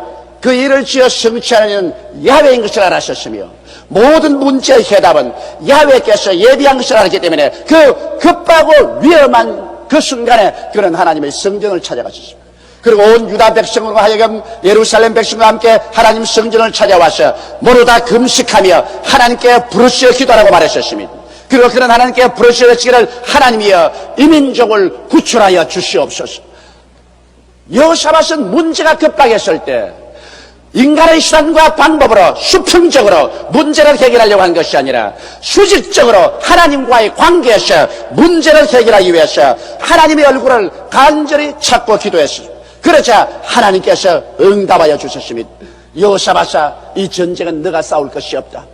그 일을 지어 성취하는 야훼인 것을 알았었으며 모든 문제의 해답은 야훼께서 예비한 것을 알았기 때문에 그 급하고 위험한 그 순간에 그는 하나님의 성전을 찾아갔습니다. 그리고 온 유다 백성으로 하여금 예루살렘 백성과 함께 하나님 성전을 찾아와서 모두 다 금식하며 하나님께 부르짖어 기도하라고 말했었습니다. 그리고 그런 하나님께 부르짖으시기를 하나님이여 이 민족을 구출하여 주시옵소서. 여호사밧은 문제가 급박했을 때 인간의 수단과 방법으로 수평적으로 문제를 해결하려고 한 것이 아니라 수직적으로 하나님과의 관계에서 문제를 해결하기 위해서 하나님의 얼굴을 간절히 찾고 기도했습니다. 그러자 하나님께서 응답하여 주셨습니다. 여호사밧아, 이 전쟁은 너가 싸울 것이 없다.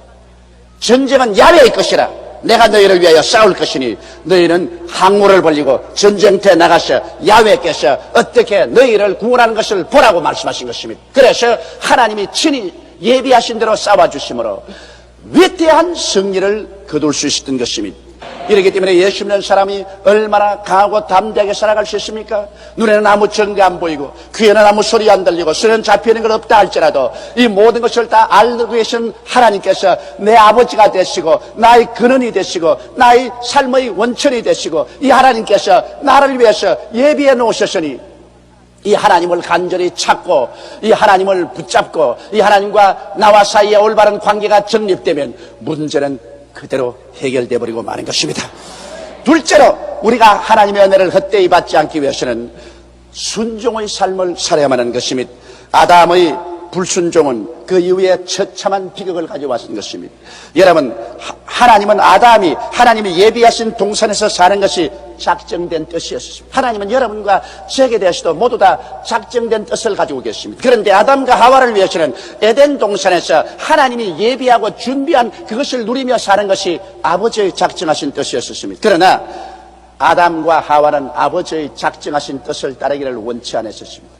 전쟁은 야훼의 것이라. 내가 너희를 위하여 싸울 것이니 너희는 항우를 벌리고 전쟁터에 나가서 야훼께서 어떻게 너희를 구원하는 것을 보라고 말씀하신 것입니다. 그래서 하나님이 친히 예비하신 대로 싸워주심으로 위대한 승리를 거둘 수 있었던 것입니다. 이렇기 때문에 예수 믿는 사람이 얼마나 강하고 담대하게 살아갈 수 있습니까? 눈에는 아무 증거 안 보이고 귀에는 아무 소리 안 들리고 손에는 잡히는 것 없다 할지라도 이 모든 것을 다 알고 계신 하나님께서 내 아버지가 되시고 나의 근원이 되시고 나의 삶의 원천이 되시고 이 하나님께서 나를 위해서 예비해 놓으셨으니 이 하나님을 간절히 찾고 이 하나님을 붙잡고 이 하나님과 나와 사이에 올바른 관계가 정립되면 문제는 그대로 해결돼 버리고 마는 것입니다. 둘째로 우리가 하나님의 은혜를 헛되이 받지 않기 위해서는 순종의 삶을 살아야만 하는 것입니다. 아담의 불순종은 그 이후에 처참한 비극을 가져왔던 것입니다. 여러분, 하나님은 아담이 하나님이 예비하신 동산에서 사는 것이 작정된 뜻이었습니다. 하나님은 여러분과 저에게 대해서도 모두 다 작정된 뜻을 가지고 계십니다. 그런데 아담과 하와를 위해서는 에덴 동산에서 하나님이 예비하고 준비한 그것을 누리며 사는 것이 아버지의 작정하신 뜻이었습니다. 그러나 아담과 하와는 아버지의 작정하신 뜻을 따르기를 원치 않았습니다.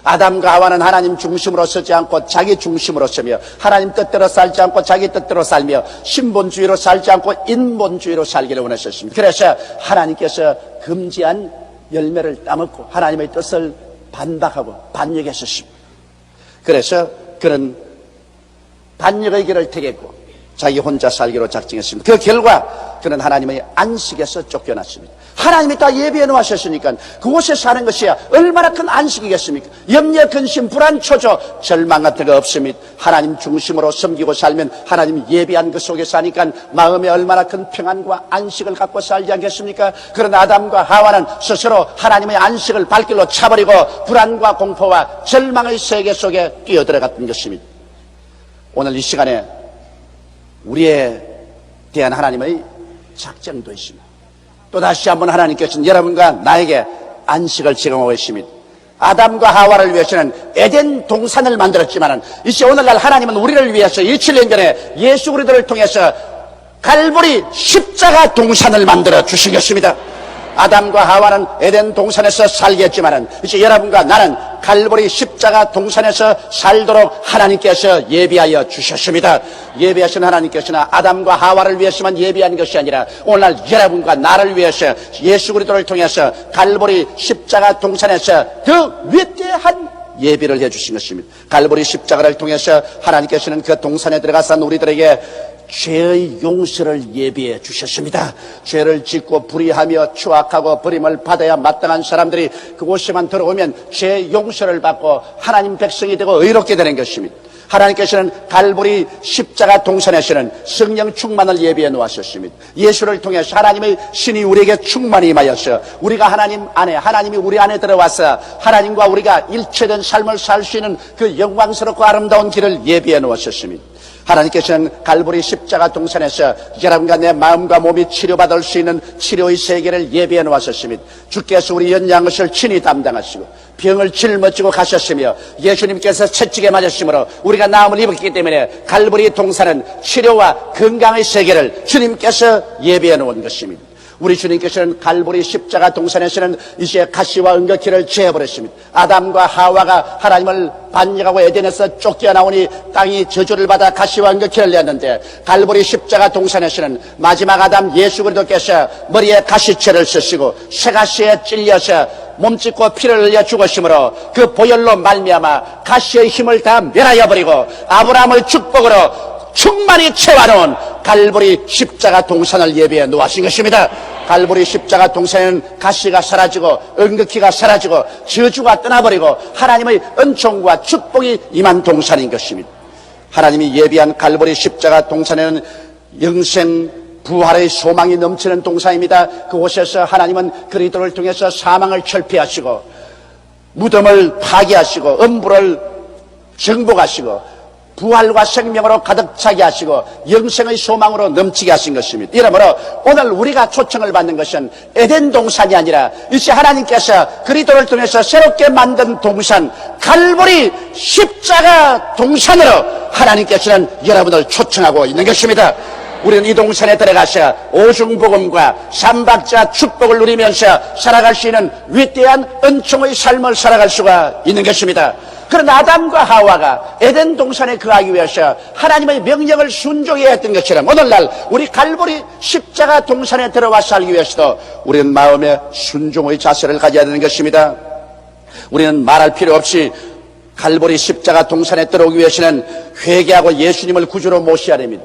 아담과 하와는 하나님 중심으로 서지 않고 자기 중심으로 서며 하나님 뜻대로 살지 않고 자기 뜻대로 살며 신본주의로 살지 않고 인본주의로 살기를 원하셨습니다. 그래서 하나님께서 금지한 열매를 따먹고 하나님의 뜻을 반박하고 반역했었습니다. 그래서 그는 반역의 길을 택했고 자기 혼자 살기로 작정했습니다. 그 결과 그는 하나님의 안식에서 쫓겨났습니다. 하나님이 다 예비해 놓으셨으니까 그곳에 사는 것이 얼마나 큰 안식이겠습니까? 염려, 근심, 불안, 초조, 절망 같은 거 없습니다. 하나님 중심으로 섬기고 살면 하나님 예비한 그 속에 사니까 마음에 얼마나 큰 평안과 안식을 갖고 살지 않겠습니까? 그러나 아담과 하와는 스스로 하나님의 안식을 발길로 차버리고 불안과 공포와 절망의 세계 속에 뛰어들어갔던 것입니다. 오늘 이 시간에 우리에 대한 하나님의 작정도 있습니다. 또다시 한번 하나님께서는 여러분과 나에게 안식을 제공하고 계십니다. 아담과 하와를 위해서는 에덴 동산을 만들었지만 이제 오늘날 하나님은 우리를 위해서 2000년 전에 예수 그리스도를 통해서 갈보리 십자가 동산을 만들어 주신 것입니다. 아담과 하와는 에덴 동산에서 살겠지만 이제 여러분과 나는 갈보리 십자가 동산에서 살도록 하나님께서 예비하여 주셨습니다. 예비하신 하나님께서는 아담과 하와를 위해서만 예비한 것이 아니라 오늘날 여러분과 나를 위해서 예수 그리스도를 통해서 갈보리 십자가 동산에서 그 위대한 예비를 해주신 것입니다. 갈보리 십자가를 통해서 하나님께서는 그 동산에 들어가서 우리들에게 죄의 용서를 예비해 주셨습니다. 죄를 짓고 불의하며 추악하고 버림을 받아야 마땅한 사람들이 그곳에만 들어오면 죄 용서를 받고 하나님 백성이 되고 의롭게 되는 것입니다. 하나님께서는 갈보리 십자가 동산에서는 성령 충만을 예비해 놓으셨습니다. 예수를 통해서 하나님의 신이 우리에게 충만히 임하여서 우리가 하나님 안에, 하나님이 우리 안에 들어와서 하나님과 우리가 일체된 삶을 살 수 있는 그 영광스럽고 아름다운 길을 예비해 놓으셨습니다. 하나님께서는 갈보리 십자가 동산에서 여러분과 내 마음과 몸이 치료받을 수 있는 치료의 세계를 예비해 놓으셨습니다. 주께서 우리 연약한 것을 친히 담당하시고 병을 짊어지고 가셨으며 예수님께서 채찍에 맞으심으로 우리가 나음을 입었기 때문에 갈보리 동산은 치료와 건강의 세계를 주님께서 예비해 놓은 것입니다. 우리 주님께서는 갈보리 십자가 동산에서는 이제 가시와 은거키를 제어버렸습니다. 아담과 하와가 하나님을 반역하고 에덴에서 쫓겨나오니 땅이 저주를 받아 가시와 은거키를 냈는데 갈보리 십자가 동산에서는 마지막 아담 예수 그리스도께서 머리에 가시채를 쓰시고 쇠가시에 찔려서 몸짓고 피를 흘려 죽으심으로 그 보혈로 말미암아 가시의 힘을 다 멸하여 버리고 아브라함의 축복으로 충만히 채워놓은 갈보리 십자가 동산을 예비해 놓으신 것입니다. 갈보리 십자가 동산에는 가시가 사라지고 은극기가 사라지고 저주가 떠나버리고 하나님의 은총과 축복이 임한 동산인 것입니다. 하나님이 예비한 갈보리 십자가 동산에는 영생 부활의 소망이 넘치는 동산입니다. 그곳에서 하나님은 그리스도를 통해서 사망을 철폐하시고 무덤을 파괴하시고 음부를 정복하시고 부활과 생명으로 가득 차게 하시고 영생의 소망으로 넘치게 하신 것입니다. 이러므로 오늘 우리가 초청을 받는 것은 에덴 동산이 아니라 이제 하나님께서 그리스도를 통해서 새롭게 만든 동산 갈보리 십자가 동산으로 하나님께서는 여러분을 초청하고 있는 것입니다. 우리는 이 동산에 들어가서 오중복음과 삼박자 축복을 누리면서 살아갈 수 있는 위대한 은총의 삶을 살아갈 수가 있는 것입니다. 그러나 아담과 하와가 에덴 동산에 거하기 위해서 하나님의 명령을 순종해야 했던 것처럼 오늘날 우리 갈보리 십자가 동산에 들어와 살기 위해서도 우리는 마음의 순종의 자세를 가져야 되는 것입니다. 우리는 말할 필요 없이 갈보리 십자가 동산에 들어오기 위해서는 회개하고 예수님을 구주로 모셔야 됩니다.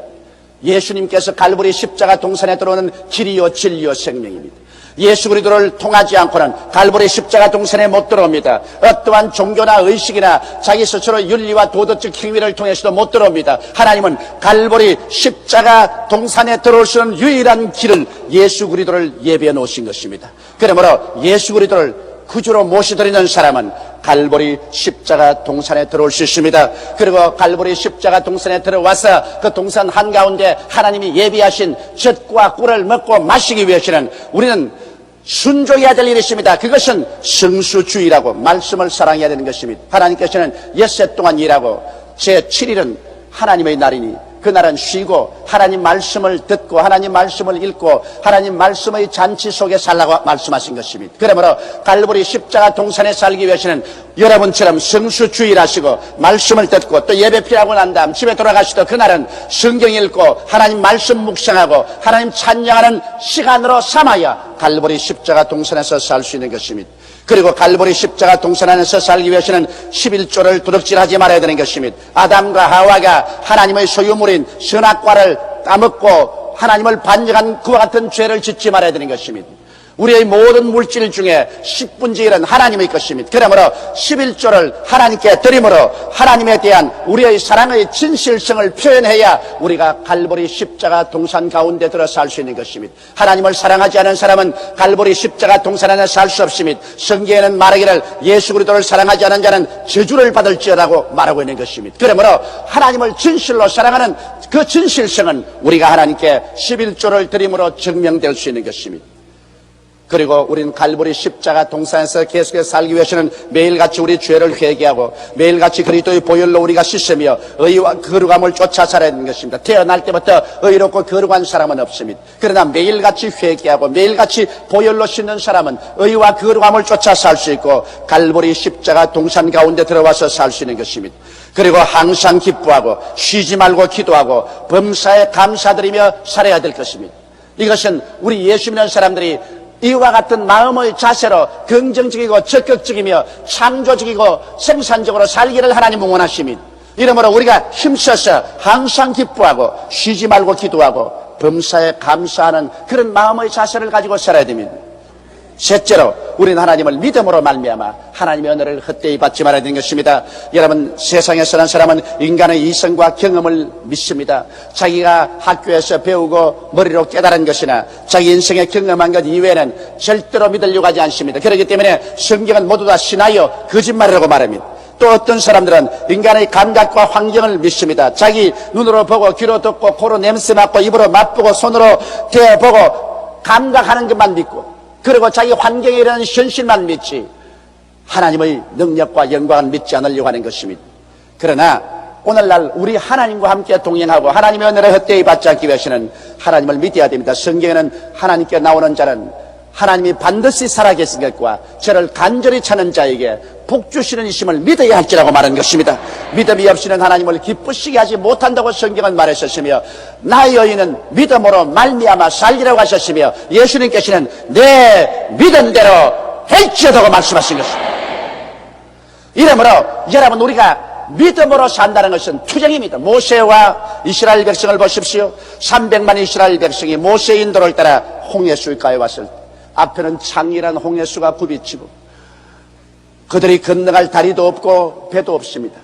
예수님께서 갈보리 십자가 동산에 들어오는 길이요 진리요 생명입니다. 예수 그리스도를 통하지 않고는 갈보리 십자가 동산에 못 들어옵니다. 어떠한 종교나 의식이나 자기 스스로 윤리와 도덕적 행위를 통해서도 못 들어옵니다. 하나님은 갈보리 십자가 동산에 들어올 수 있는 유일한 길을 예수 그리스도를 예비해 놓으신 것입니다. 그러므로 예수 그리스도를 구주로 모셔드리는 사람은 갈보리 십자가 동산에 들어올 수 있습니다. 그리고 갈보리 십자가 동산에 들어와서 그 동산 한가운데 하나님이 예비하신 젖과 꿀을 먹고 마시기 위해서는 우리는 순종해야 될 일이 있습니다. 그것은 성수주의라고 말씀을 사랑해야 되는 것입니다. 하나님께서는 엿새 동안 일하고 제7일은 하나님의 날이니 그날은 쉬고 하나님 말씀을 듣고 하나님 말씀을 읽고 하나님 말씀의 잔치 속에 살라고 말씀하신 것입니다. 그러므로 갈보리 십자가 동산에 살기 위해서는 여러분처럼 성수주의를 하시고 말씀을 듣고 또 예배 필요하고 난 다음 집에 돌아가시도 그날은 성경 읽고 하나님 말씀 묵상하고 하나님 찬양하는 시간으로 삼아야 갈보리 십자가 동산에서 살 수 있는 것입니다. 그리고 갈보리 십자가 동산 안에서 살기 위해서는 11조를 두둑질하지 말아야 되는 것입니다. 아담과 하와가 하나님의 소유물인 선악과를 따먹고 하나님을 반역한 그와 같은 죄를 짓지 말아야 되는 것입니다. 우리의 모든 물질 중에 10분의 1은 하나님의 것입니다. 그러므로 11조를 하나님께 드림으로 하나님에 대한 우리의 사랑의 진실성을 표현해야 우리가 갈보리 십자가 동산 가운데 들어 살 수 있는 것입니다. 하나님을 사랑하지 않은 사람은 갈보리 십자가 동산 안에 살 수 없습니다. 성경에는 말하기를 예수 그리스도를 사랑하지 않은 자는 저주를 받을지어라고 말하고 있는 것입니다. 그러므로 하나님을 진실로 사랑하는 그 진실성은 우리가 하나님께 11조를 드림으로 증명될 수 있는 것입니다. 그리고 우리는 갈보리 십자가 동산에서 계속해서 살기 위해서는 매일같이 우리 죄를 회개하고 매일같이 그리스도의 보혈로 우리가 씻으며 의와 거룩함을 쫓아 살아야 하는 것입니다. 태어날 때부터 의롭고 거룩한 사람은 없습니다. 그러나 매일같이 회개하고 매일같이 보혈로 씻는 사람은 의와 거룩함을 쫓아 살 수 있고 갈보리 십자가 동산 가운데 들어와서 살 수 있는 것입니다. 그리고 항상 기뻐하고 쉬지 말고 기도하고 범사에 감사드리며 살아야 될 것입니다. 이것은 우리 예수 믿는 사람들이 이와 같은 마음의 자세로 긍정적이고 적극적이며 창조적이고 생산적으로 살기를 하나님 응원하십니다. 이러므로 우리가 힘써서 항상 기뻐하고 쉬지 말고 기도하고 범사에 감사하는 그런 마음의 자세를 가지고 살아야 됩니다. 셋째로 우리는 하나님을 믿음으로 말미암아 하나님의 은혜를 헛되이 받지 말아야 되는 것입니다. 여러분, 세상에 사는 사람은 인간의 이성과 경험을 믿습니다. 자기가 학교에서 배우고 머리로 깨달은 것이나 자기 인생에 경험한 것 이외에는 절대로 믿으려고 하지 않습니다. 그렇기 때문에 성경은 모두 다 신하여 거짓말이라고 말합니다. 또 어떤 사람들은 인간의 감각과 환경을 믿습니다. 자기 눈으로 보고 귀로 듣고 코로 냄새 맡고 입으로 맛보고 손으로 대보고 감각하는 것만 믿고, 그리고 자기 환경에 일어나는 현실만 믿지 하나님의 능력과 영광을 믿지 않으려고 하는 것입니다. 그러나 오늘날 우리 하나님과 함께 동행하고 하나님의 은혜를 헛되이 받지 않기 위해서는 하나님을 믿어야 됩니다. 성경에는 하나님께 나오는 자는 하나님이 반드시 살아계신 것과 저를 간절히 찾는 자에게 복 주시는 이심을 믿어야 할지라고 말한 것입니다. 믿음이 없이는 하나님을 기쁘시게 하지 못한다고 성경은 말하셨으며 나의 여인은 믿음으로 말미암아 살리라고 하셨으며 예수님께서는 내 믿음대로 할지어다고 말씀하신 것입니다. 이러므로 여러분, 우리가 믿음으로 산다는 것은 투쟁입니다. 모세와 이스라엘 백성을 보십시오. 300만 이스라엘 백성이 모세의 인도를 따라 홍해수가에 왔을 때 앞에는 창이란 홍해수가 굽이치고 그들이 건너갈 다리도 없고 배도 없습니다.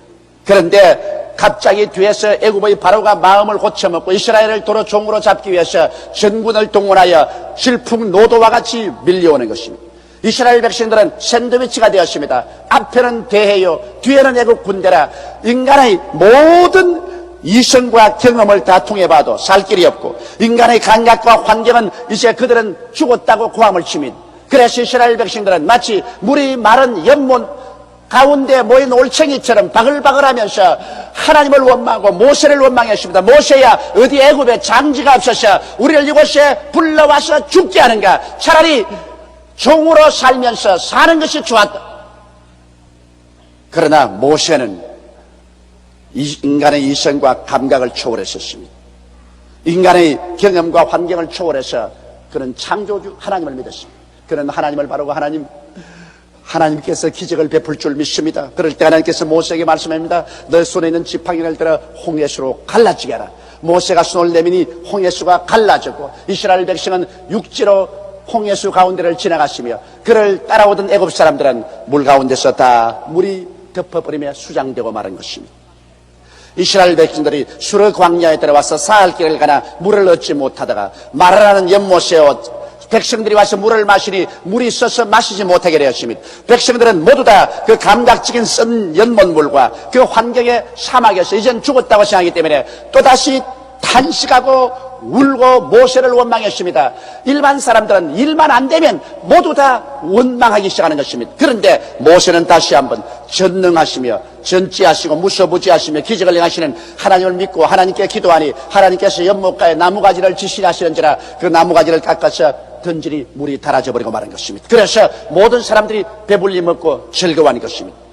그런데 갑자기 뒤에서 애굽의 바로가 마음을 고쳐먹고 이스라엘을 도로 종으로 잡기 위해서 전군을 동원하여 질풍노도와 같이 밀려오는 것입니다. 이스라엘 백성들은 샌드위치가 되었습니다. 앞에는 대해요, 뒤에는 애굽 군대라 인간의 모든 이성과 경험을 다 통해봐도 살 길이 없고 인간의 감각과 환경은 이제 그들은 죽었다고 고함을 칩니다. 그래서 이스라엘 백성들은 마치 물이 마른 연못 가운데 모인 올챙이처럼 바글바글하면서 하나님을 원망하고 모세를 원망했습니다. 모세야, 어디 애굽에 장지가 없어서 우리를 이곳에 불러와서 죽게 하는가? 차라리 종으로 살면서 사는 것이 좋았다. 그러나 모세는 인간의 이성과 감각을 초월했었습니다. 인간의 경험과 환경을 초월해서 그는 창조주 하나님을 믿었습니다. 그는 하나님을 바라고 하나님께서 기적을 베풀 줄 믿습니다. 그럴 때 하나님께서 모세에게 말씀합니다. 너 손에 있는 지팡이를 들어 홍해수로 갈라지게 하라. 모세가 손을 내미니 홍해수가 갈라졌고 이스라엘 백성은 육지로 홍해수 가운데를 지나갔으며 그를 따라오던 애굽 사람들은 물 가운데서 다 물이 덮어버리며 수장되고 말한 것입니다. 이스라엘 백성들이 수르 광야에 들어와서 사흘 길을 가나 물을 얻지 못하다가 마라라는 연못에 백성들이 와서 물을 마시니 물이 있어서 마시지 못하게 되었습니다. 백성들은 모두 다 그 감각적인 쓴 연못물과 그 환경의 사막에서 이젠 죽었다고 생각하기 때문에 또다시 탄식하고 울고 모세를 원망했습니다. 일반 사람들은 일만 안 되면 모두 다 원망하기 시작하는 것입니다. 그런데 모세는 다시 한번 전능하시며 전지하시고 무소부지하시며 기적을 행하시는 하나님을 믿고 하나님께 기도하니 하나님께서 연못가에 나무가지를 지시하시는지라 그 나무가지를 깎아서 던지니 물이 닳아져 버리고 마는 것입니다. 그래서 모든 사람들이 배불리 먹고 즐거워하는 것입니다.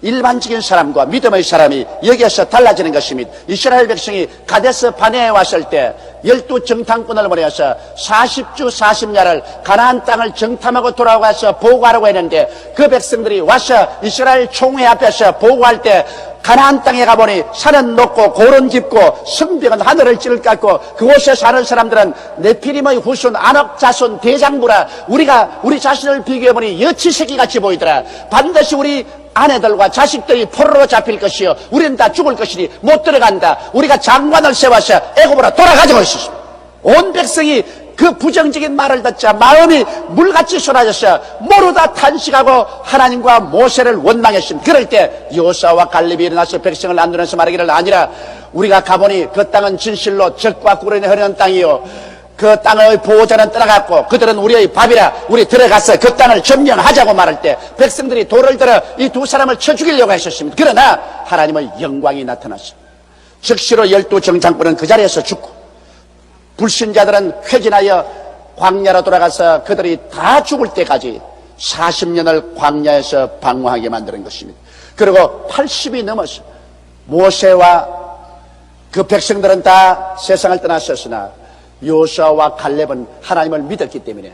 일반적인 사람과 믿음의 사람이 여기에서 달라지는 것입니다. 이스라엘 백성이 가데스 바네에 왔을 때 12정탐꾼을 보내서 40주 40야를 가나안 땅을 정탐하고 돌아와서 보고하라고 했는데 그 백성들이 와서 이스라엘 총회 앞에서 보고할 때 가나안 땅에 가보니 산은 높고 고른 깊고 성벽은 하늘을 찌를 깎고 그곳에 사는 사람들은 네피림의 후손 아녹 자손 대장부라. 우리가 우리 자신을 비교해보니 여치새끼같이 보이더라. 반드시 우리 아내들과 자식들이 포로로 잡힐 것이요 우리는 다 죽을 것이니 못 들어간다. 우리가 장관을 세워서 애굽으로 돌아가자고 했습니다. 온 백성이 그 부정적인 말을 듣자 마음이 물같이 쏟아졌어요. 모르다 탄식하고 하나님과 모세를 원망했습니다. 그럴 때 여호수아와 갈렙이 일어나서 백성을 안두면서 말하기를 아니라 우리가 가보니 그 땅은 진실로 젖과 꿀이 흐르는 땅이요 그 땅의 보호자는 떠나갔고 그들은 우리의 밥이라. 우리 들어가서 그 땅을 점령하자고 말할 때 백성들이 돌을 들어 이 두 사람을 쳐 죽이려고 했었습니다. 그러나 하나님의 영광이 나타났습니다. 즉시로 12정장군은 그 자리에서 죽고 불신자들은 회진하여 광야로 돌아가서 그들이 다 죽을 때까지 40년을 광야에서 방황하게 만드는 것입니다. 그리고 80이 넘어서 모세와 그 백성들은 다 세상을 떠났었으나 여호수아와 갈렙은 하나님을 믿었기 때문에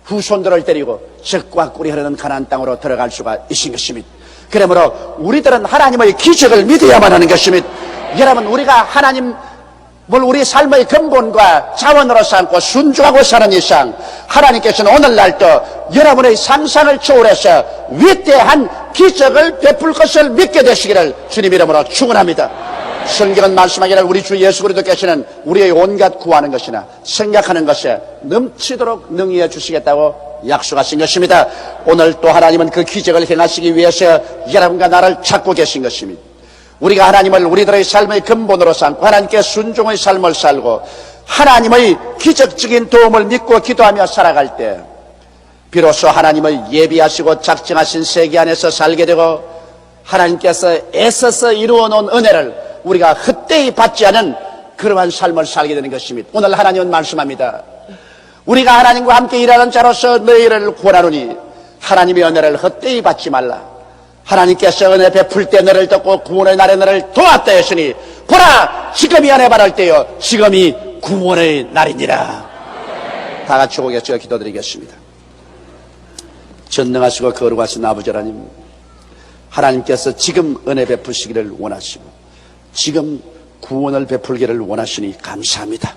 후손들을 데리고 젖과 꿀이 흐르는 가나안 땅으로 들어갈 수가 있은 것입니다. 그러므로 우리들은 하나님의 기적을 믿어야만 하는 것입니다. 여러분, 우리가 하나님 우리 삶의 근본과 자원으로 삼고 순종하고 사는 이상 하나님께서는 오늘날도 여러분의 상상을 초월해서 위대한 기적을 베풀 것을 믿게 되시기를 주님 이름으로 축원합니다. 성경은 말씀하기를 우리 주 예수 그리스도께서는 우리의 온갖 구하는 것이나 생각하는 것에 넘치도록 능히해 주시겠다고 약속하신 것입니다. 오늘 또 하나님은 그 기적을 행하시기 위해서 여러분과 나를 찾고 계신 것입니다. 우리가 하나님을 우리들의 삶의 근본으로 삼고 하나님께 순종의 삶을 살고 하나님의 기적적인 도움을 믿고 기도하며 살아갈 때 비로소 하나님의 예비하시고 작정하신 세계 안에서 살게 되고 하나님께서 애써서 이루어 놓은 은혜를 우리가 헛되이 받지 않은 그러한 삶을 살게 되는 것입니다. 오늘 하나님은 말씀합니다. 우리가 하나님과 함께 일하는 자로서 너희를 구원하노니 하나님의 은혜를 헛되이 받지 말라. 하나님께서 은혜 베풀 때 너를 듣고 구원의 날에 너를 도왔다 했으니 보라 지금이 은혜 받을 때요 지금이 구원의 날이니라. 다 같이 오겠어요. 기도드리겠습니다. 전능하시고 거룩하신 아버지 하나님, 하나님께서 지금 은혜 베푸시기를 원하시고 지금 구원을 베풀기를 원하시니 감사합니다.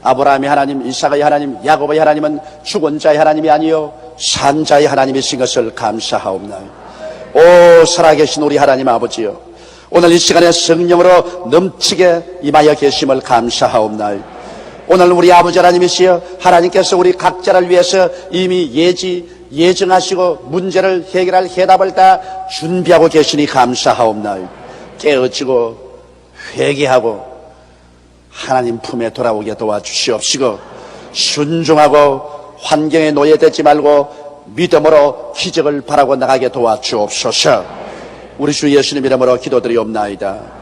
아브라함의 하나님, 이삭의 하나님, 야곱의 하나님은 죽은 자의 하나님이 아니요 산 자의 하나님이신 것을 감사하옵나이다. 오 살아계신 우리 하나님 아버지요, 오늘 이 시간에 성령으로 넘치게 임하여 계심을 감사하옵나이다. 오늘 우리 아버지 하나님이시여 하나님께서 우리 각자를 위해서 이미 예정하시고 문제를 해결할 해답을 다 준비하고 계시니 감사하옵나이다. 깨어지고 회개하고 하나님 품에 돌아오게 도와주시옵시고 순종하고 환경에 노예되지 말고 믿음으로 기적을 바라고 나가게 도와주옵소서. 우리 주 예수님 이름으로 기도드리옵나이다.